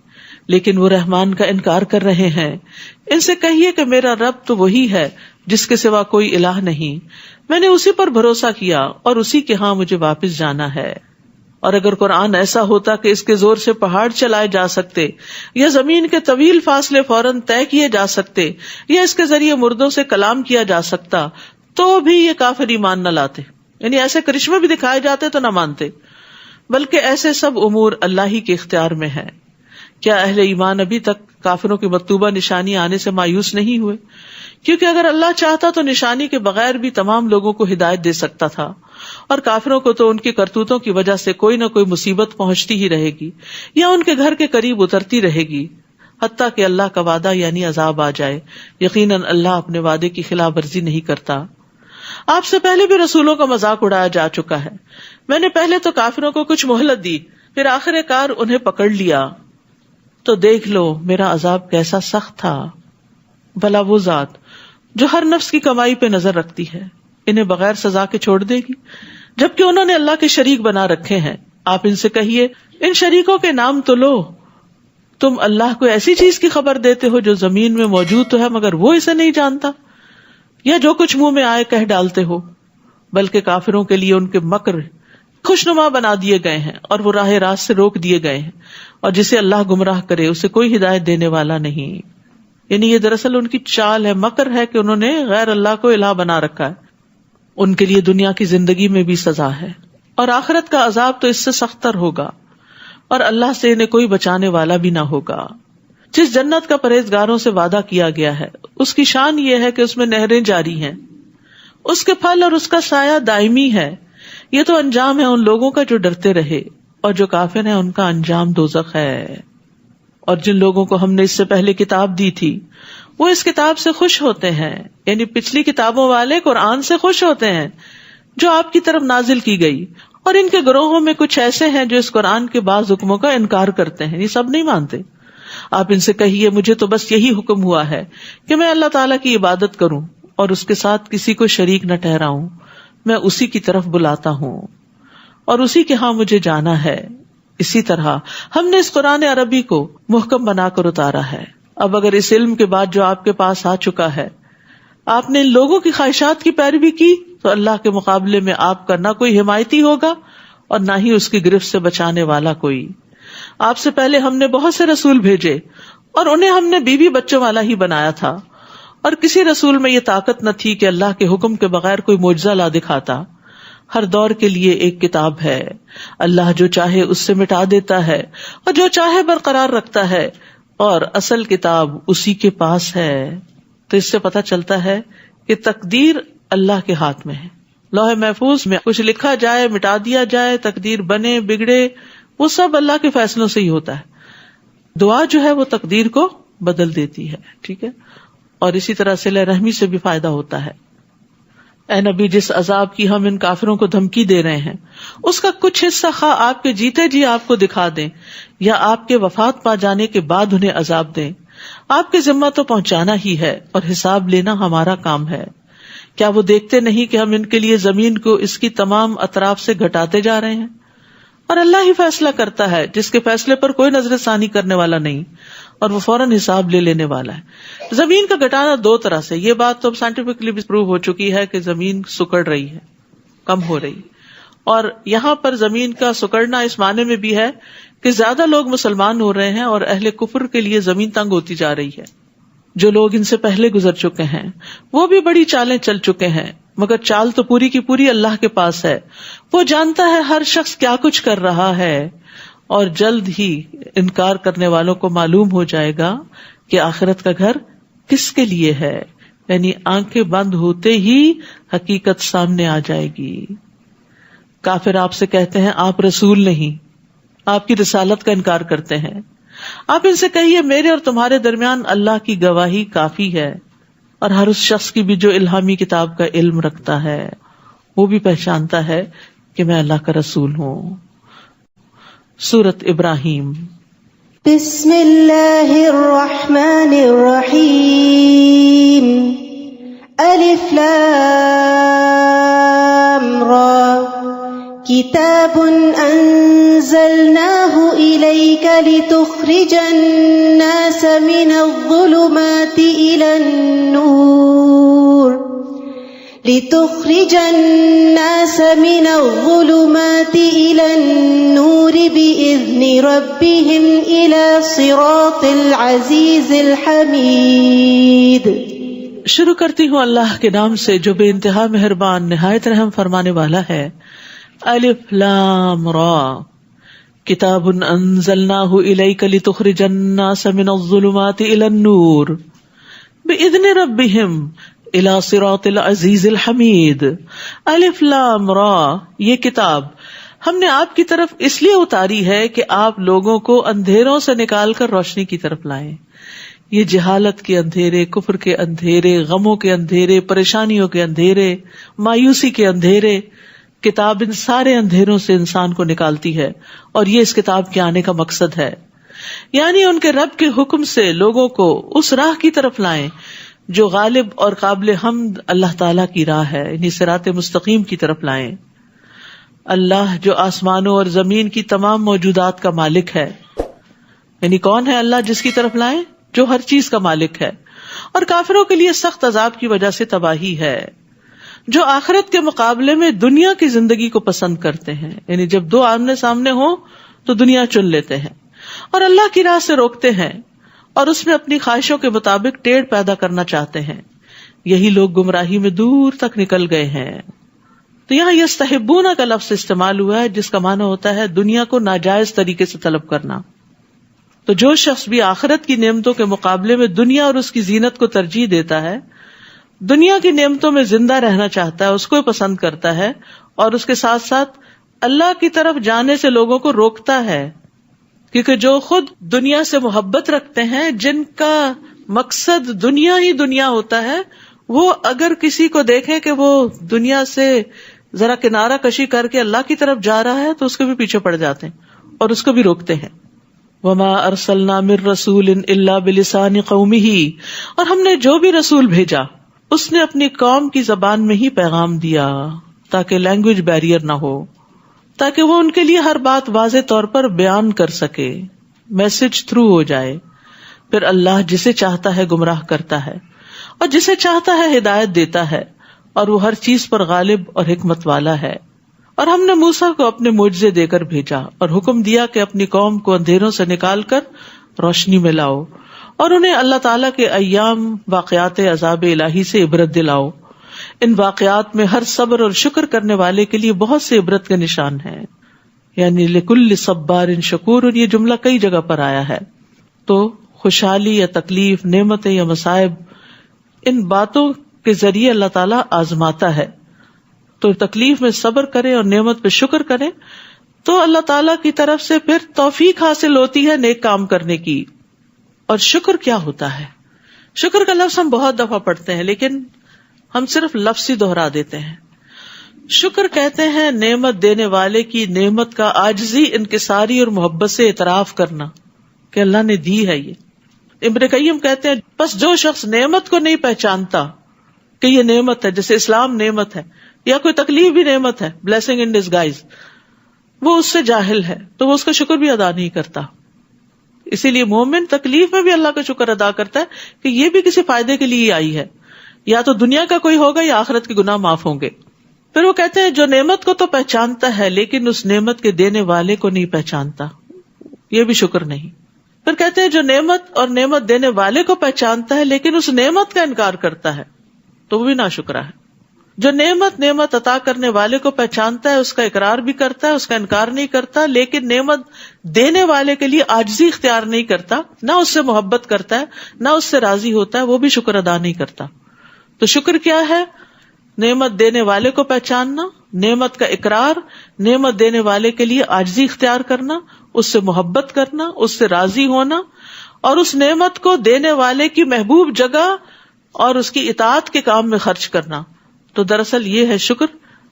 B: لیکن وہ رحمان کا انکار کر رہے ہیں. ان سے کہیے کہ میرا رب تو وہی ہے جس کے سوا کوئی الہ نہیں, میں نے اسی پر بھروسہ کیا اور اسی کے ہاں مجھے واپس جانا ہے. اور اگر قرآن ایسا ہوتا کہ اس کے زور سے پہاڑ چلائے جا سکتے یا زمین کے طویل فاصلے فوراً طے کیے جا سکتے یا اس کے ذریعے مردوں سے کلام کیا جا سکتا تو بھی یہ کافر ایمان نہ لاتے. یعنی ایسے کرشمے بھی دکھائے جاتے تو نہ مانتے, بلکہ ایسے سب امور اللہ ہی کے اختیار میں ہے. کیا اہل ایمان ابھی تک کافروں کی مطلوبہ نشانی آنے سے مایوس نہیں ہوئے؟ کیونکہ اگر اللہ چاہتا تو نشانی کے بغیر بھی تمام لوگوں کو ہدایت دے سکتا تھا, اور کافروں کو تو ان کی کرتوتوں کی وجہ سے کوئی نہ کوئی مصیبت پہنچتی ہی رہے گی یا ان کے گھر کے قریب اترتی رہے گی, حتیٰ کہ اللہ کا وعدہ یعنی عذاب آ جائے. یقیناً اللہ اپنے وعدے کی خلاف ورزی نہیں کرتا. آپ سے پہلے بھی رسولوں کا مذاق اڑایا جا چکا ہے. میں نے پہلے تو کافروں کو کچھ مہلت دی, پھر آخر کار انہیں پکڑ لیا. تو دیکھ لو میرا عذاب کیسا سخت تھا. بھلا وہ ذات جو ہر نفس کی کمائی پہ نظر رکھتی ہے انہیں بغیر سزا کے چھوڑ دے گی, جبکہ انہوں نے اللہ کے شریک بنا رکھے ہیں. آپ ان سے کہیے ان شریکوں کے نام تو لو. تم اللہ کو ایسی چیز کی خبر دیتے ہو جو زمین میں موجود تو ہے مگر وہ اسے نہیں جانتا, یا جو کچھ منہ میں آئے کہہ ڈالتے ہو. بلکہ کافروں کے لیے ان کے مکر خوشنما بنا دیے گئے ہیں اور وہ راہ راست سے روک دیے گئے ہیں, اور جسے اللہ گمراہ کرے اسے کوئی ہدایت دینے والا نہیں. یعنی یہ دراصل ان کی چال ہے, مکر ہے کہ انہوں نے غیر اللہ کو الہ بنا رکھا ہے. ان کے لیے دنیا کی زندگی میں بھی سزا ہے اور آخرت کا عذاب تو اس سے سختر ہوگا, اور اللہ سے انہیں کوئی بچانے والا بھی نہ ہوگا. جس جنت کا پرہیزگاروں سے وعدہ کیا گیا ہے اس کی شان یہ ہے کہ اس میں نہریں جاری ہیں, اس کے پھل اور اس کا سایہ دائمی ہے. یہ تو انجام ہے ان لوگوں کا جو ڈرتے رہے, اور جو کافر ہیں ان کا انجام دوزخ ہے. اور جن لوگوں کو ہم نے اس سے پہلے کتاب دی تھی وہ اس کتاب سے خوش ہوتے ہیں, یعنی پچھلی کتابوں والے قرآن سے خوش ہوتے ہیں جو آپ کی طرف نازل کی گئی. اور ان کے گروہوں میں کچھ ایسے ہیں جو اس قرآن کے بعض حکموں کا انکار کرتے ہیں, یہ سب نہیں مانتے. آپ ان سے کہیے مجھے تو بس یہی حکم ہوا ہے کہ میں اللہ تعالیٰ کی عبادت کروں اور اس کے ساتھ کسی کو شریک نہ ٹھہراؤں. میں اسی کی طرف بلاتا ہوں اور اسی کے ہاں مجھے جانا ہے. اسی طرح ہم نے اس قرآن عربی کو محکم بنا کر اتارا ہے. اب اگر اس علم کے بعد جو آپ کے پاس آ چکا ہے آپ نے ان لوگوں کی خواہشات کی پیروی کی تو اللہ کے مقابلے میں آپ کا نہ کوئی حمایتی ہوگا اور نہ ہی اس کی گرفت سے بچانے والا کوئی. آپ سے پہلے ہم نے بہت سے رسول بھیجے اور انہیں ہم نے بیوی بچوں والا ہی بنایا تھا, اور کسی رسول میں یہ طاقت نہ تھی کہ اللہ کے حکم کے بغیر کوئی معجزہ لا دکھاتا. ہر دور کے لیے ایک کتاب ہے, اللہ جو چاہے اس سے مٹا دیتا ہے اور جو چاہے برقرار رکھتا ہے, اور اصل کتاب اسی کے پاس ہے. تو اس سے پتہ چلتا ہے کہ تقدیر اللہ کے ہاتھ میں ہے. لوح محفوظ میں کچھ لکھا جائے, مٹا دیا جائے, تقدیر بنے بگڑے, وہ سب اللہ کے فیصلوں سے ہی ہوتا ہے. دعا جو ہے وہ تقدیر کو بدل دیتی ہے. ٹھیک ہے, اور اسی طرح صلہ رحمی سے بھی فائدہ ہوتا ہے. اے نبی جس عذاب کی ہم ان کافروں کو دھمکی دے رہے ہیں اس کا کچھ حصہ خواہ آپ کے جیتے جی آپ کو دکھا دیں یا آپ کے وفات پا جانے کے بعد انہیں عذاب دیں، آپ کے ذمہ تو پہنچانا ہی ہے اور حساب لینا ہمارا کام ہے۔ کیا وہ دیکھتے نہیں کہ ہم ان کے لیے زمین کو اس کی تمام اطراف سے گھٹاتے جا رہے ہیں؟ اور اللہ ہی فیصلہ کرتا ہے جس کے فیصلے پر کوئی نظر ثانی کرنے والا نہیں، اور وہ فوراً حساب لے لینے والا ہے۔ زمین کا گھٹانا دو طرح سے، یہ بات تو اب سائنٹیفکلی بھی پروو ہو چکی ہے کہ زمین سکڑ رہی ہے، کم ہو رہی، اور یہاں پر زمین کا سکڑنا اس معنی میں بھی ہے کہ زیادہ لوگ مسلمان ہو رہے ہیں اور اہل کفر کے لیے زمین تنگ ہوتی جا رہی ہے۔ جو لوگ ان سے پہلے گزر چکے ہیں وہ بھی بڑی چالیں چل چکے ہیں، مگر چال تو پوری کی پوری اللہ کے پاس ہے، وہ جانتا ہے ہر شخص کیا کچھ کر رہا ہے، اور جلد ہی انکار کرنے والوں کو معلوم ہو جائے گا کہ آخرت کا گھر کس کے لیے ہے، یعنی آنکھیں بند ہوتے ہی حقیقت سامنے آ جائے گی۔ کافر آپ سے کہتے ہیں آپ رسول نہیں، آپ کی رسالت کا انکار کرتے ہیں۔ آپ ان سے کہیے میرے اور تمہارے درمیان اللہ کی گواہی کافی ہے، اور ہر اس شخص کی بھی جو الہامی کتاب کا علم رکھتا ہے وہ بھی پہچانتا ہے کہ میں اللہ کا رسول ہوں۔ سورۃ ابراہیم۔
C: بسم اللہ الرحمن الرحیم۔ الف لام را کتاب انزلناہ الیک لتخرج الناس من الظلمات الى النور بإذن ربهم إلى صراط العزيز الحميد۔
B: شروع کرتی ہوں اللہ کے نام سے جو بے انتہا مہربان نہایت رحم فرمانے والا ہے۔ الف لام را کتاب انزلناہ الیک لتخرج الناس من الظلمات الى النور بإذن ربهم الى صراط العزیز الحمید۔ الف لام را، یہ کتاب ہم نے آپ کی طرف اس لیے اتاری ہے کہ آپ لوگوں کو اندھیروں سے نکال کر روشنی کی طرف لائیں۔ یہ جہالت کے اندھیرے، کفر کے اندھیرے، غموں کے اندھیرے، پریشانیوں کے اندھیرے، مایوسی کے اندھیرے، کتاب ان سارے اندھیروں سے انسان کو نکالتی ہے، اور یہ اس کتاب کے آنے کا مقصد ہے، یعنی ان کے رب کے حکم سے لوگوں کو اس راہ کی طرف لائیں جو غالب اور قابل حمد اللہ تعالیٰ کی راہ ہے، یعنی صراط مستقیم کی طرف لائیں۔ اللہ جو آسمانوں اور زمین کی تمام موجودات کا مالک ہے، یعنی کون ہے اللہ جس کی طرف لائیں؟ جو ہر چیز کا مالک ہے، اور کافروں کے لیے سخت عذاب کی وجہ سے تباہی ہے، جو آخرت کے مقابلے میں دنیا کی زندگی کو پسند کرتے ہیں، یعنی جب دو آمنے سامنے ہوں تو دنیا چن لیتے ہیں اور اللہ کی راہ سے روکتے ہیں، اور اس میں اپنی خواہشوں کے مطابق ٹیڑھ پیدا کرنا چاہتے ہیں۔ یہی لوگ گمراہی میں دور تک نکل گئے ہیں۔ تو یہاں یستحبون کا لفظ استعمال ہوا ہے جس کا معنی ہوتا ہے دنیا کو ناجائز طریقے سے طلب کرنا۔ تو جو شخص بھی آخرت کی نعمتوں کے مقابلے میں دنیا اور اس کی زینت کو ترجیح دیتا ہے، دنیا کی نعمتوں میں زندہ رہنا چاہتا ہے، اس کو پسند کرتا ہے، اور اس کے ساتھ ساتھ اللہ کی طرف جانے سے لوگوں کو روکتا ہے، کیونکہ جو خود دنیا سے محبت رکھتے ہیں، جن کا مقصد دنیا ہی دنیا ہوتا ہے، وہ اگر کسی کو دیکھیں کہ وہ دنیا سے ذرا کنارہ کشی کر کے اللہ کی طرف جا رہا ہے تو اس کے بھی پیچھے پڑ جاتے ہیں اور اس کو بھی روکتے ہیں۔ وَمَا أَرْسَلْنَا مِن رَّسُولٍ إِلَّا بِلِسَانِ قَوْمِهِ، اور ہم نے جو بھی رسول بھیجا اس نے اپنی قوم کی زبان میں ہی پیغام دیا، تاکہ لینگویج بیریئر نہ ہو، تاکہ وہ ان کے لیے ہر بات واضح طور پر بیان کر سکے، میسج تھرو ہو جائے۔ پھر اللہ جسے چاہتا ہے گمراہ کرتا ہے اور جسے چاہتا ہے ہدایت دیتا ہے، اور وہ ہر چیز پر غالب اور حکمت والا ہے۔ اور ہم نے موسیٰ کو اپنے معجزے دے کر بھیجا اور حکم دیا کہ اپنی قوم کو اندھیروں سے نکال کر روشنی میں لاؤ، اور انہیں اللہ تعالیٰ کے ایام واقعات عذاب الہی سے عبرت دلاؤ۔ ان واقعات میں ہر صبر اور شکر کرنے والے کے لیے بہت سے عبرت کے نشان ہیں، یعنی لکل صبار شکور، یہ جملہ کئی جگہ پر آیا ہے۔ تو خوشحالی یا تکلیف، نعمتیں یا مصائب، ان باتوں کے ذریعے اللہ تعالیٰ آزماتا ہے۔ تو تکلیف میں صبر کریں اور نعمت پہ شکر کریں تو اللہ تعالیٰ کی طرف سے پھر توفیق حاصل ہوتی ہے نیک کام کرنے کی۔ اور شکر کیا ہوتا ہے؟ شکر کا لفظ ہم بہت دفعہ پڑھتے ہیں، لیکن ہم صرف لفظی دہرا دیتے ہیں. شکر کہتے ہیں نعمت دینے والے کی نعمت کا عاجزی، انکساری اور محبت سے اعتراف کرنا کہ اللہ نے دی ہے. یہ ابن قیم کہتے ہیں بس جو شخص نعمت کو نہیں پہچانتا کہ یہ نعمت ہے، جیسے اسلام نعمت ہے یا کوئی تکلیف بھی نعمت ہے، بلیسنگ ان ڈسگائز، وہ اس سے جاہل ہے تو وہ اس کا شکر بھی ادا نہیں کرتا. اسی لیے مومن تکلیف میں بھی اللہ کا شکر ادا کرتا ہے کہ یہ بھی کسی فائدے کے لیے آئی ہے، یا تو دنیا کا کوئی ہوگا یا آخرت کے گناہ معاف ہوں گے. پھر وہ کہتے ہیں جو نعمت کو تو پہچانتا ہے لیکن اس نعمت کے دینے والے کو نہیں پہچانتا، یہ بھی شکر نہیں. پھر کہتے ہیں جو نعمت اور نعمت دینے والے کو پہچانتا ہے لیکن اس نعمت کا انکار کرتا ہے تو وہ بھی ناشکرا ہے. جو نعمت عطا کرنے والے کو پہچانتا ہے، اس کا اقرار بھی کرتا ہے، اس کا انکار نہیں کرتا، لیکن نعمت دینے والے کے لیے عاجزی اختیار نہیں کرتا، نہ اس سے محبت کرتا ہے، نہ اس سے راضی ہوتا ہے، وہ بھی شکر ادا نہیں کرتا. تو شکر کیا ہے؟ نعمت دینے والے کو پہچاننا، نعمت کا اقرار، نعمت دینے والے کے لیے عاجزی اختیار کرنا، اس سے محبت کرنا، اس سے راضی ہونا، اور اس نعمت کو دینے والے کی محبوب جگہ اور اس کی اطاعت کے کام میں خرچ کرنا. تو دراصل یہ ہے شکر،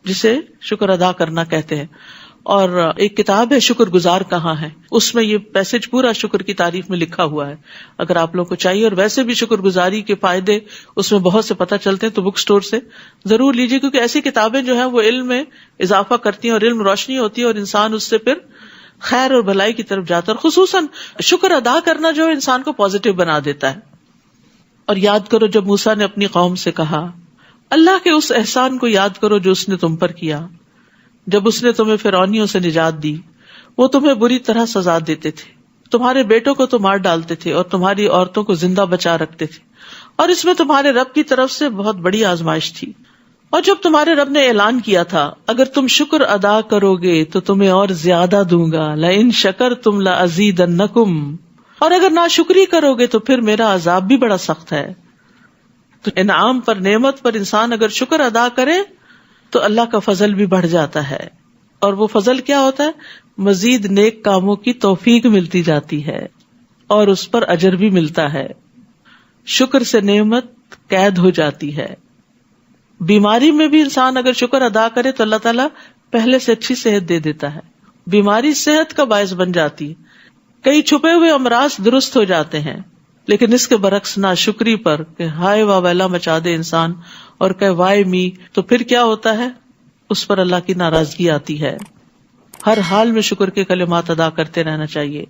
B: جسے شکر ادا کرنا کہتے ہیں. اور ایک کتاب ہے شکر گزار کہاں ہے، اس میں یہ پیسج پورا شکر کی تعریف میں لکھا ہوا ہے، اگر آپ لوگوں کو چاہیے. اور ویسے بھی شکر گزاری کے فائدے اس میں بہت سے پتہ چلتے ہیں، تو بک سٹور سے ضرور لیجیے، کیونکہ ایسی کتابیں جو ہیں وہ علم میں اضافہ کرتی ہیں اور علم روشنی ہوتی ہے، اور انسان اس سے پھر خیر اور بھلائی کی طرف جاتا ہے. اور خصوصاً شکر ادا کرنا جو انسان کو پازیٹیو بنا دیتا ہے. اور یاد کرو جب موسیٰ نے اپنی قوم سے کہا، اللہ کے اس احسان کو یاد کرو جو اس نے تم پر کیا، جب اس نے تمہیں فرعونیوں سے نجات دی. وہ تمہیں بری طرح سزا دیتے تھے، تمہارے بیٹوں کو تو مار ڈالتے تھے اور تمہاری عورتوں کو زندہ بچا رکھتے تھے، اور اس میں تمہارے رب کی طرف سے بہت بڑی آزمائش تھی. اور جب تمہارے رب نے اعلان کیا تھا اگر تم شکر ادا کرو گے تو تمہیں اور زیادہ دوں گا، لئن شکرتم لازیدنکم، اور اگر ناشکری کرو گے تو پھر میرا عذاب بھی بڑا سخت ہے. تو انعام پر، نعمت پر انسان اگر شکر ادا کرے تو اللہ کا فضل بھی بڑھ جاتا ہے. اور وہ فضل کیا ہوتا ہے؟ مزید نیک کاموں کی توفیق ملتی جاتی ہے اور اس پر اجر بھی ملتا ہے. شکر سے نعمت قید ہو جاتی ہے. بیماری میں بھی انسان اگر شکر ادا کرے تو اللہ تعالیٰ پہلے سے اچھی صحت دے دیتا ہے. بیماری صحت کا باعث بن جاتی ہے. کئی چھپے ہوئے امراض درست ہو جاتے ہیں. لیکن اس کے برعکس ناشکری پر کہ ہائے واہ ویلا مچا دے انسان اور کہ وائے می، تو پھر کیا ہوتا ہے؟ اس پر اللہ کی ناراضگی آتی ہے. ہر حال میں شکر کے کلمات ادا کرتے رہنا چاہیے.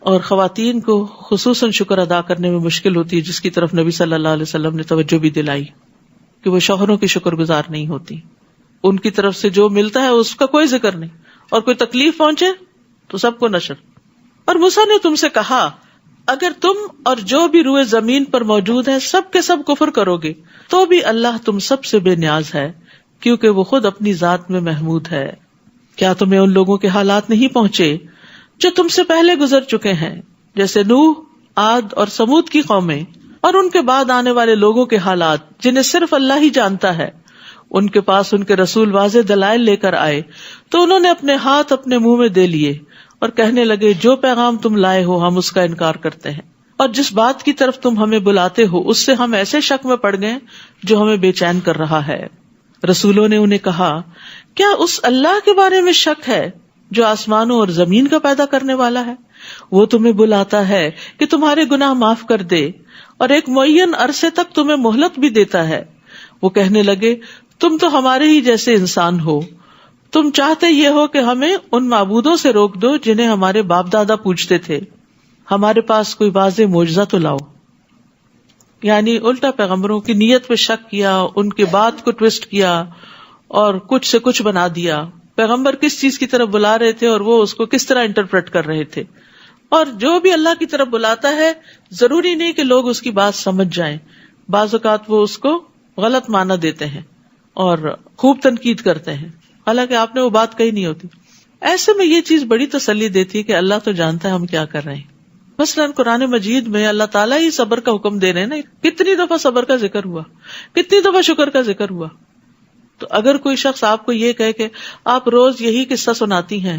B: اور خواتین کو خصوصاً شکر ادا کرنے میں مشکل ہوتی ہے، جس کی طرف نبی صلی اللہ علیہ وسلم نے توجہ بھی دلائی کہ وہ شوہروں کی شکر گزار نہیں ہوتی. ان کی طرف سے جو ملتا ہے اس کا کوئی ذکر نہیں، اور کوئی تکلیف پہنچے تو سب کو نشر. اور موسیٰ نے تم سے کہا اگر تم اور جو بھی روئے زمین پر موجود ہے سب کے سب کفر کرو گے تو بھی اللہ تم سب سے بے نیاز ہے، کیونکہ وہ خود اپنی ذات میں محمود ہے. کیا تمہیں ان لوگوں کے حالات نہیں پہنچے جو تم سے پہلے گزر چکے ہیں، جیسے نوح، عاد اور سمود کی قومیں، اور ان کے بعد آنے والے لوگوں کے حالات جنہیں صرف اللہ ہی جانتا ہے. ان کے پاس ان کے رسول واضح دلائل لے کر آئے تو انہوں نے اپنے ہاتھ اپنے منہ میں دے لیے اور کہنے لگے جو پیغام تم لائے ہو ہم اس کا انکار کرتے ہیں، اور جس بات کی طرف تم ہمیں بلاتے ہو اس سے ہم ایسے شک میں پڑ گئے جو ہمیں بے چین کر رہا ہے. رسولوں نے انہیں کہا کیا اس اللہ کے بارے میں شک ہے جو آسمانوں اور زمین کا پیدا کرنے والا ہے؟ وہ تمہیں بلاتا ہے کہ تمہارے گناہ معاف کر دے اور ایک معین عرصے تک تمہیں مہلت بھی دیتا ہے. وہ کہنے لگے تم تو ہمارے ہی جیسے انسان ہو، تم چاہتے یہ ہو کہ ہمیں ان معبودوں سے روک دو جنہیں ہمارے باپ دادا پوجتے تھے، ہمارے پاس کوئی واضح معجزہ تو لاؤ. یعنی الٹا پیغمبروں کی نیت پہ شک کیا، ان کے بات کو ٹویسٹ کیا اور کچھ سے کچھ بنا دیا. پیغمبر کس چیز کی طرف بلا رہے تھے اور وہ اس کو کس طرح انٹرپریٹ کر رہے تھے. اور جو بھی اللہ کی طرف بلاتا ہے ضروری نہیں کہ لوگ اس کی بات سمجھ جائیں، بعض اوقات وہ اس کو غلط معنی دیتے ہیں اور خوب تنقید کرتے ہیں، حالانکہ آپ نے وہ بات کہی نہیں ہوتی. ایسے میں یہ چیز بڑی تسلی دیتی ہے کہ اللہ تو جانتا ہے ہم کیا کر رہے ہیں. مثلاً قرآن مجید میں اللہ تعالیٰ ہی صبر کا حکم دے رہے ہیں نا. کتنی دفعہ صبر کا ذکر ہوا، کتنی دفعہ شکر کا ذکر ہوا. تو اگر کوئی شخص آپ کو یہ کہے کہ آپ روز یہی قصہ سناتی ہیں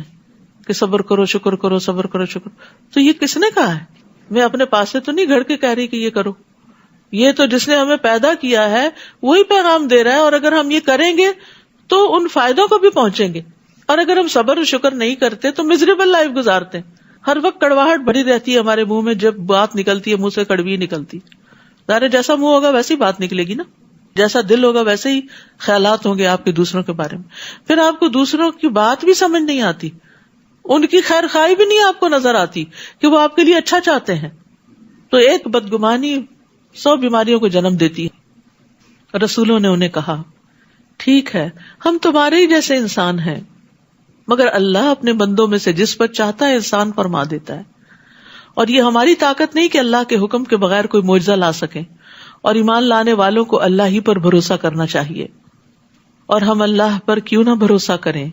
B: کہ صبر کرو شکر کرو صبر کرو شکر، تو یہ کس نے کہا ہے؟ میں اپنے پاس سے تو نہیں گھڑ کے کہہ رہی کہ یہ کرو. یہ تو جس نے ہمیں پیدا کیا ہے وہی پیغام دے رہا ہے، اور اگر ہم یہ کریں گے تو ان فائدوں کو بھی پہنچیں گے، اور اگر ہم صبر و شکر نہیں کرتے تو مزریبل لائف گزارتے ہیں، ہر وقت کڑواہٹ بڑی رہتی ہے ہمارے منہ میں، جب بات نکلتی ہے منہ سے کڑوی نکلتی، ظاہر جیسا منہ ہوگا ویسی بات نکلے گی نا، جیسا دل ہوگا ویسے ہی خیالات ہوں گے آپ کے دوسروں کے بارے میں، پھر آپ کو دوسروں کی بات بھی سمجھ نہیں آتی، ان کی خیر خواہی بھی نہیں آپ کو نظر آتی کہ وہ آپ کے لیے اچھا چاہتے ہیں. تو ایک بدگمانی 100 بیماریوں کو جنم دیتی ہے. رسولوں نے انہیں کہا ٹھیک ہے ہم تمہارے ہی جیسے انسان ہیں، مگر اللہ اپنے بندوں میں سے جس پر چاہتا ہے انسان فرما دیتا ہے، اور یہ ہماری طاقت نہیں کہ اللہ کے حکم کے بغیر کوئی معجزہ لا سکیں، اور ایمان لانے والوں کو اللہ ہی پر بھروسہ کرنا چاہیے. اور ہم اللہ پر کیوں نہ بھروسہ کریں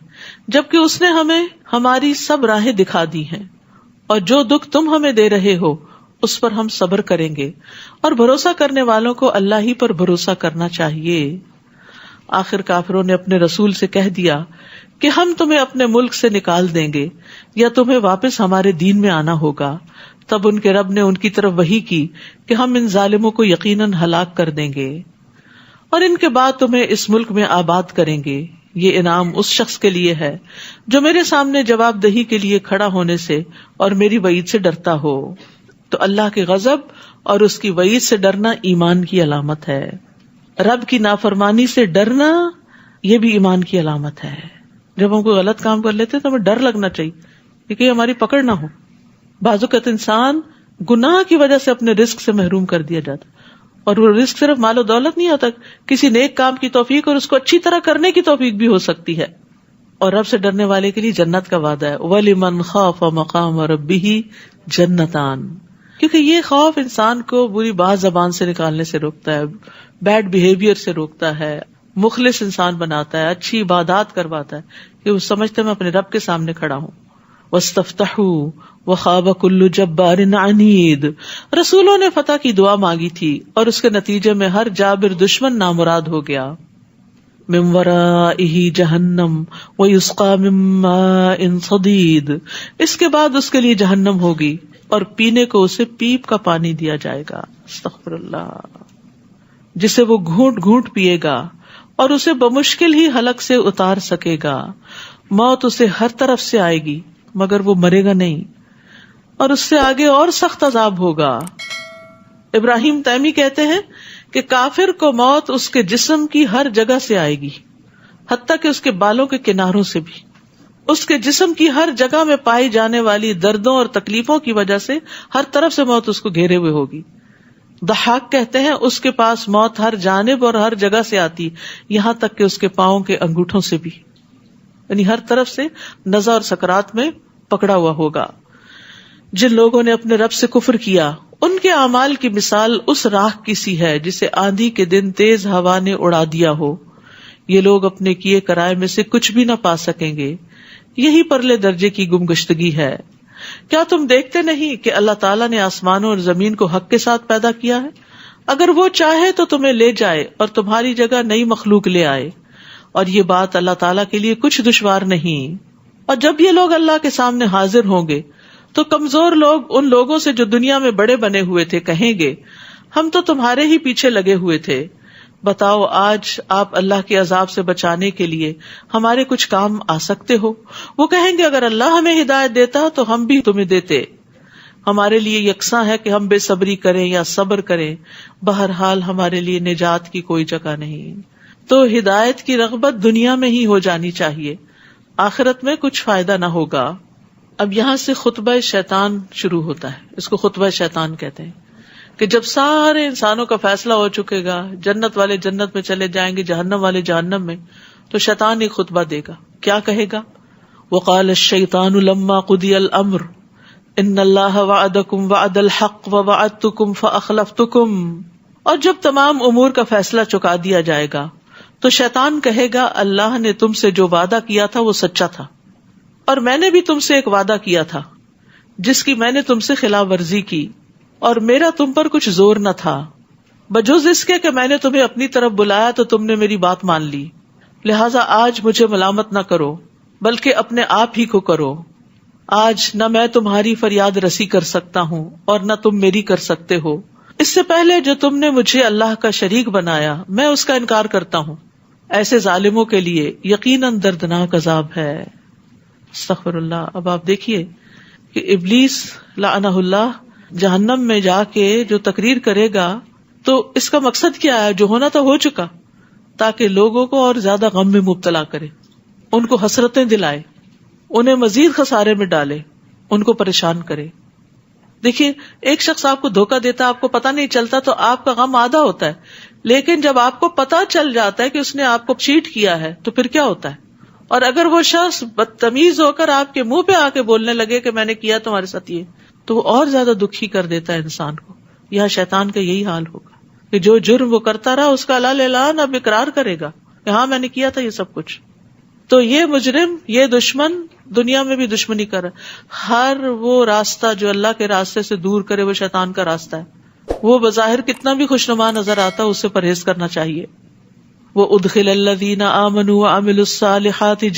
B: جبکہ اس نے ہمیں ہماری سب راہیں دکھا دی ہیں، اور جو دکھ تم ہمیں دے رہے ہو اس پر ہم صبر کریں گے، اور بھروسہ کرنے والوں کو اللہ ہی پر بھروسہ کرنا چاہیے. آخر کافروں نے اپنے رسول سے کہہ دیا کہ ہم تمہیں اپنے ملک سے نکال دیں گے یا تمہیں واپس ہمارے دین میں آنا ہوگا. تب ان کے رب نے ان کی طرف وحی کی کہ ہم ان ظالموں کو یقیناً ہلاک کر دیں گے، اور ان کے بعد تمہیں اس ملک میں آباد کریں گے. یہ انعام اس شخص کے لیے ہے جو میرے سامنے جواب دہی کے لیے کھڑا ہونے سے اور میری وعید سے ڈرتا ہو. تو اللہ کے غضب اور اس کی وعید سے ڈرنا ایمان کی علامت ہے. رب کی نافرمانی سے ڈرنا یہ بھی ایمان کی علامت ہے. جب ہم کوئی غلط کام کر لیتے تو ہمیں ڈر لگنا چاہیے کہ ہماری پکڑ نہ ہو. بعض اوقات انسان گناہ کی وجہ سے اپنے رزق سے محروم کر دیا جاتا، اور وہ رزق صرف مال و دولت نہیں ہوتا، کسی نیک کام کی توفیق اور اس کو اچھی طرح کرنے کی توفیق بھی ہو سکتی ہے. اور رب سے ڈرنے والے کے لیے جنت کا وعدہ ہے. وَلِمَنْ خَافَ مَقَامَ رَبِّهِ جَنَّتَانِ، کیونکہ یہ خوف انسان کو بری بات زبان سے نکالنے سے روکتا ہے، بیڈ بیہیویئر سے روکتا ہے، مخلص انسان بناتا ہے، اچھی عبادات کرواتا ہے کہ وہ سمجھتے میں اپنے رب کے سامنے کھڑا ہوں. وَاسْتَفْتَحُوا وَخَابَ كُلُّ جَبَّارٍ عَنِيدٍ، رسولوں نے فتح کی دعا مانگی تھی اور اس کے نتیجے میں ہر جابر دشمن نامراد ہو گیا. مِن وَرَائِهِ جَهَنَّمُ وَيُسْقَى مِن مَّاءٍ صَدِيدٍ، اس کے بعد اس کے لیے جہنم ہوگی اور پینے کو اسے پیپ کا پانی دیا جائے گا، استغفر اللہ، جسے وہ گھونٹ گھونٹ پیے گا اور اسے بمشکل ہی حلق سے اتار سکے گا. موت اسے ہر طرف سے آئے گی مگر وہ مرے گا نہیں، اور اس سے آگے اور سخت عذاب ہوگا. ابراہیم تیمی کہتے ہیں کہ کافر کو موت اس کے جسم کی ہر جگہ سے آئے گی، حتیٰ کہ اس کے بالوں کے کناروں سے بھی. اس کے جسم کی ہر جگہ میں پائی جانے والی دردوں اور تکلیفوں کی وجہ سے ہر طرف سے موت اس کو گھیرے ہوئے ہوگی. ضحاک کہتے ہیں اس کے پاس موت ہر جانب اور ہر جگہ سے آتی، یہاں تک کہ اس کے پاؤں کے انگوٹھوں سے بھی، یعنی ہر طرف سے نزع اور سکرات میں پکڑا ہوا ہوگا. جن لوگوں نے اپنے رب سے کفر کیا ان کے اعمال کی مثال اس راکھ کی سی ہے جسے آندھی کے دن تیز ہوا نے اڑا دیا ہو. یہ لوگ اپنے کیے کرائے میں سے کچھ بھی نہ پا سکیں گے، یہی پرلے درجے کی گمگشتگی ہے. کیا تم دیکھتے نہیں کہ اللہ تعالیٰ نے آسمانوں اور زمین کو حق کے ساتھ پیدا کیا ہے؟ اگر وہ چاہے تو تمہیں لے جائے اور تمہاری جگہ نئی مخلوق لے آئے، اور یہ بات اللہ تعالیٰ کے لیے کچھ دشوار نہیں. اور جب یہ لوگ اللہ کے سامنے حاضر ہوں گے تو کمزور لوگ ان لوگوں سے جو دنیا میں بڑے بنے ہوئے تھے کہیں گے ہم تو تمہارے ہی پیچھے لگے ہوئے تھے، بتاؤ آج آپ اللہ کے عذاب سے بچانے کے لیے ہمارے کچھ کام آ سکتے ہو؟ وہ کہیں گے اگر اللہ ہمیں ہدایت دیتا تو ہم بھی تمہیں دیتے، ہمارے لیے یکساں ہے کہ ہم بے صبری کریں یا صبر کریں، بہرحال ہمارے لیے نجات کی کوئی جگہ نہیں. تو ہدایت کی رغبت دنیا میں ہی ہو جانی چاہیے، آخرت میں کچھ فائدہ نہ ہوگا. اب یہاں سے خطبہ شیطان شروع ہوتا ہے، اس کو خطبہ شیطان کہتے ہیں، کہ جب سارے انسانوں کا فیصلہ ہو چکے گا، جنت والے جنت میں چلے جائیں گے، جہنم والے جہنم میں، تو شیطان ایک خطبہ دے گا. کیا کہے گا؟ وقال الشیطان لما قضی الامر ان اللہ وعدکم وعد الحق ووعدتکم فاخلفتکم. اور جب تمام امور کا فیصلہ چکا دیا جائے گا تو شیطان کہے گا اللہ نے تم سے جو وعدہ کیا تھا وہ سچا تھا، اور میں نے بھی تم سے ایک وعدہ کیا تھا جس کی میں نے تم سے خلاف ورزی کی، اور میرا تم پر کچھ زور نہ تھا، بجز اس کے کہ میں نے تمہیں اپنی طرف بلایا تو تم نے میری بات مان لی. لہٰذا آج مجھے ملامت نہ کرو بلکہ اپنے آپ ہی کو کرو. آج نہ میں تمہاری فریاد رسی کر سکتا ہوں اور نہ تم میری کر سکتے ہو. اس سے پہلے جو تم نے مجھے اللہ کا شریک بنایا میں اس کا انکار کرتا ہوں، ایسے ظالموں کے لیے یقیناً دردناک عذاب ہے. استغفر اللہ. اب آپ دیکھیے کہ ابلیس لعنہ اللہ جہنم میں جا کے جو تقریر کرے گا تو اس کا مقصد کیا ہے؟ جو ہونا تھا ہو چکا، تاکہ لوگوں کو اور زیادہ غم میں مبتلا کرے، ان کو حسرتیں دلائے، انہیں مزید خسارے میں ڈالے، ان کو پریشان کرے. دیکھیے ایک شخص آپ کو دھوکہ دیتا، آپ کو پتہ نہیں چلتا تو آپ کا غم آدھا ہوتا ہے، لیکن جب آپ کو پتہ چل جاتا ہے کہ اس نے آپ کو چیٹ کیا ہے تو پھر کیا ہوتا ہے؟ اور اگر وہ شخص بدتمیز ہو کر آپ کے منہ پہ آ کے بولنے لگے کہ میں نے کیا تمہارے ساتھ یہ، تو وہ اور زیادہ دکھی کر دیتا ہے انسان کو. یہاں شیطان کا یہی حال ہوگا کہ جو جرم وہ کرتا رہا اس کا اعلان اب اقرار کرے گا کہ ہاں میں نے کیا تھا یہ سب کچھ. تو یہ مجرم، یہ دشمن دنیا میں بھی دشمنی کر رہا ہے. ہر وہ راستہ جو اللہ کے راستے سے دور کرے وہ شیطان کا راستہ ہے. وہ بظاہر کتنا بھی خوشنما نظر آتا ہے اس سے پرہیز کرنا چاہیے. وَأُدْخِلَ الَّذِينَ آمَنُوا وَعَمِلُوا الصَّالِحَاتِ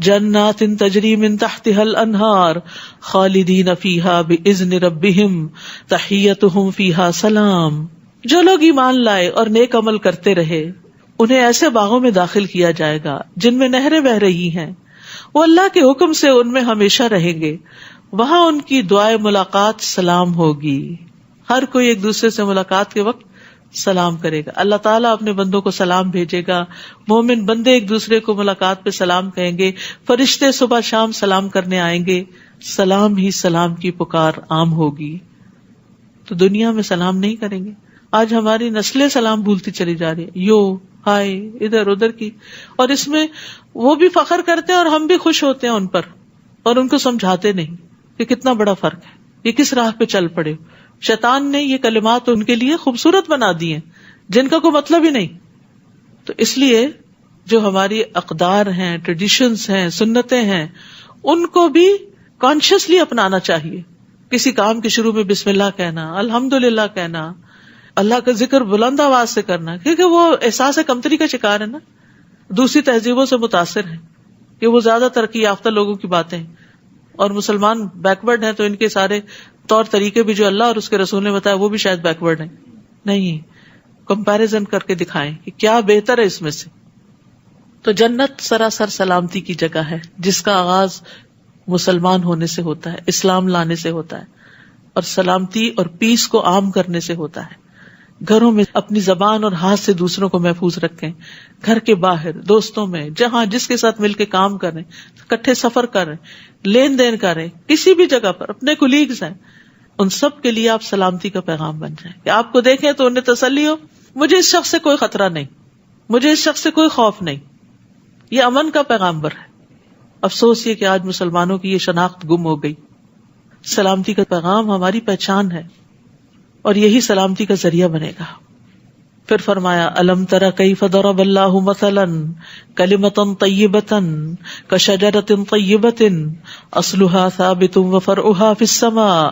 B: جَنَّاتٍ تَجْرِي مِن تَحْتِهَا الْأَنْهَارُ خَالِدِينَ فِيهَا بِإِذْنِ رَبِّهِمْ تَحِيَّتُهُمْ فِيهَا سَلَامٌ. جو لوگ ایمان لائے اور نیک عمل کرتے رہے انہیں ایسے باغوں میں داخل کیا جائے گا جن میں نہریں بہ رہی ہیں، وہ اللہ کے حکم سے ان میں ہمیشہ رہیں گے. وہاں ان کی دعائے ملاقات سلام ہوگی. ہر کوئی ایک دوسرے سے ملاقات کے وقت سلام کرے گا. اللہ تعالیٰ اپنے بندوں کو سلام بھیجے گا. مومن بندے ایک دوسرے کو ملاقات پہ سلام کہیں گے. فرشتے صبح شام سلام کرنے آئیں گے. سلام ہی سلام کی پکار عام ہوگی. تو دنیا میں سلام نہیں کریں گے. آج ہماری نسلیں سلام بھولتی چلی جا رہی ہے، یو ہائے ادھر ادھر کی، اور اس میں وہ بھی فخر کرتے ہیں اور ہم بھی خوش ہوتے ہیں ان پر، اور ان کو سمجھاتے نہیں کہ کتنا بڑا فرق ہے، یہ کس راہ پہ چل پڑے. شیطان نے یہ کلمات ان کے لیے خوبصورت بنا دی ہیں جن کا کوئی مطلب ہی نہیں. تو اس لیے جو ہماری اقدار ہیں، ٹریڈیشنز ہیں، سنتیں ہیں، ان کو بھی کانشیسلی اپنانا چاہیے. کسی کام کے شروع میں بسم اللہ کہنا، الحمدللہ کہنا، اللہ کا ذکر بلند آواز سے کرنا، کیونکہ وہ احساس کمتری کا شکار ہے نا، دوسری تہذیبوں سے متاثر ہیں کہ وہ زیادہ ترقی یافتہ لوگوں کی باتیں ہیں، اور مسلمان بیکورڈ ہیں تو ان کے سارے طور طریقے بھی جو اللہ اور اس کے رسول نے بتایا وہ بھی شاید بیکورڈ ہیں. نہیں، کمپیریزن کر کے دکھائیں کہ کیا بہتر ہے اس میں سے. تو جنت سراسر سلامتی کی جگہ ہے جس کا آغاز مسلمان ہونے سے ہوتا ہے، اسلام لانے سے ہوتا ہے، اور سلامتی اور پیس کو عام کرنے سے ہوتا ہے. گھروں میں اپنی زبان اور ہاتھ سے دوسروں کو محفوظ رکھیں، گھر کے باہر، دوستوں میں، جہاں جس کے ساتھ مل کے کام کریں، اکٹھے سفر کریں، لین دین کریں، کسی بھی جگہ پر اپنے کولیگز ہیں، ان سب کے لیے آپ سلامتی کا پیغام بن جائیں کہ آپ کو دیکھیں تو انہیں تسلی ہو، مجھے اس شخص سے کوئی خطرہ نہیں، مجھے اس شخص سے کوئی خوف نہیں. یہ امن کا پیغامبر ہے. افسوس یہ کہ آج مسلمانوں کی یہ شناخت گم ہو گئی. سلامتی کا پیغام ہماری پہچان ہے اور یہی سلامتی کا ذریعہ بنے گا. پھر فرمایا الم تر کیف ضرب اللہ مثلا کلمۃ طیبۃ کشجرۃ طیبۃ اصلها ثابت وفرعها فی السماء.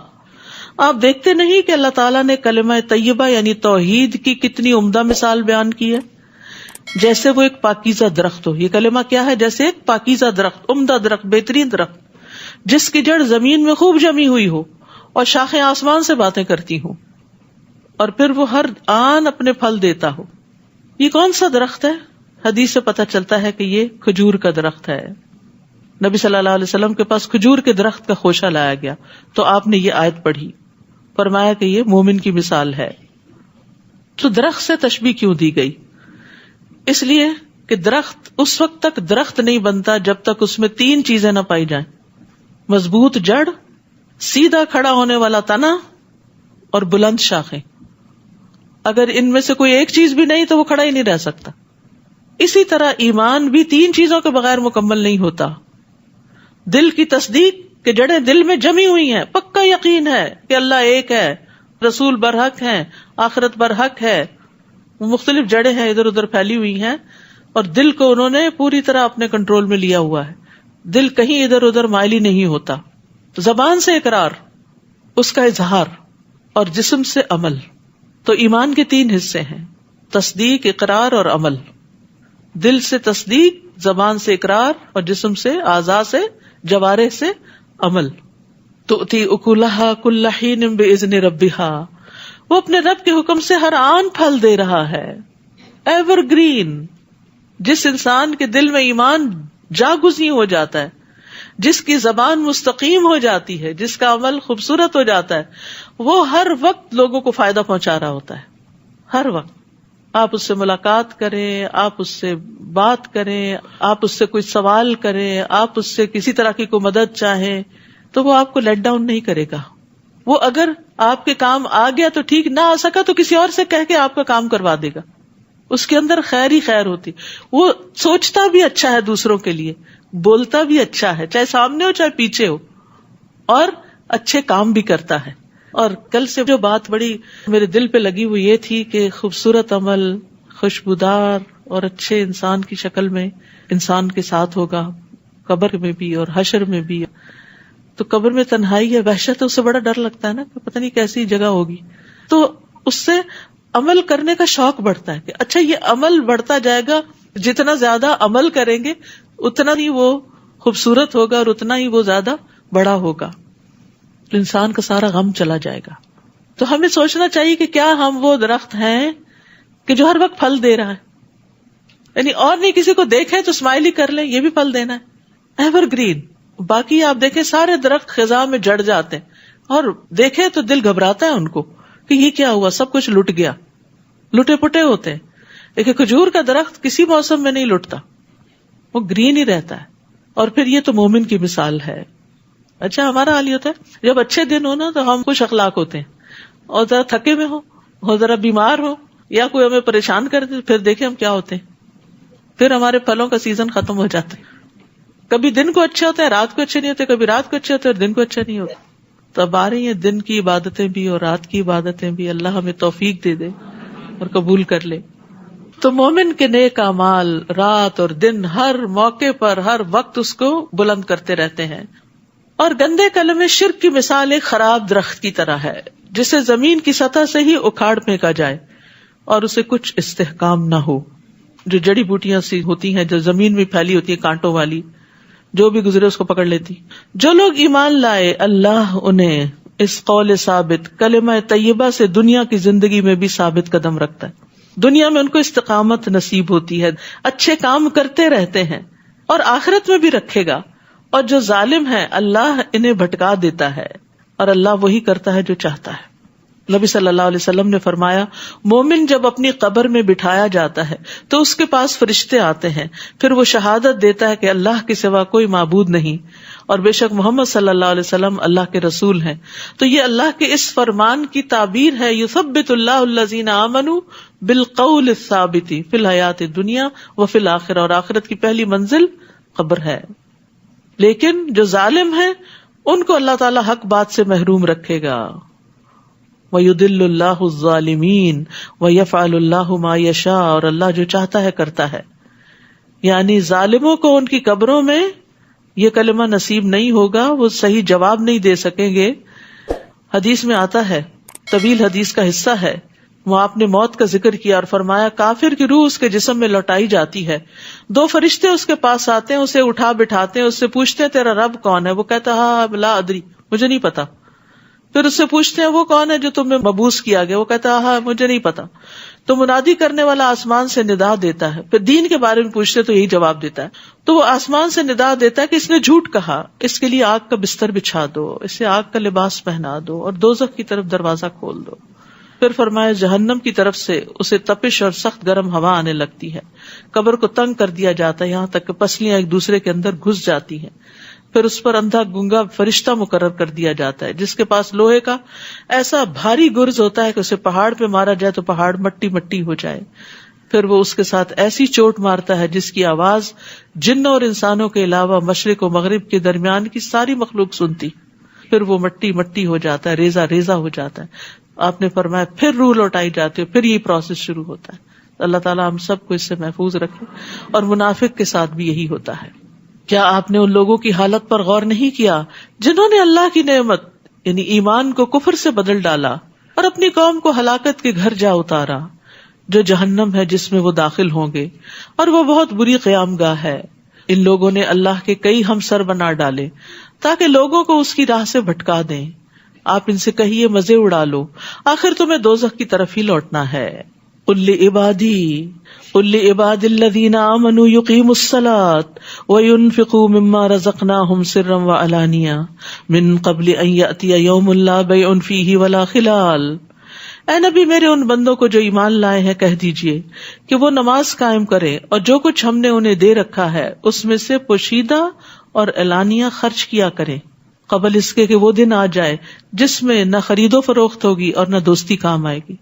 B: آپ دیکھتے نہیں کہ اللہ تعالیٰ نے کلمہ طیبہ یعنی توحید کی کتنی عمدہ مثال بیان کی ہے، جیسے وہ ایک پاکیزہ درخت ہو. یہ کلمہ کیا ہے؟ جیسے ایک پاکیزہ درخت، عمدہ درخت، بہترین درخت جس کی جڑ زمین میں خوب جمی ہوئی ہو اور شاخیں آسمان سے باتیں کرتی ہوں، اور پھر وہ ہر آن اپنے پھل دیتا ہو. یہ کون سا درخت ہے؟ حدیث سے پتہ چلتا ہے کہ یہ کھجور کا درخت ہے. نبی صلی اللہ علیہ وسلم کے پاس کھجور کے درخت کا خوشہ لایا گیا تو آپ نے یہ آیت پڑھی، فرمایا کہ یہ مومن کی مثال ہے. تو درخت سے تشبیہ کیوں دی گئی؟ اس لیے کہ درخت اس وقت تک درخت نہیں بنتا جب تک اس میں تین چیزیں نہ پائی جائیں: مضبوط جڑ، سیدھا کھڑا ہونے والا تنا اور بلند شاخیں. اگر ان میں سے کوئی ایک چیز بھی نہیں تو وہ کھڑا ہی نہیں رہ سکتا. اسی طرح ایمان بھی تین چیزوں کے بغیر مکمل نہیں ہوتا: دل کی تصدیق کہ جڑیں دل میں جمی ہوئی ہیں، پکا یقین ہے کہ اللہ ایک ہے، رسول برحق ہیں، آخرت برحق ہے، مختلف جڑیں ہیں ادھر ادھر پھیلی ہوئی ہیں، اور دل کو انہوں نے پوری طرح اپنے کنٹرول میں لیا ہوا ہے. دل کہیں ادھر ادھر مائل ہی نہیں ہوتا. زبان سے اقرار، اس کا اظہار، اور جسم سے عمل. تو ایمان کے تین حصے ہیں: تصدیق، اقرار اور عمل. دل سے تصدیق، زبان سے اقرار، اور جسم سے، اعضاء سے، جوارح سے عمل. تؤتی اکلھا کل حین باذن ربھا وہ اپنے رب کے حکم سے ہر آن پھل دے رہا ہے. Ever green. جس انسان کے دل میں ایمان جاگزیں ہو جاتا ہے، جس کی زبان مستقیم ہو جاتی ہے، جس کا عمل خوبصورت ہو جاتا ہے، وہ ہر وقت لوگوں کو فائدہ پہنچا رہا ہوتا ہے. ہر وقت آپ اس سے ملاقات کریں، آپ اس سے بات کریں، آپ اس سے کوئی سوال کریں، آپ اس سے کسی طرح کی کوئی مدد چاہیں، تو وہ آپ کو لیٹ ڈاؤن نہیں کرے گا. وہ اگر آپ کے کام آ گیا تو ٹھیک، نہ آ سکا تو کسی اور سے کہہ کے آپ کا کام کروا دے گا. اس کے اندر خیر ہی خیر ہوتی. وہ سوچتا بھی اچھا ہے دوسروں کے لیے، بولتا بھی اچھا ہے، چاہے سامنے ہو چاہے پیچھے ہو، اور اچھے کام بھی کرتا ہے. اور کل سے جو بات بڑی میرے دل پہ لگی وہ یہ تھی کہ خوبصورت عمل، خوشبودار اور اچھے انسان کی شکل میں انسان کے ساتھ ہوگا، قبر میں بھی اور حشر میں بھی. تو قبر میں تنہائی ہے، وحشت ہے، اس سے بڑا ڈر لگتا ہے نا کہ پتہ نہیں کیسی جگہ ہوگی. تو اس سے عمل کرنے کا شوق بڑھتا ہے کہ اچھا یہ عمل بڑھتا جائے گا، جتنا زیادہ عمل کریں گے اتنا ہی وہ خوبصورت ہوگا اور اتنا ہی وہ زیادہ بڑا ہوگا. انسان کا سارا غم چلا جائے گا. تو ہمیں سوچنا چاہیے کہ کیا ہم وہ درخت ہیں کہ جو ہر وقت پھل دے رہا ہے، یعنی اور نہیں کسی کو دیکھیں تو اسمائل ہی کر لیں، یہ بھی پھل دینا ہے. Ever green. باقی آپ دیکھیں سارے درخت خزاں میں جڑ جاتے ہیں، اور دیکھیں تو دل گھبراتا ہے ان کو کہ یہ کیا ہوا، سب کچھ لٹ گیا، لٹے پٹے ہوتے ہیں. لیکن کھجور کا درخت کسی موسم میں نہیں لٹتا، وہ گرین ہی رہتا ہے. اور پھر یہ تو مومن کی مثال ہے. اچھا ہمارا حال یہ ہوتا ہے جب اچھے دن ہو نا تو ہم خوش اخلاق ہوتے ہیں، اور ذرا تھکے میں ہو اور ذرا بیمار ہو یا کوئی ہمیں پریشان کر دے، پھر دیکھیں ہم کیا ہوتے ہیں، پھر ہمارے پھلوں کا سیزن ختم ہو جاتا ہے. کبھی دن کو اچھے ہوتے ہیں، رات کو اچھے نہیں ہوتے، کبھی رات کو اچھے ہوتے ہیں اور دن کو اچھا نہیں ہوتا. تو اب آ رہی ہیں دن کی عبادتیں بھی اور رات کی عبادتیں بھی. اللہ ہمیں توفیق دے دے اور قبول کر لے. تو مومن کے نیک اعمال رات اور دن ہر موقع پر ہر وقت اس کو بلند کرتے رہتے ہیں. اور گندے کلمے شرک کی مثال ایک خراب درخت کی طرح ہے جسے زمین کی سطح سے ہی اکھاڑ پھینکا جائے اور اسے کچھ استحکام نہ ہو. جو جڑی بوٹیاں سی ہوتی ہیں جو زمین میں پھیلی ہوتی ہیں کانٹوں والی، جو بھی گزرے اس کو پکڑ لیتی. جو لوگ ایمان لائے اللہ انہیں اس قول ثابت کلمہ طیبہ سے دنیا کی زندگی میں بھی ثابت قدم رکھتا ہے. دنیا میں ان کو استقامت نصیب ہوتی ہے، اچھے کام کرتے رہتے ہیں، اور آخرت میں بھی رکھے گا. اور جو ظالم ہے اللہ انہیں بھٹکا دیتا ہے، اور اللہ وہی کرتا ہے جو چاہتا ہے. نبی صلی اللہ علیہ وسلم نے فرمایا مومن جب اپنی قبر میں بٹھایا جاتا ہے تو اس کے پاس فرشتے آتے ہیں، پھر وہ شہادت دیتا ہے کہ اللہ کے سوا کوئی معبود نہیں اور بے شک محمد صلی اللہ علیہ وسلم اللہ کے رسول ہیں. تو یہ اللہ کے اس فرمان کی تعبیر ہے یثبت اللہ الذین آمنوا بالقول الثابت فی الحیات الدنیا وفی الآخرہ. اور آخرت کی پہلی منزل قبر ہے. لیکن جو ظالم ہیں ان کو اللہ تعالی حق بات سے محروم رکھے گا. وَيُضِلُّ اللَّهُ الظَّالِمِينَ وَيَفْعَلُ اللَّهُ مَا يَشَاءُ. اور اللہ جو چاہتا ہے کرتا ہے. یعنی ظالموں کو ان کی قبروں میں یہ کلمہ نصیب نہیں ہوگا، وہ صحیح جواب نہیں دے سکیں گے. حدیث میں آتا ہے، طویل حدیث کا حصہ ہے، وہ آپ نے موت کا ذکر کیا اور فرمایا کافر کی روح اس کے جسم میں لوٹائی جاتی ہے. 2 فرشتے اس کے پاس آتے ہیں، اسے اٹھا بٹھاتے ہیں، اس سے پوچھتے ہیں تیرا رب کون ہے؟ وہ کہتا ہاں لا ادری، مجھے نہیں پتا. پھر اس سے پوچھتے ہیں وہ کون ہے جو تمہیں مبعوث کیا گیا؟ وہ کہتا ہاں مجھے نہیں پتا. تو منادی کرنے والا آسمان سے ندا دیتا ہے. پھر دین کے بارے میں پوچھتے تو یہی جواب دیتا ہے. تو وہ آسمان سے ندا دیتا ہے کہ اس نے جھوٹ کہا، اس کے لیے آگ کا بستر بچھا دو، اسے آگ کا لباس پہنا دو اور دوزخ کی طرف دروازہ کھول دو. پھر فرمایا جہنم کی طرف سے اسے تپش اور سخت گرم ہوا آنے لگتی ہے. قبر کو تنگ کر دیا جاتا ہے یہاں تک کہ پسلیاں ایک دوسرے کے اندر گھس جاتی ہیں. پھر اس پر اندھا گنگا فرشتہ مقرر کر دیا جاتا ہے جس کے پاس لوہے کا ایسا بھاری گرز ہوتا ہے کہ اسے پہاڑ پہ مارا جائے تو پہاڑ مٹی مٹی ہو جائے. پھر وہ اس کے ساتھ ایسی چوٹ مارتا ہے جس کی آواز جنوں اور انسانوں کے علاوہ مشرق و مغرب کے درمیان کی ساری مخلوق سنتی. پھر وہ مٹی مٹی ہو جاتا ہے، ریزہ ریزہ ہو جاتا ہے. آپ نے فرمایا پھر روح لوٹائی جاتی ہے، پھر یہ پروسیس شروع ہوتا ہے. اللہ تعالیٰ ہم سب کو اس سے محفوظ رکھے. اور منافق کے ساتھ بھی یہی ہوتا ہے. کیا آپ نے ان لوگوں کی حالت پر غور نہیں کیا جنہوں نے اللہ کی نعمت یعنی ایمان کو کفر سے بدل ڈالا اور اپنی قوم کو ہلاکت کے گھر جا اتارا، جو جہنم ہے جس میں وہ داخل ہوں گے اور وہ بہت بری قیام گاہ ہے. ان لوگوں نے اللہ کے کئی ہمسر بنا ڈالے تاکہ لوگوں کو اس کی راہ سے بھٹکا دیں. آپ ان سے کہیے مزے اڑا لو، آخر تمہیں دوزخ کی طرف ہی لوٹنا ہے. قل لعبادی الذین آمنوا یقیموا الصلاة وینفقوا مما رزقناہم سرا وعلانیہ من قبل ان یأتی یوم لا بیع فیہ ولا خلال. اے نبی میرے ان بندوں کو جو ایمان لائے ہیں کہہ دیجئے کہ وہ نماز قائم کریں اور جو کچھ ہم نے انہیں دے رکھا ہے اس میں سے پوشیدہ اور اعلانیہ خرچ کیا کریں، قبل اس کے کہ وہ دن آ جائے جس میں نہ خرید و فروخت ہوگی اور نہ دوستی کام آئے گی.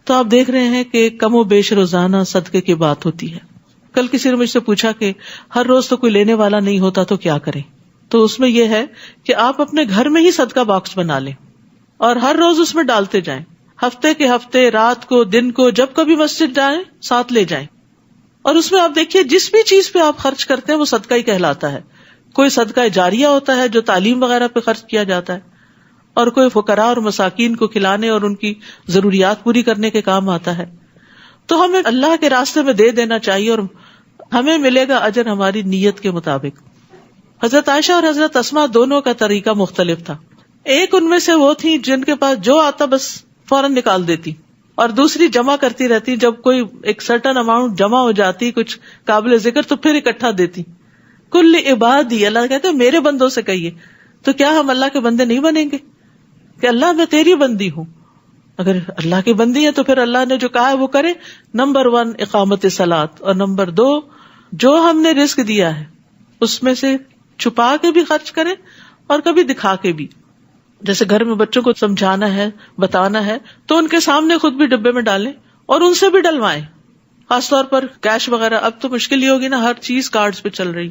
B: تو آپ دیکھ رہے ہیں کہ کم و بیش روزانہ صدقے کی بات ہوتی ہے. کل کسی نے مجھ سے پوچھا کہ ہر روز تو کوئی لینے والا نہیں ہوتا تو کیا کریں، تو اس میں یہ ہے کہ آپ اپنے گھر میں ہی صدقہ باکس بنا لیں اور ہر روز اس میں ڈالتے جائیں. ہفتے کے ہفتے، رات کو، دن کو، جب کبھی مسجد جائیں ساتھ لے جائیں. اور اس میں آپ دیکھیے جس بھی چیز پہ آپ خرچ کرتے ہیں وہ صدقہ ہی کہلاتا ہے. کوئی صدقہ جاریہ ہوتا ہے جو تعلیم وغیرہ پہ خرچ کیا جاتا ہے، اور کوئی فقراء اور مساکین کو کھلانے اور ان کی ضروریات پوری کرنے کے کام آتا ہے. تو ہمیں اللہ کے راستے میں دے دینا چاہیے اور ہمیں ملے گا اجر ہماری نیت کے مطابق. حضرت عائشہ اور حضرت اسماء دونوں کا طریقہ مختلف تھا. ایک ان میں سے وہ تھی جن کے پاس جو آتا بس فوراً نکال دیتی، اور دوسری جمع کرتی رہتی. جب کوئی ایک سرٹن اماؤنٹ جمع ہو جاتی کچھ قابل ذکر تو پھر اکٹھا دیتی. کل عبادی، اللہ کہتے ہیں میرے بندوں سے کہیے. تو کیا ہم اللہ کے بندے نہیں بنیں گے کہ اللہ میں تیری بندی ہوں؟ اگر اللہ کی بندی ہے تو پھر اللہ نے جو کہا ہے وہ کرے. نمبر 1 اقامت صلاۃ، اور نمبر 2 جو ہم نے رزق دیا ہے اس میں سے چھپا کے بھی خرچ کریں اور کبھی دکھا کے بھی. جیسے گھر میں بچوں کو سمجھانا ہے، بتانا ہے تو ان کے سامنے خود بھی ڈبے میں ڈالیں اور ان سے بھی ڈلوائیں. خاص طور پر کیش وغیرہ اب تو مشکل ہی ہوگی نا، ہر چیز کارڈز پہ چل رہی،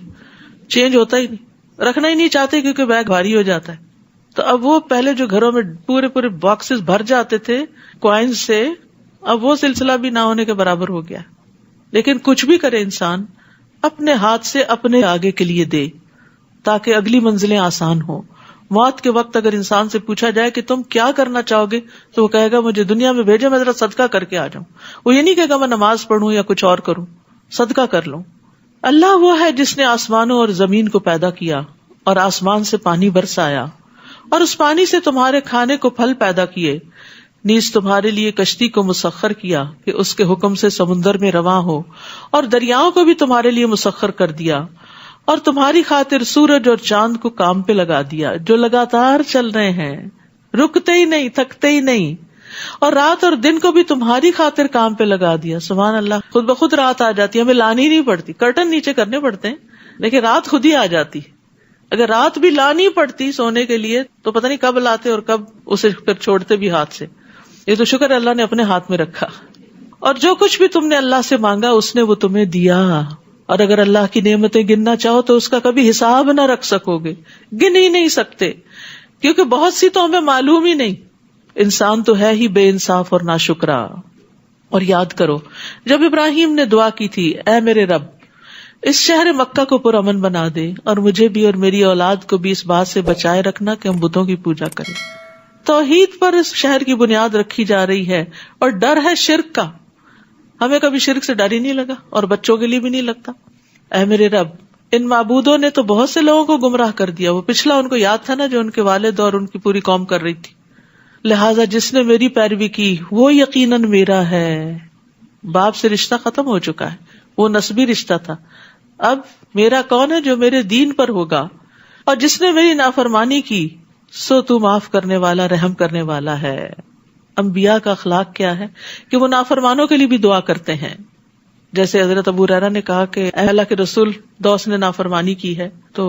B: چینج ہوتا ہی نہیں، رکھنا ہی نہیں چاہتے کیونکہ بیگ بھاری ہو جاتا ہے. تو اب وہ پہلے جو گھروں میں پورے باکسز بھر جاتے تھے کوائنز سے، اب وہ سلسلہ بھی نہ ہونے کے برابر ہو گیا. لیکن کچھ بھی کرے انسان اپنے ہاتھ سے اپنے آگے کے لیے دے تاکہ اگلی منزلیں آسان ہوں. موت کے وقت اگر انسان سے پوچھا جائے کہ تم کیا کرنا چاہو گے تو وہ کہے گا مجھے دنیا میں بھیجے، میں ذرا صدقہ کر کے آ جاؤں. وہ یہ نہیں کہے گا میں نماز پڑھوں یا کچھ اور کروں، صدقہ کر لوں. اللہ وہ ہے جس نے آسمانوں اور زمین کو پیدا کیا اور آسمان سے پانی برسایا اور اس پانی سے تمہارے کھانے کو پھل پیدا کیے، نیز تمہارے لیے کشتی کو مسخر کیا کہ اس کے حکم سے سمندر میں رواں ہو، اور دریاؤں کو بھی تمہارے لیے مسخر کر دیا، اور تمہاری خاطر سورج اور چاند کو کام پہ لگا دیا جو لگاتار چل رہے ہیں، رکتے ہی نہیں، تھکتے ہی نہیں، اور رات اور دن کو بھی تمہاری خاطر کام پہ لگا دیا. سبحان اللہ، خود بخود رات آ جاتی ہے، ہمیں لانی نہیں پڑتی، کرٹن نیچے کرنے پڑتے ہیں لیکن رات خود ہی آ جاتی. اگر رات بھی لانی پڑتی سونے کے لیے تو پتہ نہیں کب لاتے اور کب اسے پھر چھوڑتے بھی ہاتھ سے. یہ تو شکر اللہ نے اپنے ہاتھ میں رکھا. اور جو کچھ بھی تم نے اللہ سے مانگا اس نے وہ تمہیں دیا، اور اگر اللہ کی نعمتیں گننا چاہو تو اس کا کبھی حساب نہ رکھ سکو گے، گن ہی نہیں سکتے، کیونکہ بہت سی تو ہمیں معلوم ہی نہیں. انسان تو ہے ہی بے انصاف اور ناشکرا. اور یاد کرو جب ابراہیم نے دعا کی تھی، اے میرے رب اس شہر مکہ کو پرامن بنا دے اور مجھے بھی اور میری اولاد کو بھی اس بات سے بچائے رکھنا کہ ہم بتوں کی پوجا کریں. توحید پر اس شہر کی بنیاد رکھی جا رہی ہے اور ڈر ہے شرک کا. ہمیں کبھی شرک سے ڈر ہی نہیں لگا اور بچوں کے لیے بھی نہیں لگتا. اے میرے رب ان معبودوں نے تو بہت سے لوگوں کو گمراہ کر دیا. وہ پچھلا ان کو یاد تھا نا جو ان کے والد اور ان کی پوری قوم کر رہی تھی. لہٰذا جس نے میری پیروی کی وہ یقیناً میرا ہے. باپ سے رشتہ ختم ہو چکا ہے، وہ نسبی رشتہ تھا. اب میرا کون ہے جو میرے دین پر ہوگا. اور جس نے میری نافرمانی کی سو تو معاف کرنے والا، رحم کرنے والا ہے. انبیاء کا اخلاق کیا ہے کہ وہ نافرمانوں کے لیے بھی دعا کرتے ہیں. جیسے حضرت ابو ہریرہ نے کہا کہ اے اللہ کے رسول، دوس نے نافرمانی کی ہے تو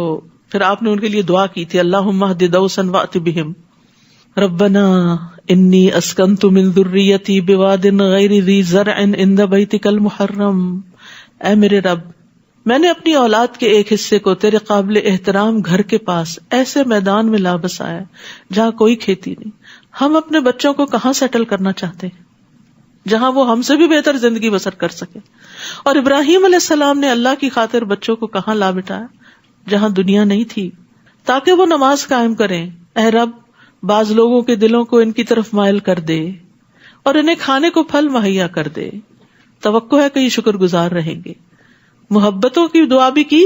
B: پھر آپ نے ان کے لیے دعا کی تھی، اللہم اہد دوسا وأت بہم ربنا انی اسکنت من ذریتی بواد غیر ذی زرع عند بیتک المحرم. اے میرے رب میں نے اپنی اولاد کے ایک حصے کو تیرے قابل احترام گھر کے پاس ایسے میدان میں لا بسایا جہاں کوئی کھیتی نہیں. ہم اپنے بچوں کو کہاں سیٹل کرنا چاہتے ہیں جہاں وہ ہم سے بھی بہتر زندگی بسر کر سکے. اور ابراہیم علیہ السلام نے اللہ کی خاطر بچوں کو کہاں لا بٹایا؟ جہاں دنیا نہیں تھی، تاکہ وہ نماز قائم کریں. اے رب بعض لوگوں کے دلوں کو ان کی طرف مائل کر دے اور انہیں کھانے کو پھل مہیا کر دے. توقع ہے کہ یہ شکر گزار رہیں گے. محبتوں کی دعا بھی کی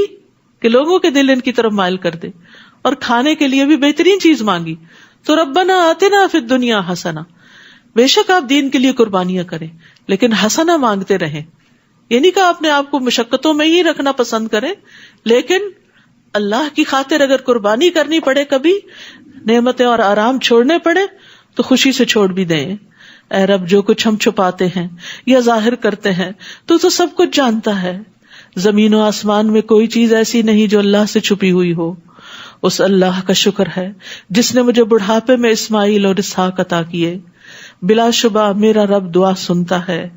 B: کہ لوگوں کے دل ان کی طرف مائل کر دے، اور کھانے کے لیے بھی بہترین چیز مانگی. تو ربنا آتنا فی الدنیا حسنہ، بے شک آپ دین کے لیے قربانیاں کریں لیکن حسنہ مانگتے رہیں. یہ نہیں کہا اپنے آپ کو مشقتوں میں ہی رکھنا پسند کریں، لیکن اللہ کی خاطر اگر قربانی کرنی پڑے، کبھی نعمتیں اور آرام چھوڑنے پڑے تو خوشی سے چھوڑ بھی دیں. اے رب، جو کچھ ہم چھپاتے ہیں یا ظاہر کرتے ہیں تو سب کچھ جانتا ہے. زمین و آسمان میں کوئی چیز ایسی نہیں جو اللہ سے چھپی ہوئی ہو. اس اللہ کا شکر ہے جس نے مجھے بڑھاپے میں اسماعیل اور اسحاق عطا کیے. بلا شبہ میرا رب دعا سنتا ہے.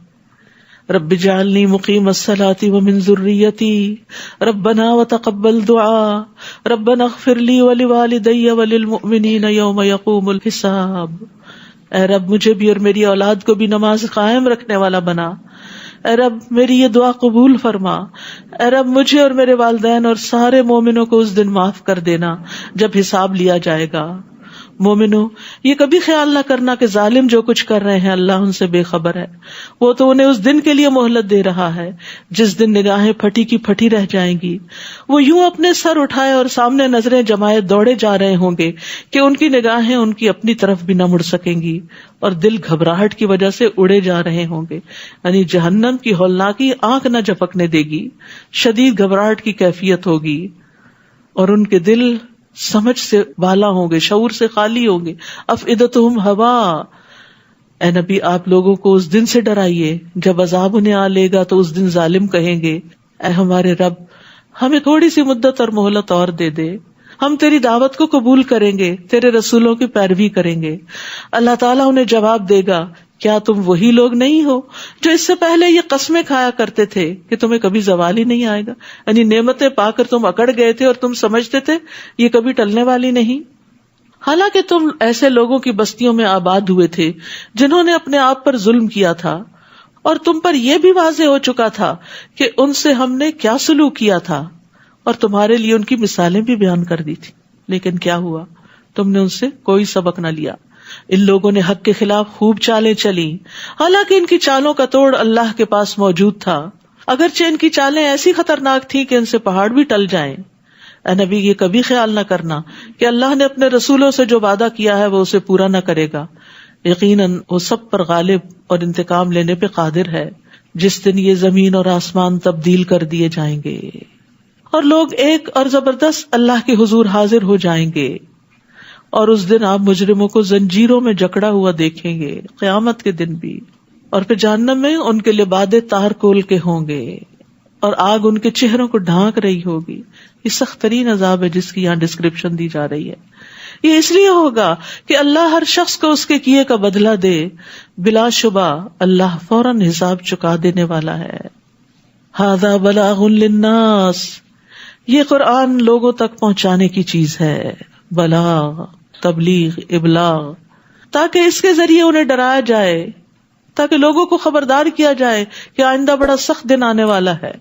B: رب اجعلنی مقیم الصلاۃ ومن ذریتی ربنا وتقبل دعاء ربنا اغفر لی ولوالدی وللمؤمنین یوم یقوم الحساب. اے رب، مجھے بھی اور میری اولاد کو بھی نماز قائم رکھنے والا بنا. اے رب، میری یہ دعا قبول فرما. اے رب، مجھے اور میرے والدین اور سارے مومنوں کو اس دن معاف کر دینا جب حساب لیا جائے گا. مومنوں، یہ کبھی خیال نہ کرنا کہ ظالم جو کچھ کر رہے ہیں اللہ ان سے بے خبر ہے. وہ تو انہیں اس دن کے لیے مہلت دے رہا ہے جس دن نگاہیں پھٹی کی پھٹی رہ جائیں گی. وہ یوں اپنے سر اٹھائے اور سامنے نظریں جمائے دوڑے جا رہے ہوں گے کہ ان کی نگاہیں ان کی اپنی طرف بھی نہ مڑ سکیں گی اور دل گھبراہٹ کی وجہ سے اڑے جا رہے ہوں گے. یعنی جہنم کی ہولناکی آنکھ نہ جھپکنے دے گی. شدید گھبراہٹ کی کیفیت ہوگی اور ان کے دل سمجھ سے بالا ہوں گے، شعور سے خالی ہوں گے. افئدتہم ہوا. اے نبی، آپ لوگوں کو اس دن سے ڈرائیے جب عذاب انہیں آ لے گا تو اس دن ظالم کہیں گے، اے ہمارے رب، ہمیں تھوڑی سی مدت اور مہلت اور دے دے، ہم تیری دعوت کو قبول کریں گے، تیرے رسولوں کی پیروی کریں گے. اللہ تعالیٰ انہیں جواب دے گا، کیا تم وہی لوگ نہیں ہو جو اس سے پہلے یہ قسمیں کھایا کرتے تھے کہ تمہیں کبھی زوال ہی نہیں آئے گا؟ یعنی نعمتیں پا کر تم اکڑ گئے تھے اور تم سمجھتے تھے یہ کبھی ٹلنے والی نہیں. حالانکہ تم ایسے لوگوں کی بستیوں میں آباد ہوئے تھے جنہوں نے اپنے آپ پر ظلم کیا تھا، اور تم پر یہ بھی واضح ہو چکا تھا کہ ان سے ہم نے کیا سلوک کیا تھا، اور تمہارے لیے ان کی مثالیں بھی بیان کر دی تھی. لیکن کیا ہوا؟ تم نے ان سے کوئی سبق نہ لیا. ان لوگوں نے حق کے خلاف خوب چالیں چلی، حالانکہ ان کی چالوں کا توڑ اللہ کے پاس موجود تھا. اگرچہ ان کی چالیں ایسی خطرناک تھیں کہ ان سے پہاڑ بھی ٹل جائیں. اے نبی، یہ کبھی خیال نہ کرنا کہ اللہ نے اپنے رسولوں سے جو وعدہ کیا ہے وہ اسے پورا نہ کرے گا. یقیناً وہ سب پر غالب اور انتقام لینے پہ قادر ہے. جس دن یہ زمین اور آسمان تبدیل کر دیے جائیں گے اور لوگ ایک اور زبردست اللہ کے حضور حاضر ہو جائیں گے، اور اس دن آپ مجرموں کو زنجیروں میں جکڑا ہوا دیکھیں گے، قیامت کے دن بھی. اور پھر جہنم میں ان کے لبادے تار کول کے ہوں گے اور آگ ان کے چہروں کو ڈھانک رہی ہوگی. یہ سخت ترین عذاب ہے جس کی یہاں ڈسکرپشن دی جا رہی ہے. یہ اس لیے ہوگا کہ اللہ ہر شخص کو اس کے کیے کا بدلہ دے. بلا شبہ اللہ فوراً حساب چکا دینے والا ہے. ھذا بلاغ للناس، یہ قرآن لوگوں تک پہنچانے کی چیز ہے. بلاغ، تبلیغ، ابلاغ، تاکہ اس کے ذریعے انہیں ڈرایا جائے، تاکہ لوگوں کو خبردار کیا جائے کہ آئندہ بڑا سخت دن آنے والا ہے.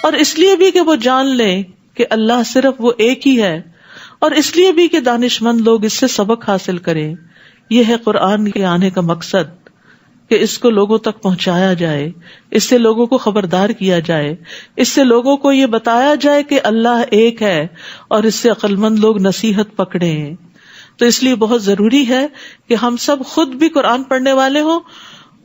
B: اور اس لیے بھی کہ وہ جان لیں کہ اللہ صرف وہ ایک ہی ہے، اور اس لیے بھی کہ دانش مند لوگ اس سے سبق حاصل کریں. یہ ہے قرآن کے آنے کا مقصد، کہ اس کو لوگوں تک پہنچایا جائے، اس سے لوگوں کو خبردار کیا جائے، اس سے لوگوں کو یہ بتایا جائے کہ اللہ ایک ہے، اور اس سے عقل مند لوگ نصیحت پکڑیں. تو اس لیے بہت ضروری ہے کہ ہم سب خود بھی قرآن پڑھنے والے ہوں،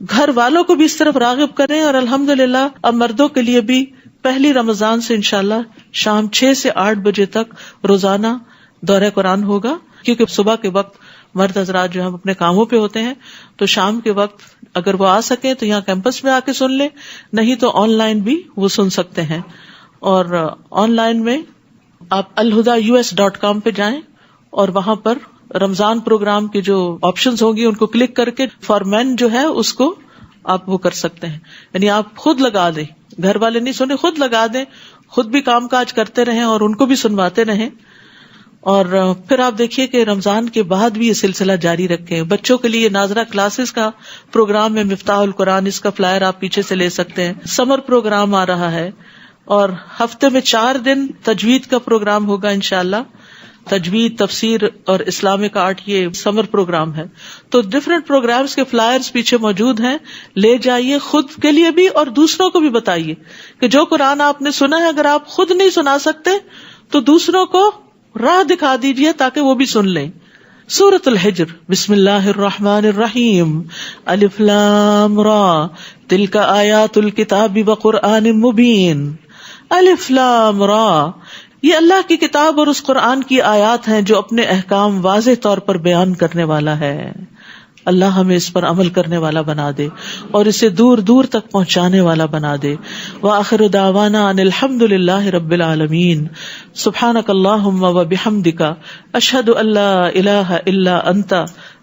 B: گھر والوں کو بھی اس طرف راغب کریں. اور الحمدللہ اب مردوں کے لیے بھی پہلی رمضان سے انشاءاللہ شام 6 سے 8 بجے تک روزانہ دورہ قرآن ہوگا، کیونکہ صبح کے وقت مرد حضرات جو ہم اپنے کاموں پہ ہوتے ہیں، تو شام کے وقت اگر وہ آ سکیں تو یہاں کیمپس میں آ کے سن لیں، نہیں تو آن لائن بھی وہ سن سکتے ہیں. اور آن لائن میں آپ alhudaus.com پہ جائیں اور وہاں پر رمضان پروگرام کی جو آپشنز ہوں گی ان کو کلک کر کے فار مین جو ہے اس کو آپ وہ کر سکتے ہیں. یعنی آپ خود لگا دیں، گھر والے نہیں سنیں، خود لگا دیں، خود بھی کام کاج کرتے رہیں اور ان کو بھی سنواتے رہیں. اور پھر آپ دیکھیے کہ رمضان کے بعد بھی یہ سلسلہ جاری رکھیں. بچوں کے لیے ناظرہ کلاسز کا پروگرام ہے، مفتاح القرآن، اس کا فلائر آپ پیچھے سے لے سکتے ہیں. سمر پروگرام آ رہا ہے، اور ہفتے میں 4 دن تجوید کا پروگرام ہوگا انشاءاللہ. تجوید، تفسیر اور اسلامک آرٹ، یہ سمر پروگرام ہے. تو ڈفرینٹ پروگرامز کے فلائرز پیچھے موجود ہیں، لے جائیے خود کے لیے بھی اور دوسروں کو بھی بتائیے کہ جو قرآن آپ نے سنا ہے اگر آپ خود نہیں سنا سکتے تو دوسروں کو راہ دکھا دیجئے تاکہ وہ بھی سن لیں. سورۃ الحجر، بسم اللہ الرحمن الرحیم، الف لام را، تلک آیات الکتاب وقرآن مبین۔ الف لام را، یہ اللہ کی کتاب اور اس قرآن کی آیات ہیں جو اپنے احکام واضح طور پر بیان کرنے والا ہے۔ اللہ ہمیں اس پر عمل کرنے والا بنا دے اور اسے دور دور تک پہنچانے والا بنا دے۔ وآخر دعوانا ان الحمد للہ رب العالمین۔ سبحانک اللہم وبحمدک، اشہد ان لا الہ الا انت،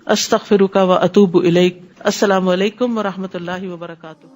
B: استغفرک واتوب الیک۔ السلام علیکم ورحمۃ اللہ وبرکاتہ۔